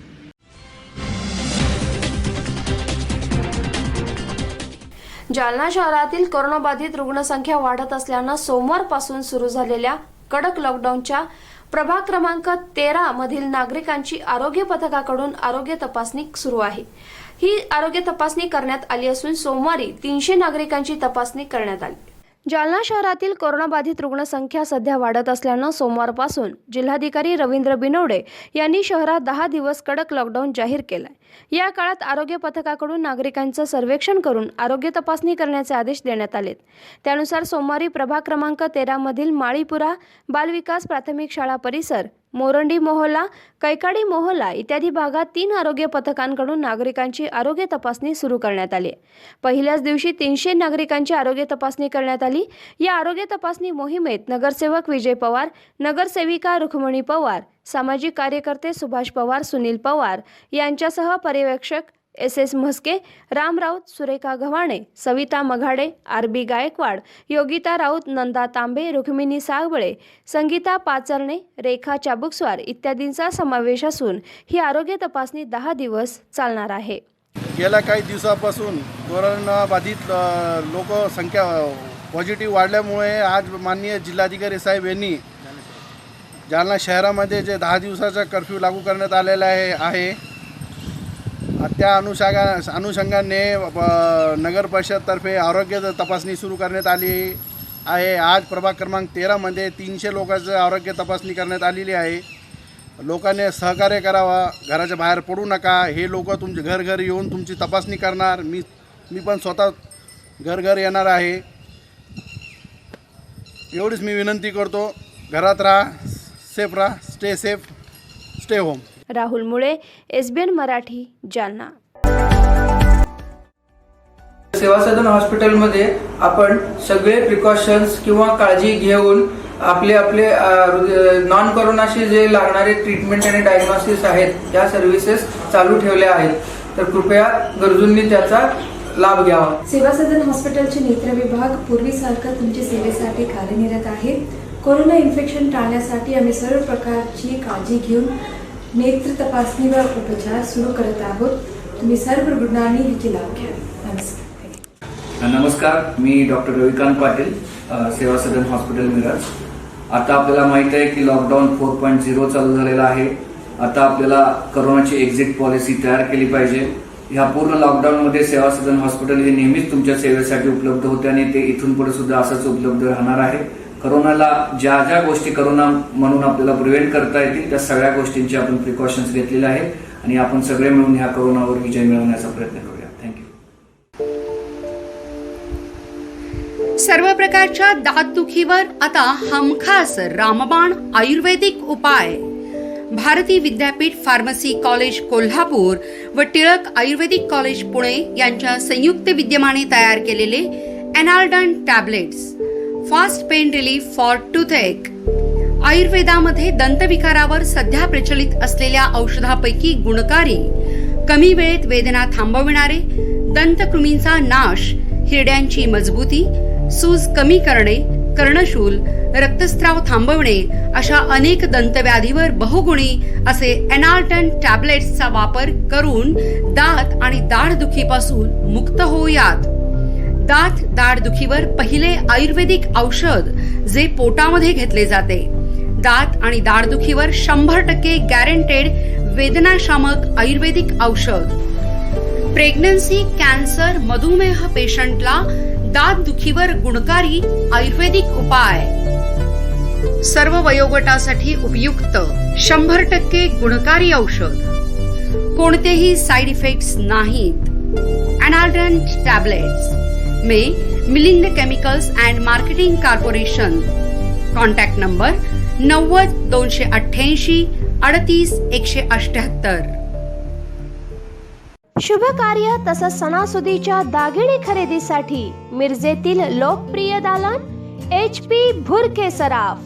जालना शहरातील कोरोनाबाधित रुग्णसंख्या वाढत असल्यानं सोमवारपासून सुरू झालेल्या कडक लॉकडाऊनच्या प्रभाग क्रमांक 13 मधील नागरिकांची आरोग्य पथकाकडून आरोग्य तपासणी सुरू आहे. ही आरोग्य तपासणी करण्यात आली असून सोमवारी 300 नागरिकांची तपासणी करण्यात आली. जालना शहरातील कोरोनाबाधित रुग्णसंख्या सध्या वाढत असल्यानं सोमवारपासून जिल्हाधिकारी रवींद्र बिनवडे यांनी शहरात 10 दिवस कडक लॉकडाऊन जाहीर केलाय. या काळात आरोग्य पथकाकडून नागरिकांचं सर्वेक्षण करून आरोग्य तपासणी करण्याचे आदेश देण्यात आलेत. त्यानुसार सोमवारी प्रभाग क्रमांक 13 मधील माळीपुरा बालविकास प्राथमिक शाळा परिसर, मोरंडी मोहल्ला, कैकाडी मोहल्ला इत्यादी भागात 3 आरोग्य पथकांकडून नागरिकांची आरोग्य तपासणी सुरू करण्यात आली. पहिल्याच दिवशी 300 नागरिकांची आरोग्य तपासणी करण्यात आली. या आरोग्य तपासणी मोहिमेत नगरसेवक विजय पवार, नगरसेविका रुक्मिणी पवार, सामाजिक कार्यकर्ते सुभाष पवार, सुनील पवार यांच्यासह पर्यवेक्षक SS म्हस्के, राम राऊत, सुरेखा गव्हाणे, सविता मघाडे, RB गायकवाड, योगिता राऊत, नंदा तांबे, रुक्मिणी सागवळे, संगीता पाचरणे, रेखा चाबुकस्वार इत्यादींचा समावेश असून ही आरोग्य तपासणी 10 दिवस चालणार आहे. गेल्या काही दिवसापासून कोरोनाबाधित लोकसंख्या पॉझिटिव्ह वाढल्यामुळे आज माननीय जिल्हाधिकारी साहेब यांनी जालना शहरामध्ये जे 10 दिवसाचा कर्फ्यू लागू करण्यात आलेला आहे त्या अनुषंगाने नगर परिषदतर्फे आरोग्य तपासणी सुरू करण्यात आली आहे. आज प्रभाग क्रमांक 13मध्ये 300 लोकांचं आरोग्य तपासणी करण्यात आलेली आहे. लोकांनी सहकार्य करावा, घराच्या बाहेर पडू नका. हे लोक तुमचे घर येऊन तुमची तपासणी करणार. मी पण स्वतः घर येणार आहे. एवढीच मी विनंती करतो. घरात राहा, सेफ राहा, stay safe, stay home. Rahul मुळे, SBN मराठी, जालना. सेवा सदन हॉस्पिटलमध्ये आपण सगळे प्रिकॉशन्स किंवा काळजी घेऊन आपले नॉन कोरोनाशी जे लागणारे ट्रीटमेंट आणि डायग्नोसिस आहेत या सर्व्हिसेस चालू ठेवल्या आहेत. तर कृपया गरजूंनी त्याचा लाभ घ्यावा. सेवा सदन हॉस्पिटलचे नेत्र विभाग पूर्वीसारखं तुमच्या सेवेसाठी कार्यरत आहे. कोरोना इन्फेक्शन टाळण्यासाठी आम्ही सर्व प्रकारची काळजी घेऊन नेत्र तपासणी व उपचार सुरू करत आहोत. तुम्ही सर्व रुग्णांनी ह्याचे लाभ घ्या. नमस्कार. नमस्कार, मी डॉक्टर रविकांत पाटील, सेवा सदन हॉस्पिटल मिरज. आता आपल्याला माहित आहे की लॉकडाऊन 4.0 चालू झालेला आहे. आता आपल्याला कोरोनाची एक्झिट पॉलिसी तयार केली पाहिजे. ह्या पूर्ण लॉकडाऊनमध्ये सेवा सदन हॉस्पिटल हे नेहमीच तुमच्या सेवेसाठी उपलब्ध होते आणि ते इथून पुढे सुद्धा असंच उपलब्ध राहणार आहे. करोनाला ज्या ज्या गोष्टी करोना म्हणून आपल्याला प्रिव्हेंट करता येतील त्या सगळ्या गोष्टींची आपण प्रिकॉशन्स घेतलेले आहेत आणि आपण सगळे मिळून ह्या करोनावर विजय मिळवण्याचा प्रयत्न करूया. थँक्यू. सर्व प्रकारच्या दातदुखीवर आता हमखास रामबाण आयुर्वेदिक उपाय. भारती विद्यापीठ फार्मसी कॉलेज कोल्हापूर व टिळक आयुर्वेदिक कॉलेज पुणे यांच्या संयुक्त विद्यमाने तयार केलेले एनाल्डन tablets, fast pain relief for toothache. आयुर्वेदामध्ये दंतविकारावर सध्या प्रचलित असलेल्या औषधापैकी गुणकारी, कमी वेळेत वेदना थांबविणारे, दंतकृमींचा नाश, हिरड्यांची मजबूती, सूज कमी करणे, कर्णशूल, रक्तस्राव थांबवणे अशा अनेक दंतव्याधीवर बहुगुणी असे एनाल्टन टॅबलेट्सचा वापर करून दात आणि दाढदुखीपासून मुक्त होऊयात. दाढदुखीवर पहिले आयुर्वेदिक औषध जे पोटामध्ये घेतले जाते. दात आणि दाढदुखीवर 100% गॅरंटेड वेदनाशामक आयुर्वेदिक औषध. प्रेग्नन्सी, कॅन्सर, मधुमेह पेशंटला दातदुखीवर गुणकारी आयुर्वेदिक उपाय. सर्व वयोगटासाठी उपयुक्त 100% गुणकारी औषध. कोणतेही साइड इफेक्ट्स नाहीत. एनाल्डन टॅबलेट्स में Milind chemicals and marketing corporation. Contact number 90 288 38 178. शुभ कार्य तसंच सणासुदीच्या दागिने खरेदीसाठी मिरजेतील लोकप्रिय दालन HP भुरके सराफ.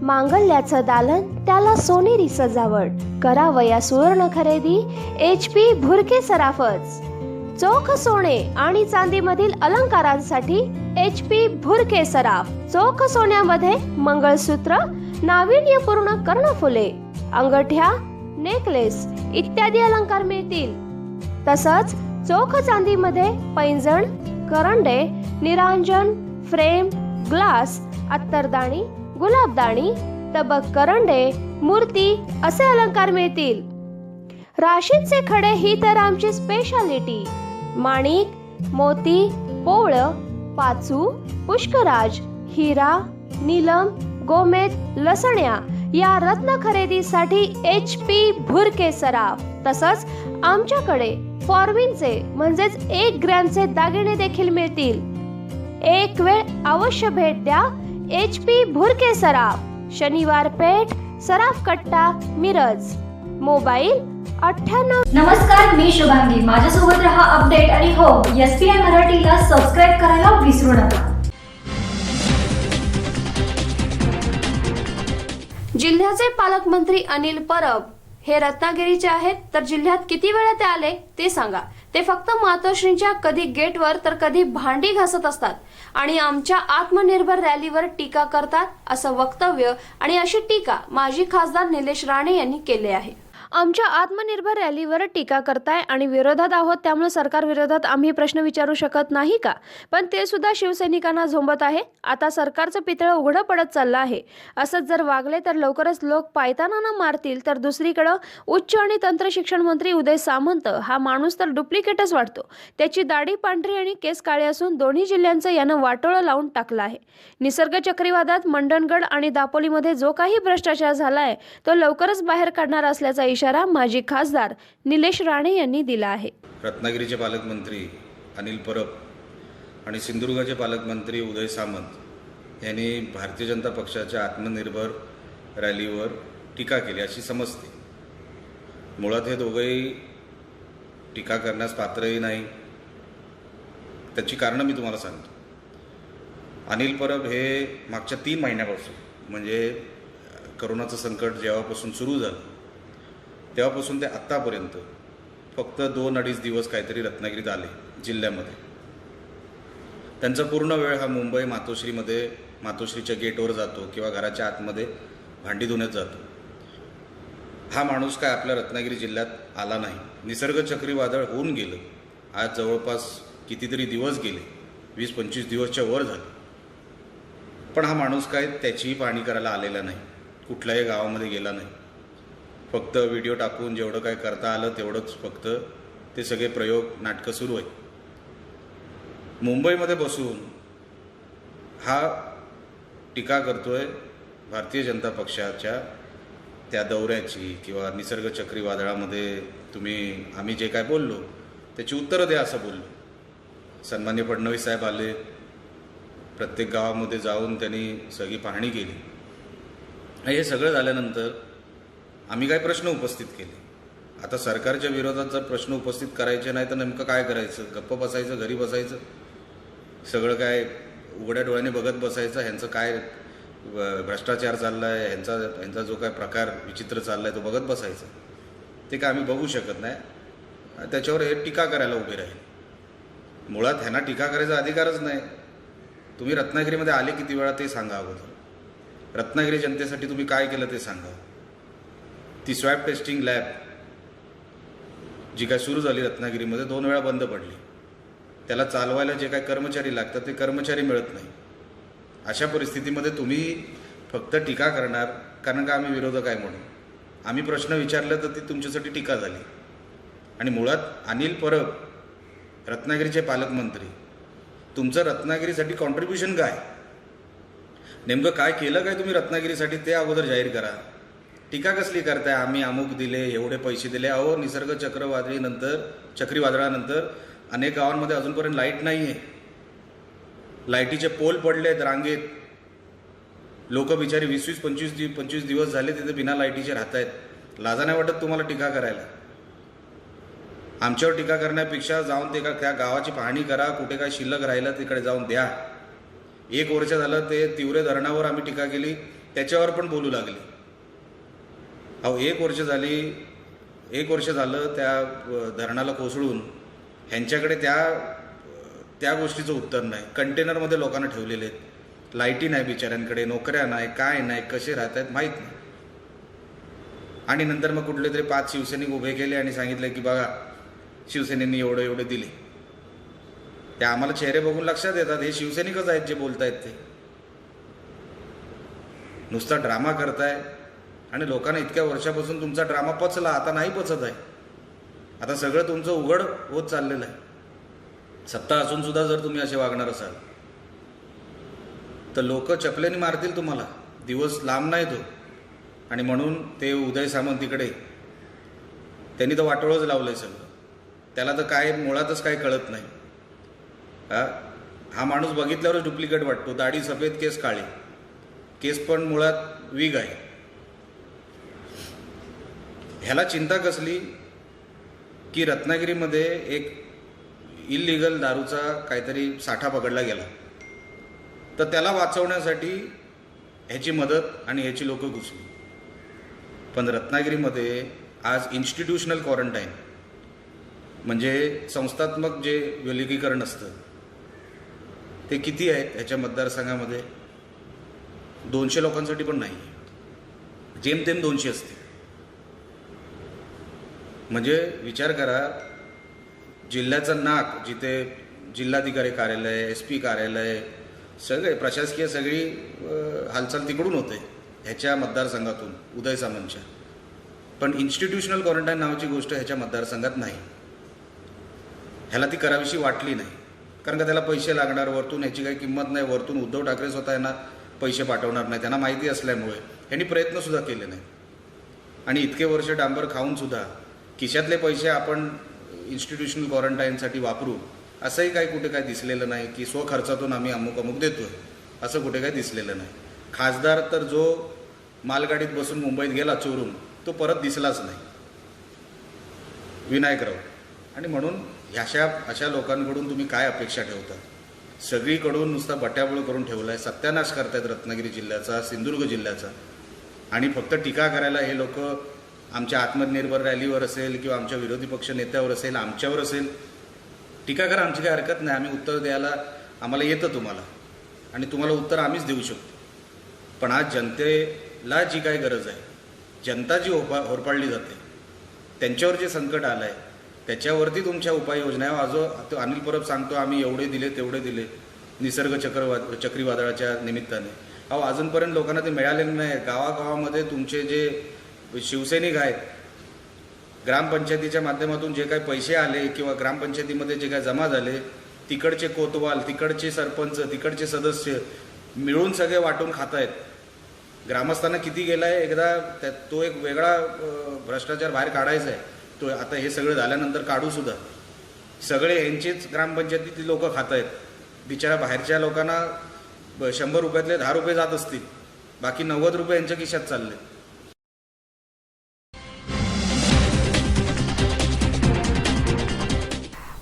मांगल्याचं दालन त्याला सोनेरी सजावट. करावया सुवर्ण खरेदी HP भुरके सराफच. चोख सोने आणि चांदीमधील अलंकारांसाठी HP भुरके सराफ. चोख सोन्यामध्ये मंगळसूत्र, नाविन्यपूर्ण कर्णफुले, अंगठ्या, नेकलेस इत्यादी अलंकार मिळतील. तसंच चोख चांदीमध्ये पैंजण, करंडे, निरांजन, फ्रेम, ग्लास, अत्तरदाणी, गुलाबदाणी, तबक करंडे, मूर्ती असे अलंकार मिळतील. राशींचे खडे ही तर आमची स्पेशालिटी. माणिक, मोती, पोवळं, पाचू, पुष्कराज, हिरा, नीलम, गोमेद, लसण्या या रत्न खरेदीसाठी HP भुरके सराफ. तसंच आमच्याकडे फॉर्मिनचे म्हणजेच 1 ग्रॅमचे दागिने देखील मिळतील. एक वेळ अवश्य भेट द्या HP भुरके सराफ. शनिवार पेठ, सराफ कट्टा, मिरज. मोबाईल 98. नमस्कार, मी शुभांगी. माझ्यासोबत रहा अपडेट आणि हो, SBI मराठीला सबस्क्राईब करायला विसरू नका. जिल्ह्याचे पालकमंत्री अनिल परब हे रत्नागिरीचे आहेत, तर जिल्ह्यात किती वेळा ते आले ते सांगा. ते फक्त मातोश्रींच्या कधी गेटवर तर कधी भांडी घासत असतात आणि आमच्या आत्मनिर्भर रॅलीवर टीका करतात असं वक्तव्य आणि अशी टीका माजी खासदार निलेश राणे यांनी केले आहे. आमच्या आत्मनिर्भर रॅलीवर टीका करताय आणि विरोधात आहोत, त्यामुळे सरकार विरोधात आम्ही प्रश्न विचारू शकत नाही का? पण ते सुद्धा शिवसैनिकांना झोंबत आहे. आता सरकारचं पितळ उघडं पडत चाललं आहे. असंच जर वागले तर लवकरच लोक पायताना मारतील. तर दुसरीकडे उच्च आणि तंत्र शिक्षण मंत्री उदय सामंत हा माणूस तर डुप्लिकेटच वाटतो. त्याची दाढी पांढरी आणि केस काळे असून दोन्ही जिल्ह्यांचं यानं वाटोळं लावून टाकलं आहे. निसर्ग चक्रीवादात मंडणगड आणि दापोलीमध्ये जो काही भ्रष्टाचार झालाय तो लवकरच बाहेर काढणार असल्याचा इशारा माजी खासदार निलेश राणे यांनी दिला आहे. रत्नागिरीचे पालकमंत्री अनिल परब आणि सिंधुदुर्गचे पालकमंत्री उदय सामंत यांनी भारतीय जनता पक्षाच्या आत्मनिर्भर रॅलीवर टीका केली अशी समजते. मुळात हे दोघंही टीका करण्यास पात्रही नाही. त्याची कारणं मी तुम्हाला सांगतो. अनिल परब हे मागच्या 3 महिन्यापासून म्हणजे करोनाचं संकट जेव्हापासून सुरू झालं तेव्हापासून ते आत्तापर्यंत फक्त 2-2.5 दिवस काहीतरी रत्नागिरीत आले जिल्ह्यामध्ये. त्यांचा पूर्ण वेळ हा मुंबई मातोश्रीच्या गेटवर जातो किंवा घराच्या आतमध्ये भांडी धुण्यात जातो. हा माणूस काय आपल्या रत्नागिरी जिल्ह्यात आला नाही. निसर्ग चक्रीवादळ होऊन गेलं. आज जवळपास कितीतरी दिवस गेले, 20-25 दिवसच्या वर झाले. पण हा माणूस काय त्याचीही पाहणी करायला आलेला नाही. कुठल्याही गावामध्ये गेला नाही. फक्त व्हिडिओ टाकून जेवढं काय करता आलं तेवढंच फक्त ते सगळे प्रयोग नाटकं सुरू आहेत. मुंबईमध्ये बसून हा टीका करतोय भारतीय जनता पक्षाच्या त्या दौऱ्याची किंवा निसर्ग चक्रीवादळामध्ये आम्ही जे काय बोललो त्याची उत्तरं द्या असं बोललो. सन्माननीय फडणवीस साहेब आले, प्रत्येक गावामध्ये जाऊन त्यांनी सगळी पाहणी केली. हे सगळं झाल्यानंतर आम्ही काही प्रश्न उपस्थित केले. आता सरकारच्या विरोधात जर प्रश्न उपस्थित करायचे नाही तर नेमकं काय करायचं? गप्प बसायचं, घरी बसायचं, सगळं काय उघड्या डोळ्याने बघत बसायचं? ह्यांचं काय भ्रष्टाचार चालला आहे, ह्यांचा जो काय प्रकार विचित्र चालला आहे तो बघत बसायचा? ते काय आम्ही बघू शकत नाही. त्याच्यावर हे टीका करायला उभे राहील. मुळात ह्यांना टीका करायचा अधिकारच नाही. तुम्ही रत्नागिरीमध्ये आले किती वेळा ते सांगा अगोदर. रत्नागिरी जनतेसाठी तुम्ही काय केलं ते सांगा. ती स्वॅब टेस्टिंग लॅब जी काय सुरू झाली रत्नागिरीमध्ये 2 वेळा बंद पडली. त्याला चालवायला जे काय कर्मचारी लागतात ते कर्मचारी मिळत नाही. अशा परिस्थितीमध्ये तुम्ही फक्त टीका करणार कारण का आम्ही विरोधक आहे म्हणून. आम्ही प्रश्न विचारले तर ती तुमच्यासाठी टीका झाली. आणि मुळात अनिल परब रत्नागिरीचे पालकमंत्री, तुमचं रत्नागिरीसाठी कॉन्ट्रीब्युशन काय, नेमकं काय केलं काय तुम्ही रत्नागिरीसाठी ते अगोदर जाहीर करा. टीका कसली करताय? आम्ही अमुक दिले, एवढे पैसे दिले. अहो, निसर्ग चक्रीवादळानंतर अनेक गावांमध्ये अजूनपर्यंत लाईट नाही आहे. लाईटीचे पोल पडलेत रांगेत. लोक बिचारी 20-25 दिवस झाले तिथे बिना लाईटीचे राहत आहेत. लाजा नाही वाटत तुम्हाला टीका करायला? आमच्यावर टीका करण्यापेक्षा जाऊन ते त्या गावाची पाहणी करा, कुठे काय शिल्लक राहिलं तिकडे जाऊन द्या. 1 वर्ष झालं ते तिवरे धरणावर आम्ही टीका केली, त्याच्यावर पण बोलू लागली. अहो, 1 वर्ष झालं त्या धरणाला कोसळून ह्यांच्याकडे त्या गोष्टीचं उत्तर नाही. कंटेनरमध्ये लोकांना ठेवलेले आहेत, लाईटी नाही बिचाऱ्यांकडे, नोकऱ्या नाही, काय नाही, कसे राहत आहेत माहीत नाही. आणि नंतर मग कुठले तरी 5 शिवसैनिक उभे केले आणि सांगितले की बघा शिवसेनेनी एवढे दिले. ते आम्हाला चेहरे बघून लक्षात येतात हे शिवसैनिकच आहेत जे बोलत आहेत. ते नुसता ड्रामा करताय आणि लोकांना इतक्या वर्षापासून तुमचा ड्रामा पचला, आता नाही पचत आहे. आता सगळं तुमचं उघड होत चाललेलं आहे. सत्ता असून सुद्धा जर तुम्ही असे वागणार असाल तर लोक चपलेने मारतील तुम्हाला. दिवस लांब नाही तो. आणि म्हणून ते उदय सामंत तिकडे त्यांनी तर वाटोळच लावलंय सगळं. त्याला तर काय मुळातच काय कळत नाही. हा माणूस बघितल्यावरच डुप्लिकेट वाटतो. दाढी सफेद, केस काळे, केस पण मुळात विग आहे. ह्याला चिंता कसली की रत्नागिरीमध्ये एक इल्लीगल दारूचा काहीतरी साठा पकडला गेला, तर त्याला वाचवण्यासाठी ह्याची मदत आणि ह्याची लोक घुसली. पण रत्नागिरीमध्ये आज इन्स्टिट्यूशनल क्वारंटाईन म्हणजे संस्थात्मक जे विलगीकरण असतं ते किती आहेत ह्याच्या मतदारसंघामध्ये? 200 लोकांसाठी पण नाही. जेमतेम 200 असते. म्हणजे विचार करा, जिल्ह्याचं नाक जिथे जिल्हाधिकारी कार्यालय, SP कार्यालय, सगळे प्रशासकीय सगळी हालचाल तिकडून होते ह्याच्या मतदारसंघातून, उदय सामंतच्या. पण इन्स्टिट्यूशनल क्वारंटाईन नावाची गोष्ट ह्याच्या मतदारसंघात नाही. ह्याला ती करावीशी वाटली नाही. कारण का त्याला पैसे लागणार, वरतून ह्याची काही किंमत नाही. वरतून उद्धव ठाकरे स्वतः यांना पैसे पाठवणार नाही, त्यांना माहिती असल्यामुळे ह्यांनी प्रयत्नसुद्धा केले नाही. आणि इतके वर्ष डांबर खाऊन सुद्धा खिशातले पैसे आपण इन्स्टिट्यूशनल क्वारंटाईनसाठी वापरू असंही काही कुठे काय दिसलेलं नाही. की स्वखर्चातून आम्ही अमुक देतोय असं कुठे काय दिसलेलं नाही. खासदार तर जो मालगाडीत बसून मुंबईत गेला चोरून तो परत दिसलाच नाही, विनायक राऊत. आणि म्हणून अशा लोकांकडून तुम्ही काय अपेक्षा ठेवता? सगळीकडून नुसता बट्याबोळ करून ठेवला आहे. सत्यानाश करतायत रत्नागिरी जिल्ह्याचा, सिंधुदुर्ग जिल्ह्याचा. आणि फक्त टीका करायला हे लोक आमच्या आत्मनिर्भर रॅलीवर असेल किंवा आमच्या विरोधी पक्ष नेत्यावर असेल, आमच्यावर असेल, टीका करा, आमची काही हरकत नाही. आम्ही उत्तर द्यायला आम्हाला येतं तुम्हाला, आणि तुम्हाला उत्तर आम्हीच देऊ शकतो. पण आज जनतेला जी काही गरज आहे, जनता जी होरपाळली जाते, त्यांच्यावर जे संकट आलं आहे त्याच्यावरती तुमच्या उपाययोजना आहे. आज अनिल परब सांगतो आम्ही एवढे दिले तेवढे दिले निसर्ग चक्रीवादळाच्या निमित्ताने. अहो, अजूनपर्यंत लोकांना ते मिळालेलं नाही. गावागावामध्ये तुमचे जे शिवसैनिक आहेत ग्रामपंचायतीच्या माध्यमातून जे काही पैसे आले किंवा ग्रामपंचायतीमध्ये जे काही जमा झाले, तिकडचे कोतवाल, तिकडचे सरपंच, तिकडचे सदस्य मिळून सगळे वाटून खात आहेत. ग्रामस्थांना किती गेला आहे एकदा तो एक वेगळा भ्रष्टाचार बाहेर काढायचा आहे. तो आता हे सगळं झाल्यानंतर काढूसुद्धा. सगळे यांचेच ग्रामपंचायतीतली लोक खात आहेत. बिचारा बाहेरच्या लोकांना 100 रुपयातले 10 रुपये जात असतील, बाकी 90 रुपये यांच्या खिशात चालले.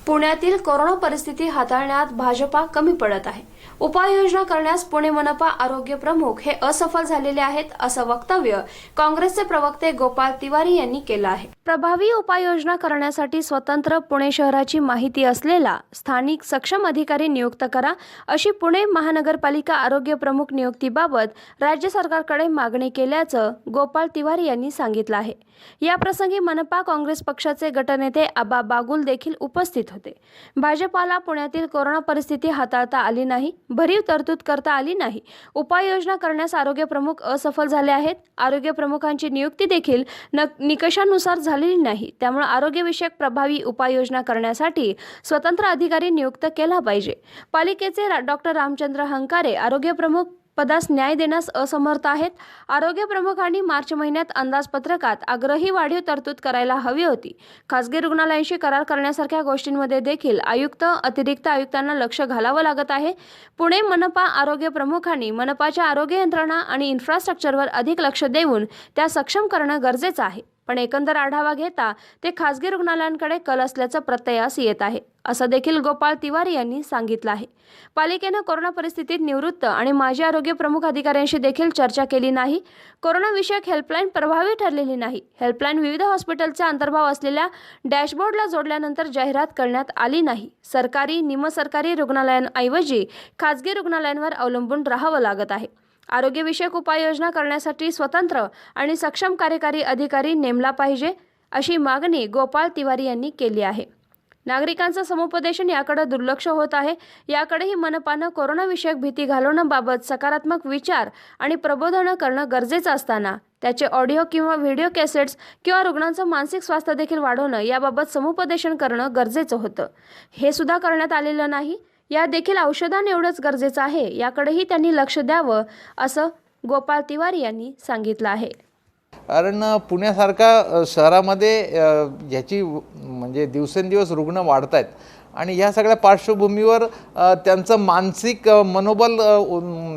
पुण्यातील कोरोना परिस्थिती हाताळण्यात भाजपा कमी पडत आहे. उपाययोजना करण्यास पुणे मनपा आरोग्य प्रमुख हे असफल झालेले आहेत, असं वक्तव्य काँग्रेसचे प्रवक्ते गोपाल तिवारी यांनी केलं आहे. प्रभावी उपाययोजना करण्यासाठी स्वतंत्र पुणे शहराची माहिती असलेला स्थानिक सक्षम अधिकारी नियुक्त करा, अशी पुणे महानगरपालिका आरोग्य प्रमुख नियुक्तीबाबत राज्य सरकारकडे मागणी केल्याचं गोपाल तिवारी यांनी सांगितलं आहे. याप्रसंगी मनपा काँग्रेस पक्षाचे गटनेते आबा बागुल देखील उपस्थित होते. भाजपाला पुण्यातील कोरोना परिस्थिती हाताळता आली नाही, भरीव तरतूद करता आली नाही, उपाययोजना करण्यास आरोग्य प्रमुख असफल झाले आहेत. आरोग्य प्रमुखांची नियुक्ती देखील निकषानुसार झालेली नाही. त्यामुळे आरोग्यविषयक प्रभावी उपाययोजना करण्यासाठी स्वतंत्र अधिकारी नियुक्त केला पाहिजे. पालिकेचे डॉक्टर रामचंद्र हंकारे आरोग्य प्रमुख पदास न्याय देण्यास असमर्थ आहेत. आरोग्य प्रमुखांनी मार्च महिन्यात अंदाजपत्रकात आग्रही वाढीव तरतूद करायला हवी होती. खासगी रुग्णालयांशी करार करण्यासारख्या गोष्टींमध्ये देखील आयुक्त, अतिरिक्त आयुक्तांना लक्ष घालावं लागत आहे. पुणे मनपा आरोग्य प्रमुखांनी मनपाच्या आरोग्य यंत्रणा आणि इन्फ्रास्ट्रक्चरवर अधिक लक्ष देऊन त्या सक्षम करणं गरजेचं आहे. पण एकंदर आढावा घेता ते खासगी रुग्णालयांकडे कल असल्याचं प्रत्ययास येत आहे, असं देखील गोपाळ तिवारी यांनी सांगितलं आहे. पालिकेनं कोरोना परिस्थितीत निवृत्त आणि माजी आरोग्य प्रमुख अधिकाऱ्यांशी देखील चर्चा केली नाही. कोरोनाविषयक हेल्पलाईन प्रभावी ठरलेली नाही. हेल्पलाईन विविध हॉस्पिटलचा अंतर्भाव असलेल्या डॅशबोर्डला जोडल्यानंतर जाहिरात करण्यात आली नाही. सरकारी, निमसरकारी रुग्णालयांऐवजी खासगी रुग्णालयांवर अवलंबून राहावं लागत आहे. आरोग्यविषयक उपाययोजना करण्यासाठी स्वतंत्र आणि सक्षम कार्यकारी अधिकारी नेमला पाहिजे, अशी मागणी गोपाळ तिवारी यांनी केली आहे. नागरिकांचं समुपदेशन याकडे दुर्लक्ष होत आहे. याकडेही मनपानं कोरोनाविषयक भीती घालवण्याबाबत सकारात्मक विचार आणि प्रबोधन करणं गरजेचं असताना त्याचे ऑडिओ किंवा व्हिडिओ कॅसेट्स किंवा रुग्णांचं मानसिक स्वास्थ्य देखील वाढवणं याबाबत समुपदेशन करणं गरजेचं होतं. हे सुद्धा करण्यात आलेलं नाही. या देखील औषधाने एवढंच गरजेचं आहे, याकडेही त्यांनी लक्ष द्यावं, असं गोपाळ तिवारी यांनी सांगितलं आहे. कारण पुण्यासारख्या शहरामध्ये ह्याची म्हणजे दिवसेंदिवस रुग्ण वाढत आहेत आणि ह्या सगळ्या पार्श्वभूमीवर त्यांचं मानसिक मनोबल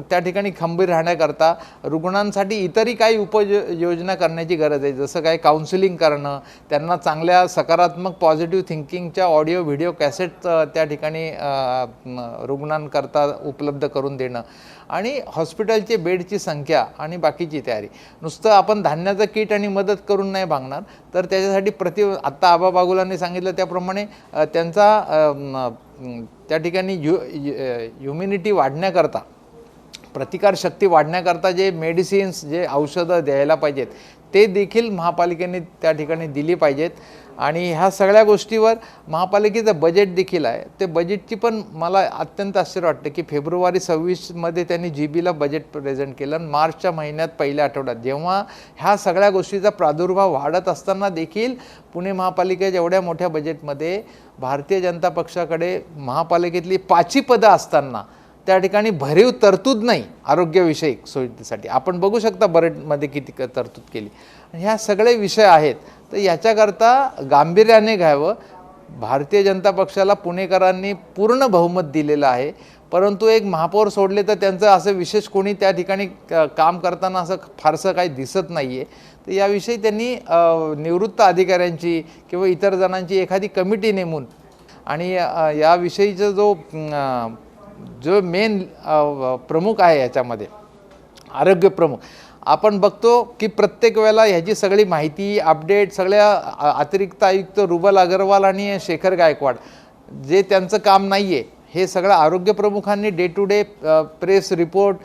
त्या ठिकाणी खंबीर राहण्याकरता रुग्णांसाठी इतरही काही उपाययोजना करण्याची गरज आहे. जसं काय काउन्सिलिंग करणं, त्यांना चांगल्या सकारात्मक पॉझिटिव्ह थिंकिंगच्या ऑडिओ व्हिडिओ कॅसेट त्या ठिकाणी रुग्णांकरता उपलब्ध करून देणं आणि हॉस्पिटलचे बेडची संख्या आणि बाकीची तयारी. नुसतं आपण धान्याचं किट आणि मदत करून नाही भागणार, तर त्याच्यासाठी आत्ता आबा बागुलांनी सांगितलं त्याप्रमाणे त्यांचा त्या ठिकाणी ह्युमिनिटी वाढण्याकरता, प्रतिकारशक्ती वाढण्याकरता जे मेडिसिन्स, जे औषधं द्यायला पाहिजेत ते देखील महापालिकेने त्या ठिकाणी दिली पाहिजेत. आणि ह्या सगळ्या गोष्टीवर महापालिकेचं बजेट देखील आहे. ते बजेटची पण मला अत्यंत आश्चर्य वाटतं की फेब्रुवारी 26मध्ये त्यांनी GB बजेट प्रेझेंट केलं आणि मार्चच्या महिन्यात पहिल्या आठवड्यात जेव्हा ह्या सगळ्या गोष्टीचा प्रादुर्भाव वाढत असताना देखील पुणे महापालिकेच्या एवढ्या मोठ्या बजेटमध्ये भारतीय जनता पक्षाकडे महापालिकेतली 5 पदं असताना त्या ठिकाणी भरीव तरतूद नाही आरोग्यविषयक सोयीसाठी. आपण बघू शकता बजेटमध्ये किती तरतूद केली. ह्या सगळे विषय आहेत, तर याच्याकरता गांभीर्याने घ्यावं. भारतीय जनता पक्षाला पुणेकरांनी पूर्ण बहुमत दिलेलं आहे, परंतु एक महापौर सोडले तर त्यांचं असं विशेष कोणी त्या ठिकाणी काम करताना असं फारसं काही दिसत नाही आहे. तर याविषयी त्यांनी निवृत्त अधिकाऱ्यांची किंवा इतर जणांची एखादी कमिटी नेमून आणि याविषयीचा जो मेन प्रमुख आहे याच्यामध्ये आरोग्य प्रमुख, आपण बघतो की प्रत्येक वेळेला ह्याची सगळी माहिती अपडेट सगळ्या अतिरिक्त आयुक्त रुबल अग्रवाल आणि शेखर गायकवाड, जे त्यांचं काम नाही आहे, हे सगळं आरोग्य प्रमुखांनी day to day press report,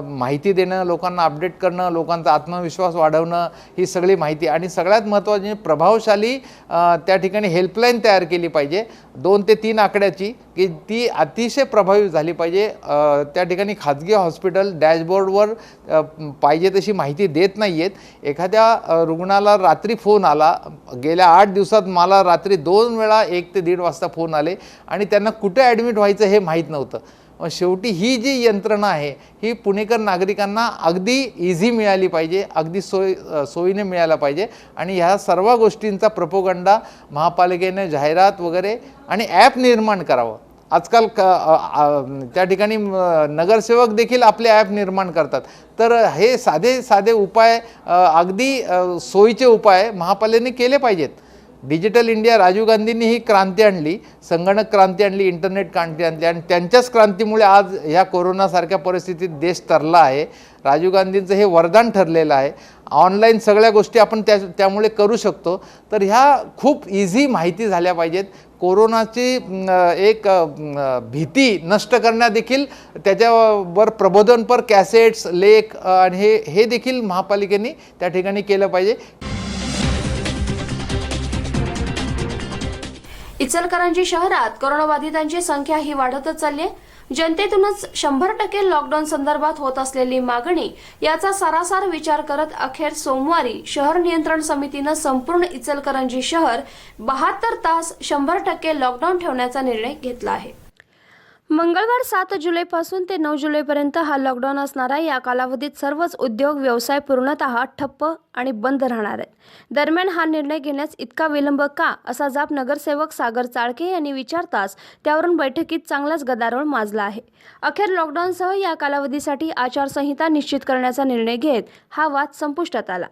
माहिती देणं, लोकांना अपडेट करणं, लोकांचा आत्मविश्वास वाढवणं, ही सगळी माहिती. आणि सगळ्यात महत्त्वाची प्रभावशाली त्या ठिकाणी हेल्पलाईन तयार केली पाहिजे 2 ते 3 आकड्याची, की ती अतिशय प्रभावी झाली पाहिजे. त्या ठिकाणी खाजगी हॉस्पिटल डॅशबोर्डवर पाहिजे तशी माहिती देत नाही आहेत. एखाद्या रुग्णाला रात्री फोन आला, गेल्या 8 दिवसात मला रात्री 2 वेळा 1 ते 1:30 वाजता फोन आले आणि त्यांना कुठे ॲडमिट व्हायचं हे माहीत नव्हतं. शेवटी ही जी यंत्रणा आहे ही पुणेकर नागरिकांना अगदी इझी मिळाली पाहिजे, अगदी सोयीने मिळायला पाहिजे. आणि ह्या सर्व गोष्टींचा प्रोपोगंडा महापालिकेने जाहिरात वगैरे आणि ॲप निर्माण करावं. आजकाल त्या ठिकाणी नगरसेवक देखील आपले ॲप निर्माण करतात. तर हे साधे उपाय, अगदी सोयीचे उपाय महापालिकेने केले पाहिजेत. डिजिटल इंडिया, राजीव गांधींनी ही क्रांती आणली, संगणक क्रांती आणली, इंटरनेट क्रांती आणली आणि त्यांच्याच क्रांतीमुळे आज ह्या कोरोनासारख्या परिस्थितीत देश तरला आहे. राजीव गांधींचं हे वरदान ठरलेलं आहे. ऑनलाईन सगळ्या गोष्टी आपण त्यामुळे करू शकतो. तर ह्या खूप इझी माहिती झाल्या पाहिजेत. कोरोनाची एक भीती नष्ट करण्यादेखील त्याच्यावर प्रबोधनपर कॅसेट्स, लेख आणि हे देखील महापालिकेने त्या ठिकाणी केलं पाहिजे. इचलकरंजी शहरात कोरोनाबाधितांची संख्या ही वाढतच चालली आहे. जनतेतूनच 100% लॉकडाऊन संदर्भात होत असलेली मागणी याचा सारासार विचार करत अखेर सोमवारी शहर नियंत्रण समितीनं संपूर्ण इचलकरंजी शहर 72 तास 100% लॉकडाऊन ठेवण्याचा निर्णय घेतला आहे. मंगळवार 7 जुलैपासून ते 9 जुलैपर्यंत हा लॉकडाऊन असणार आहे. या कालावधीत सर्वच उद्योग व्यवसाय पूर्णतः ठप्प आणि बंद राहणार आहेत. दरम्यान हा निर्णय घेण्यास इतका विलंब का, असा जाब नगरसेवक सागर चाळके यांनी विचारताच त्यावरून बैठकीत चांगलाच गदारोळ माजला आहे. अखेर लॉकडाऊनसह या कालावधीसाठी आचारसंहिता निश्चित करण्याचा निर्णय घेत हा वाद संपुष्टात आला.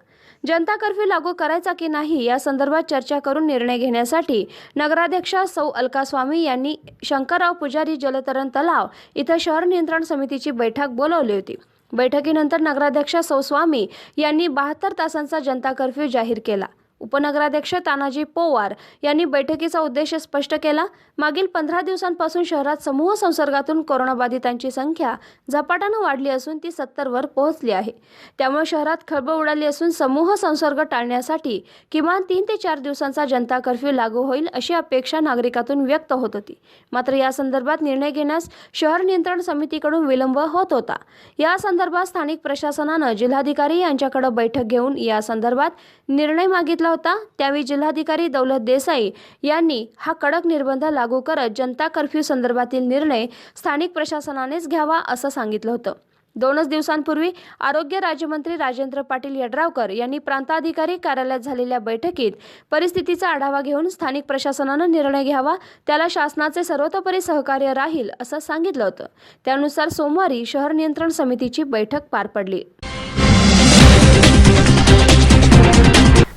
जनता कर्फ्यू लागू करायचा की नाही या संदर्भात चर्चा करून निर्णय घेण्यासाठी नगराध्यक्षा सौ अलका स्वामी यांनी शंकरराव पुजारी जलतरण तलाव इथं शहर नियंत्रण समितीची बैठक बोलावली होती. बैठकीनंतर नगराध्यक्षा सौ स्वामी यांनी 72 तासांचा जनता कर्फ्यू जाहीर केला. उपनगराध्यक्ष तानाजी पोवार यांनी बैठकीचा उद्देश स्पष्ट केला. मागील 15 दिवसांपासून शहरात समूह संसर्गातून कोरोनाबाधितांची संख्या झपाट्यानं वाढली असून ती 70 वर पोहोचली आहे. त्यामुळे शहरात खळबळ उडाली असून समूह संसर्ग टाळण्यासाठी किमान 3 ते 4 दिवसांचा जनता कर्फ्यू लागू होईल अशी अपेक्षा नागरिकातून व्यक्त होत होती. मात्र या संदर्भात निर्णय घेण्यास शहर नियंत्रण समितीकडून विलंब होत होता. या संदर्भात स्थानिक प्रशासनानं जिल्हाधिकारी यांच्याकडे बैठक घेऊन या संदर्भात निर्णय मागितला होता. त्यावेळी जिल्हाधिकारी दौलत देसाई यांनी हा कडक निर्बंध लागू करत जनता कर्फ्यू संदर्भातील निर्णय स्थानिक प्रशासनानेच घ्यावा असं सांगितलं होतं. 2 दिवसांपूर्वी आरोग्य राज्यमंत्री राजेंद्र पाटील यड्रावकर यांनी प्रांताधिकारी कार्यालयात झालेल्या बैठकीत परिस्थितीचा आढावा घेऊन स्थानिक प्रशासनानं निर्णय घ्यावा, त्याला शासनाचे सर्वतोपरी सहकार्य राहील असं सांगितलं होतं. त्यानुसार सोमवारी शहर नियंत्रण समितीची बैठक पार पडली.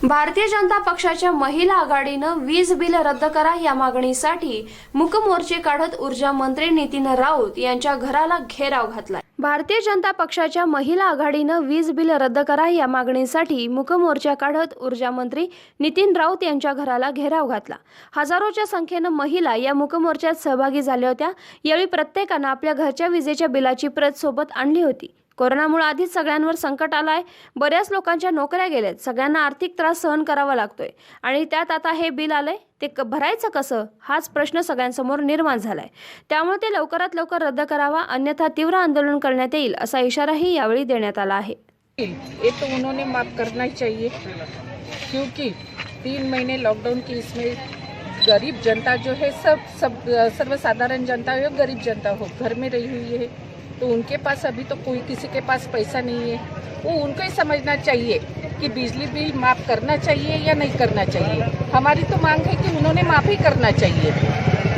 भारतीय जनता पक्षाच्या महिला आघाडीनं वीज बिल रद्द करा या मागणीसाठी मूक मोर्चे काढत ऊर्जा मंत्री नितीन राऊत यांच्या घराला घेराव घातला. भारतीय जनता पक्षाच्या महिला आघाडीनं वीज बिल रद्द करा या मागणीसाठी मूक मोर्चा काढत ऊर्जा मंत्री नितीन राऊत यांच्या घराला घेराव घातला. हजारोच्या संख्येनं महिला या मूक मोर्चात सहभागी झाल्या होत्या. यावेळी प्रत्येकानं आपल्या घरच्या विजेच्या बिलाची प्रत सोबत आणली होती. कोरोनामुळे आधीच सगळ्यांवर संकट आलंय. बऱ्याच लोकांच्या नोकऱ्या गेल्यात. सगळ्यांना आर्थिक त्रास सहन करावा लागतोय आणि त्यात आता हे बिल आलंय, ते भरायचं कसं हाच प्रश्न सगळ्यांसमोर निर्माण झालाय. त्यामुळे ते लवकरात लवकर रद्द करावा, अन्यथा तीव्र आंदोलन करण्यात येईल असा इशाराही यावेळी देण्यात आला आहे. ये तो उन्होंने माफ करना चाहिए क्योंकि 3 महीने लॉकडाउन की इसमें गरीब जनता जो है सब सर्वसाधारण जनता हो, गरीब जनता हो, घर में रही हुई है, तो उनके पास अभी तो कोई किसी के पास पैसा नहीं है. वो उनको ही समझना चाहिए कि बिजली बिल माफ़ करना चाहिए या नहीं करना चाहिए. हमारी तो मांग है कि उन्होंने माफ़ ही करना चाहिए.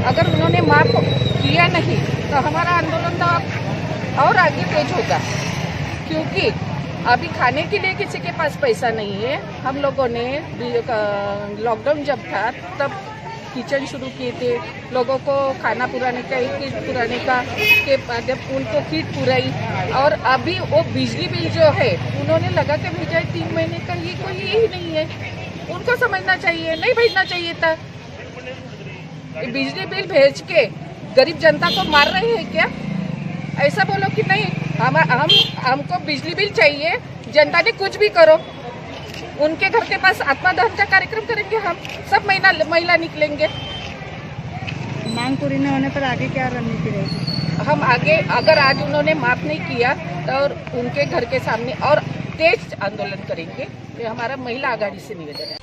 अगर उन्होंने माफ़ किया नहीं तो हमारा आंदोलन तो और आगे तेज होगा, क्योंकि अभी खाने के लिए किसी के पास पैसा नहीं है. हम लोगों ने लॉकडाउन जब था तब किचन शुरू किए थे, लोगों को खाना पुराने का, एक किट पुराने का, के जब उनको किट पुराई. और अभी वो बिजली बिल जो है उन्होंने लगा के भेजा है 3 महीने का, ये कोई ही नहीं है. उनको समझना चाहिए, नहीं भेजना चाहिए था. बिजली बिल भेज के गरीब जनता को मार रहे हैं क्या? ऐसा बोलो कि नहीं, हमको बिजली बिल चाहिए, जनता ने कुछ भी करो. उनके घर के पास आत्मदहन का कार्यक्रम करेंगे हम, सब महिला निकलेंगे. मांग पूरी न होने पर आगे क्या रणनीति रहेगी? हम आगे, अगर आज उन्होंने माफ नहीं किया तो उनके घर के सामने और तेज आंदोलन करेंगे। ये हमारा महिला आघाड़ी से निवेदन है।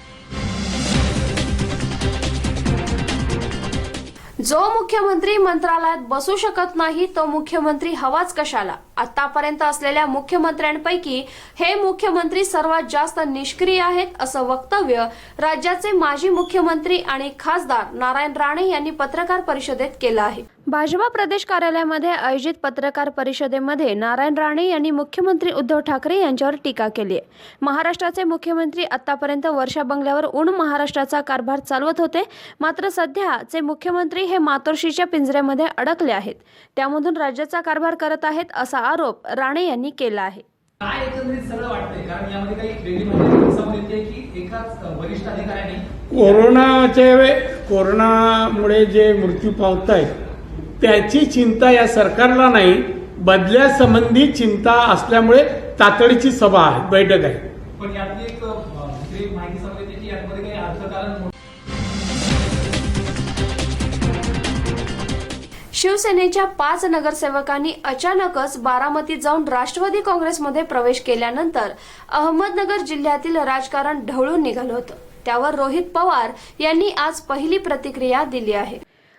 जो मुख्यमंत्री मंत्रालयात बसू शकत नाही तो मुख्यमंत्री हवाच कशाला? आतापर्यंत असलेल्या मुख्यमंत्र्यांपैकी हे मुख्यमंत्री सर्वात जास्त निष्क्रिय आहेत असं वक्तव्य राज्याचे माजी मुख्यमंत्री आणि खासदार नारायण राणे यांनी पत्रकार परिषदेत केलं आहे। भाजपा प्रदेश कार्यालयामध्ये आयोजित पत्रकार परिषदेमध्ये नारायण राणे यांनी मुख्यमंत्री उद्धव ठाकरे यांच्यावर टीका केली आहे। महाराष्ट्राचे मुख्यमंत्री आतापर्यंत वर्षा बंगल्यावर उन महाराष्ट्राचा कारभार चालवत होते, मात्र सध्याचे मुख्यमंत्री हे मातोश्रीच्या पिंजऱ्यामध्ये अडकले आहेत, त्यामधून राज्याचा कारभार करत आहेत असा आरोप राणे यांनी केला आहे। काय एकंदरीत सगळं वाटतंय, कारण यामध्ये काही वेगळी माहिती समोर येते की एकाच वरिष्ठ अधिकाऱ्यांनी कोरोनामुळे जे मृत्यू पावत आहेत त्याची चिंता या सरकारला नाही, बदल्यासंबंधी चिंता असल्यामुळे तातडीची सभा आहे, बैठक आहे। पण यातली एक माहिती समोर येते की यामध्ये काही अर्थकारण शिवसेनेच्या 5 नगरसेवकांनी अचानकच बारामतीत जाऊन राष्ट्रवादी काँग्रेसमध्ये प्रवेश केल्यानंतर अहमदनगर जिल्ह्यातील राजकारण ढवळून निघालं होतं। त्यावर रोहित पवार यांनी आज पहिली प्रतिक्रिया दिली आहे।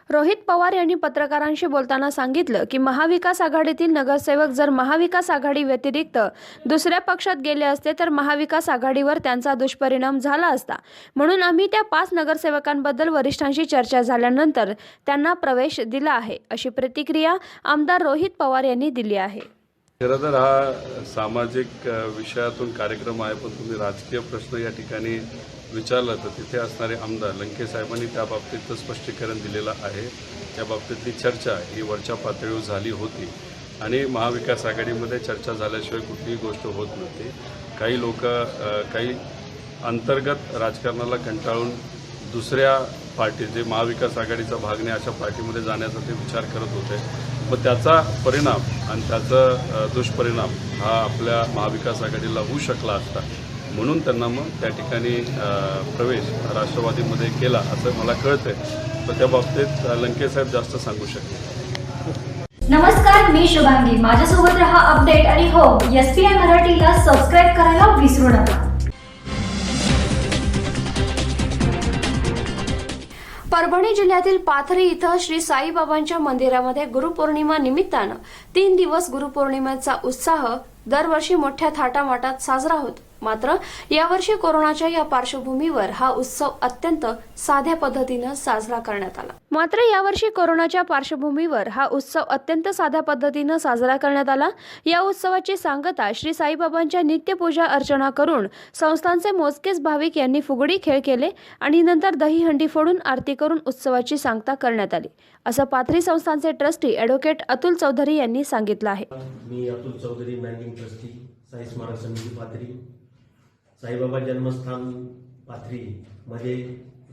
रोहित पवार यांनी पत्रकारांशी बोलताना सांगितलं की महाविकास आघाडीतील नगरसेवक जर महाविकास आघाडी व्यतिरिक्त दुसऱ्या पक्षात गेले असते तर महाविकास आघाडीवर त्यांचा दुष्परिणाम झाला असता, म्हणून आम्ही त्या 5 नगरसेवकांबद्दल वरिष्ठांशी चर्चा झाल्यानंतर त्यांना प्रवेश दिला आहे, अशी प्रतिक्रिया आमदार रोहित पवार यांनी दिली आहे। खरं तर हा सामाजिक विषयातून कार्यक्रम आहे, पण तुम्ही राजकीय प्रश्न या ठिकाणी विचारलं तर तिथे असणारे आमदार लंके साहेबांनी त्या बाबतीत स्पष्टीकरण दिलेलं आहे। त्या बाबतीतली चर्चा ही वरच्या पातळीवर झाली होती आणि महाविकास आघाडीमध्ये चर्चा झाल्याशिवाय कुठलीही गोष्ट होत नव्हती। काही लोक काही अंतर्गत राजकारणाला कंटाळून दुसऱ्या पार्टी जे महाविकास आघाडीचा भाग नाही अशा पार्टीमध्ये जाण्याचा ते विचार करत होते, मग त्याचा परिणाम आणि त्याचा दुष्परिणाम हा आपल्या महाविकास आघाडीला होऊ शकला असता, म्हणून त्यांना मग त्या ठिकाणी प्रवेश राष्ट्रवादीमध्ये केला असं मला कळतंय। तर त्या बाबतीत लंके साहेब जास्त सांगू शकते। नमस्कार, मी शुभांगी। माझ्यासोबत रहा अपडेट आणि हो, SPI मराठीला सबस्क्राईब करायला विसरू नका। परभणी जिल्ह्यातील पाथरी इथं श्री साईबाबांच्या मंदिरामध्ये गुरुपौर्णिमा निमित्तानं 3 दिवस गुरुपौर्णिमेचा उत्साह दरवर्षी मोठ्या थाटामाटात साजरा होतो। मात्र यावर्षी कोरोनाच्या या पार्श्वभूमीवर हा उत्सव अत्यंत साध्या पद्धतीनं साजरा करण्यात आला। या उत्सवाची सांगता श्री साईबाबांच्या नित्यपूजा अर्चना करून संस्थांचे मोजकेच भाविक यांनी फुगडी खेळ केले आणि नंतर दहीहंडी फोडून आरती करून उत्सवाची सांगता करण्यात आली, असं पाथरी संस्थानचे ट्रस्टी ॲडव्होकेट अतुल चौधरी यांनी सांगितलं आहे। मी अतुल चौधरी, मॅनेजिंग ट्रस्टी, साई स्मारक समिती पाथरी। साईबाबा जन्मस्थान पाथरी मध्ये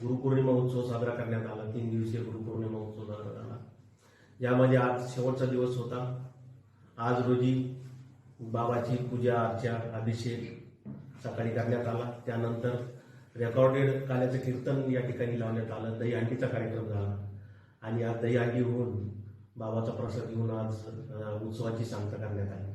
गुरुपौर्णिमा उत्सव साजरा करण्यात आला। 3 दिवसीय गुरुपौर्णिमा उत्सव साजरा झाला, यामध्ये आज शेवटचा दिवस होता। आज रोजी बाबाची पूजा अर्चा अभिषेक सकाळी करण्यात आला। त्यानंतर रेकॉर्डेड काल्याचं कीर्तन या ठिकाणी लावण्यात आलं। दहीहंडीचा कार्यक्रम झाला आणि आज दहीहंडी होऊन बाबाचा प्रसाद घेऊन आज उत्सवाची सांगता करण्यात आली।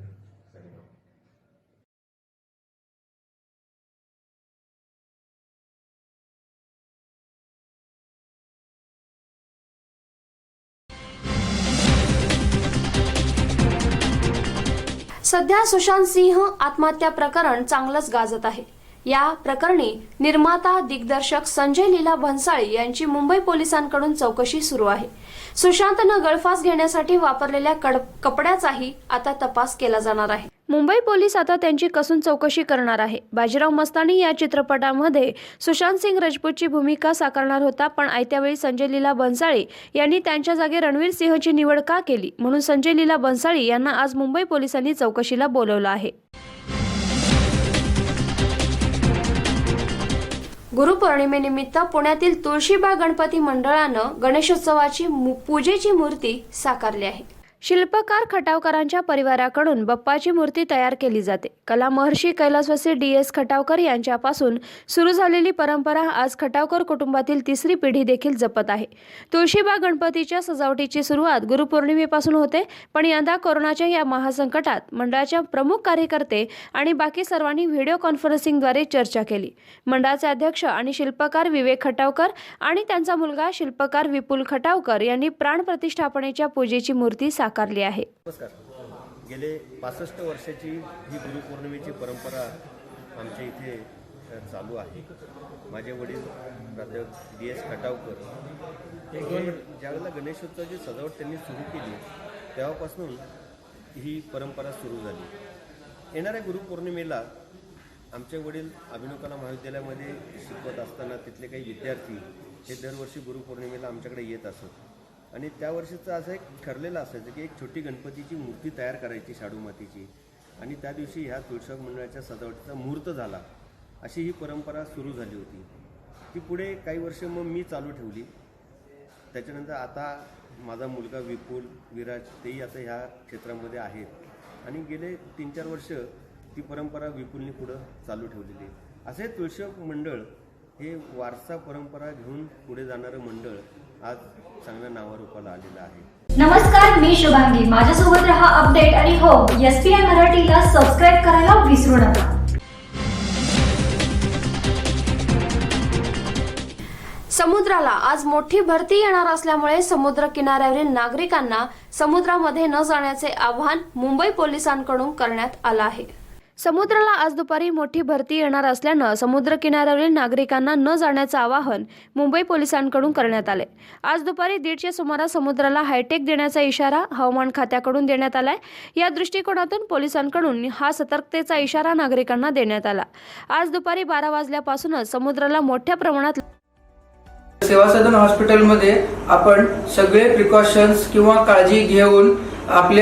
सध्या सुशांत सिंह आत्महत्या प्रकरण चांगलंच गाजत आहे। या प्रकरणी निर्माता दिग्दर्शक संजय लीला भन्साळी यांची मुंबई पोलिसांकडून चौकशी सुरू आहे। सुशांतनं गळफास घेण्यासाठी वापरलेल्या कपड्याचाही आता तपास केला जाणार आहे। मुंबई पोलीस आता त्यांची कसून चौकशी करणार आहे। बाजीराव मस्तानी या चित्रपटामध्ये सुशांत सिंग राजपूतची भूमिका साकारणार होता, पण आयत्या वेळी संजय लीला भन्साळी यांनी त्यांच्या जागी रणवीर सिंहची निवड का केली, म्हणून संजय लीला भन्साळी यांना आज मुंबई पोलिसांनी चौकशीला बोलवलं आहे। गुरुपौर्णिमेनिमित्त पुण्यातील तुळशीबाग गणपती मंडळानं गणेशोत्सवाची पूजेची मूर्ती साकारली आहे। शिल्पकार खटावकरांच्या परिवाराकडून बाप्पाची मूर्ती तयार केली जाते. कला महर्षी कैलासवासी DS खटावकर यांच्यापासून सुरू झालेली परंपरा आज खटावकर कुटुंबातील तिसरी पिढी देखील जपत आहे. तुळशीबाग गणपतीच्या सजावटीची सुरुवात गुरुपौर्णिमेपासून होते, पण यंदा कोरोनाच्या या महासंकटात मंडळाच्या प्रमुख कार्यकर्ते आणि बाकी सर्वांनी व्हिडिओ कॉन्फरन्सिंगद्वारे चर्चा केली. मंडळाचे अध्यक्ष आणि शिल्पकार विवेक खटावकर आणि त्यांचा मुलगा शिल्पकार विपुल खटावकर यांनी प्राण प्रतिष्ठापनेच्या पूजेची मूर्ती साकारली आहे. नमस्कार. गेले 65 वर्षाची ही गुरुपौर्णिमेची परंपरा आमच्या इथे चालू आहे. माझे वडील प्राध्यापक DS खटावकर हे ज्यावेळेला गणेशोत्सवाची सजावट त्यांनी सुरू केली तेव्हापासून ही परंपरा सुरू झाली. येणाऱ्या गुरुपौर्णिमेला आमचे वडील अभिनव कला महाविद्यालयामध्ये शिकवत असताना तिथले काही विद्यार्थी हे दरवर्षी गुरुपौर्णिमेला आमच्याकडे येत असत आणि त्या वर्षीचं असं एक ठरलेलं असायचं की एक छोटी गणपतीची मूर्ती तयार करायची शाडू मातीची आणि त्या दिवशी ह्या तुळशीबाग मंडळाच्या सजावटीचा मुहूर्त झाला. अशी ही परंपरा सुरू झाली होती. ती पुढे काही वर्ष मग मी चालू ठेवली. त्याच्यानंतर आता माझा मुलगा विपुल विराज तेही आता ह्या क्षेत्रामध्ये आहेत आणि गेले 3-4 वर्ष ती परंपरा विपुलनी पुढं चालू ठेवलेली आहे. असे तुळशीबाग मंडळ हे वारसा परंपरा घेऊन पुढे जाणारं मंडळ आज चांगल्या नावारूपाला आलेलं आहे. नमस्कार, मी शुभांगी. माझ्यासोबत रहा अपडेट आणि हो SPI मराठीला सबस्क्राईब करायला विसरू नका. समुद्राला आज मोठी भरती येणार असल्यामुळे समुद्र किनाऱ्यावरील नागरिकांना समुद्रामध्ये न जाण्याचे आवाहन मुंबई पोलिसांकडून करण्यात आलं आहे. समुद्राला आज दुपारी मोठी भरती येणार असल्यानं समुद्र किनाऱ्यावरील नागरिकांना न जाण्याचं आवाहन मुंबई पोलिसांकडून करण्यात आले. आज दुपारी 1:30च्या सुमारास समुद्राला हायटेक देण्याचा इशारा हवामान खात्याकडून देण्यात आलाय. या दृष्टिकोनातून पोलिसांकडून हा सतर्कतेचा इशारा नागरिकांना देण्यात आला. आज दुपारी 12 वाजल्यापासूनच समुद्राला मोठ्या प्रमाणात सेवा सदन हॉस्पिटलमध्ये आपण सगळे प्रिकॉशन्स किंवा काळजी घेऊन आपले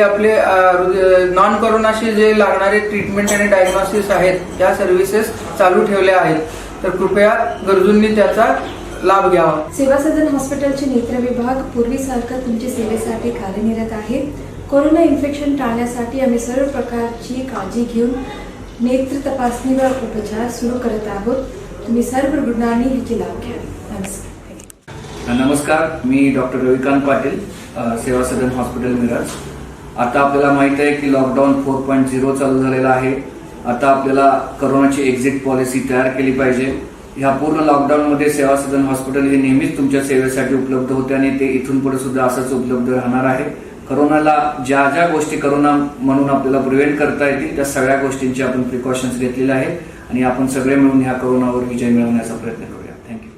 नॉन कोरोनाशी जे लागणारे ट्रीटमेंट आणि डायग्नोसिस आहेत या सर्व्हिसेस चालू ठेवल्या आहेत. तर कृपया गरजूंनी त्याचा लाभ घ्यावा. सेवा सदन हॉस्पिटलचे नेत्र विभाग पूर्वीसारखं तुमच्या सेवेसाठी कार्यरत आहे. कोरोना इन्फेक्शन टाळण्यासाठी आम्ही सर्व प्रकारची काळजी घेऊन नेत्र तपासणी व उपचार सुरू करत आहोत. तुम्ही सर्व रुग्णांनी ह्याचे लाभ घ्यावे. नमस्कार, मी डॉक्टर रविकांत पाटील, सेवा सदन हॉस्पिटल मिरज. आता आपल्याला माहित आहे की लॉकडाऊन 4.0 चालू झालेला आहे. आता आपल्याला कोरोनाची एक्झिट पॉलिसी तयार केली पाहिजे. ह्या पूर्ण लॉकडाऊनमध्ये सेवा सदन हॉस्पिटल हे नेहमीच तुमच्या सेवेसाठी उपलब्ध होते आणि ते इथून पुढे सुद्धा असंच उपलब्ध राहणार आहे. कोरोनाला ज्या ज्या गोष्टी कोरोना म्हणून आपल्याला प्रिव्हेंट करता येतील त्या सगळ्या गोष्टींची आपण प्रिकॉशन्स घेतलेल्या आहेत आणि आपण सगळे मिळून ह्या कोरोनावर विजय मिळवण्याचा प्रयत्न करूया. थँक्यू.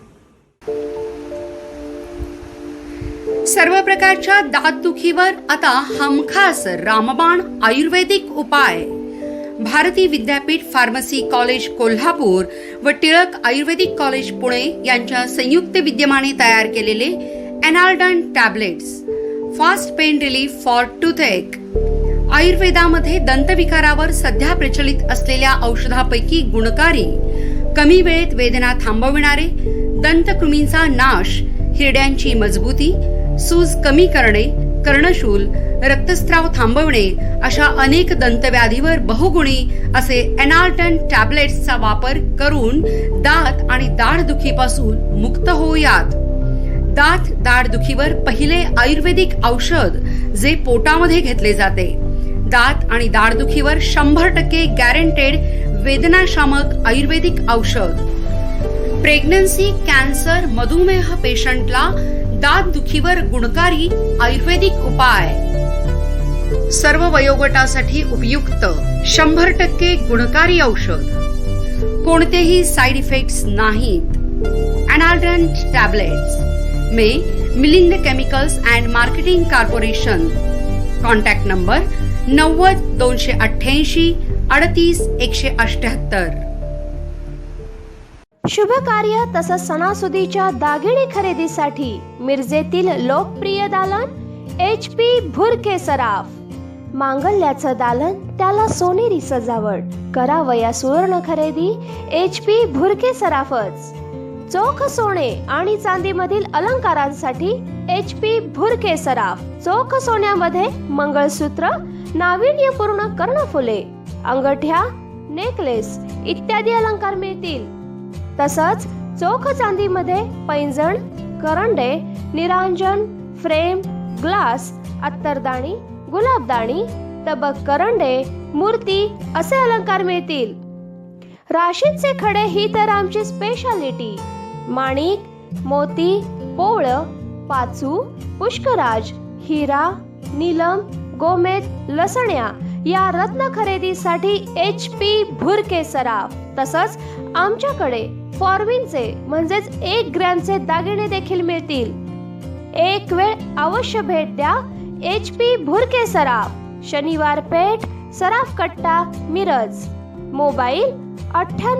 सर्व प्रकारच्या दातदुखीवर आता हमखास रामबाण आयुर्वेदिक उपाय. भारती विद्यापीठ फार्मसी कॉलेज कोल्हापूर व टिळक आयुर्वेदिक कॉलेज पुणे यांच्या संयुक्त विद्यमाने तयार केलेले एनाल्डन tablets, fast pain relief for toothache. आयुर्वेदामध्ये दंतविकारावर सध्या प्रचलित असलेल्या औषधापैकी गुणकारी, कमी वेळेत वेदना थांबविणारे, दंतकृमींचा नाश, हिरड्यांची मजबूती, सूज कमी करणे, कर्णशूल, रक्तस्राव थांबवणे अशा अनेक दंतव्याधीवर बहुगुणी असे एनाल्टन टॅबलेट्सचा वापर करून दात आणि दाढदुखीपासून मुक्त होऊयात. दात दाढदुखीवर पहिले आयुर्वेदिक औषध जे पोटामध्ये घेतले जाते. दात आणि दाढदुखीवर 100% गॅरंटेड वेदनाशामक आयुर्वेदिक औषध. प्रेग्नन्सी, कॅन्सर, मधुमेह पेशंटला दात दुखीवर गुणकारी आयुर्वेदिक उपाय. सर्व वयोगटासाठी उपयुक्त 100% गुणकारी औषध. कोणतेही साइड इफेक्ट्स नाहीत. एनाल्डन टॅबलेट्स मे Milind chemicals and marketing corporation. Contact number 90 288 38 178. शुभ कार्य तसंच सणासुदीच्या दागिने खरेदीसाठी मिरजेतील लोकप्रिय दालन HP भुरके सराफ. मांगल्याचं दालन त्याला सोनेरी सजावट. करावया सुवर्ण खरेदी HP भुरके सराफच. चोख सोने आणि चांदीमधील अलंकारांसाठी HP भुरके सराफ. चोख सोन्यामध्ये मंगळसूत्र, नाविन्यपूर्ण कर्णफुले, अंगठ्या, नेकलेस इत्यादी अलंकार मिळतील. तसंच चोख चांदीमध्ये पैंजण, करंडे, निरांजन, फ्रेम, ग्लास, अत्तरदाणी, गुलाबदाणी, तबक करंडे, मूर्ती असे अलंकार मिळतील. राशींचे खडे ही तर आमची स्पेशालिटी. माणिक, मोती, पोवळं, पाचू, पुष्कराज, हिरा, नीलम, गोमेद, लसण्या या रत्न खरेदीसाठी HP भुरके सराफ. तसंच आमच्याकडे फॉर्मिनचे म्हणजेच 1 ग्रॅमचे दागिने देखील मिळतील. एक वेळ अवश्य भेट द्या HP भुरके सराफ, शनिवार पेठ, सराफ कट्टा, मिरज. मोबाईल 98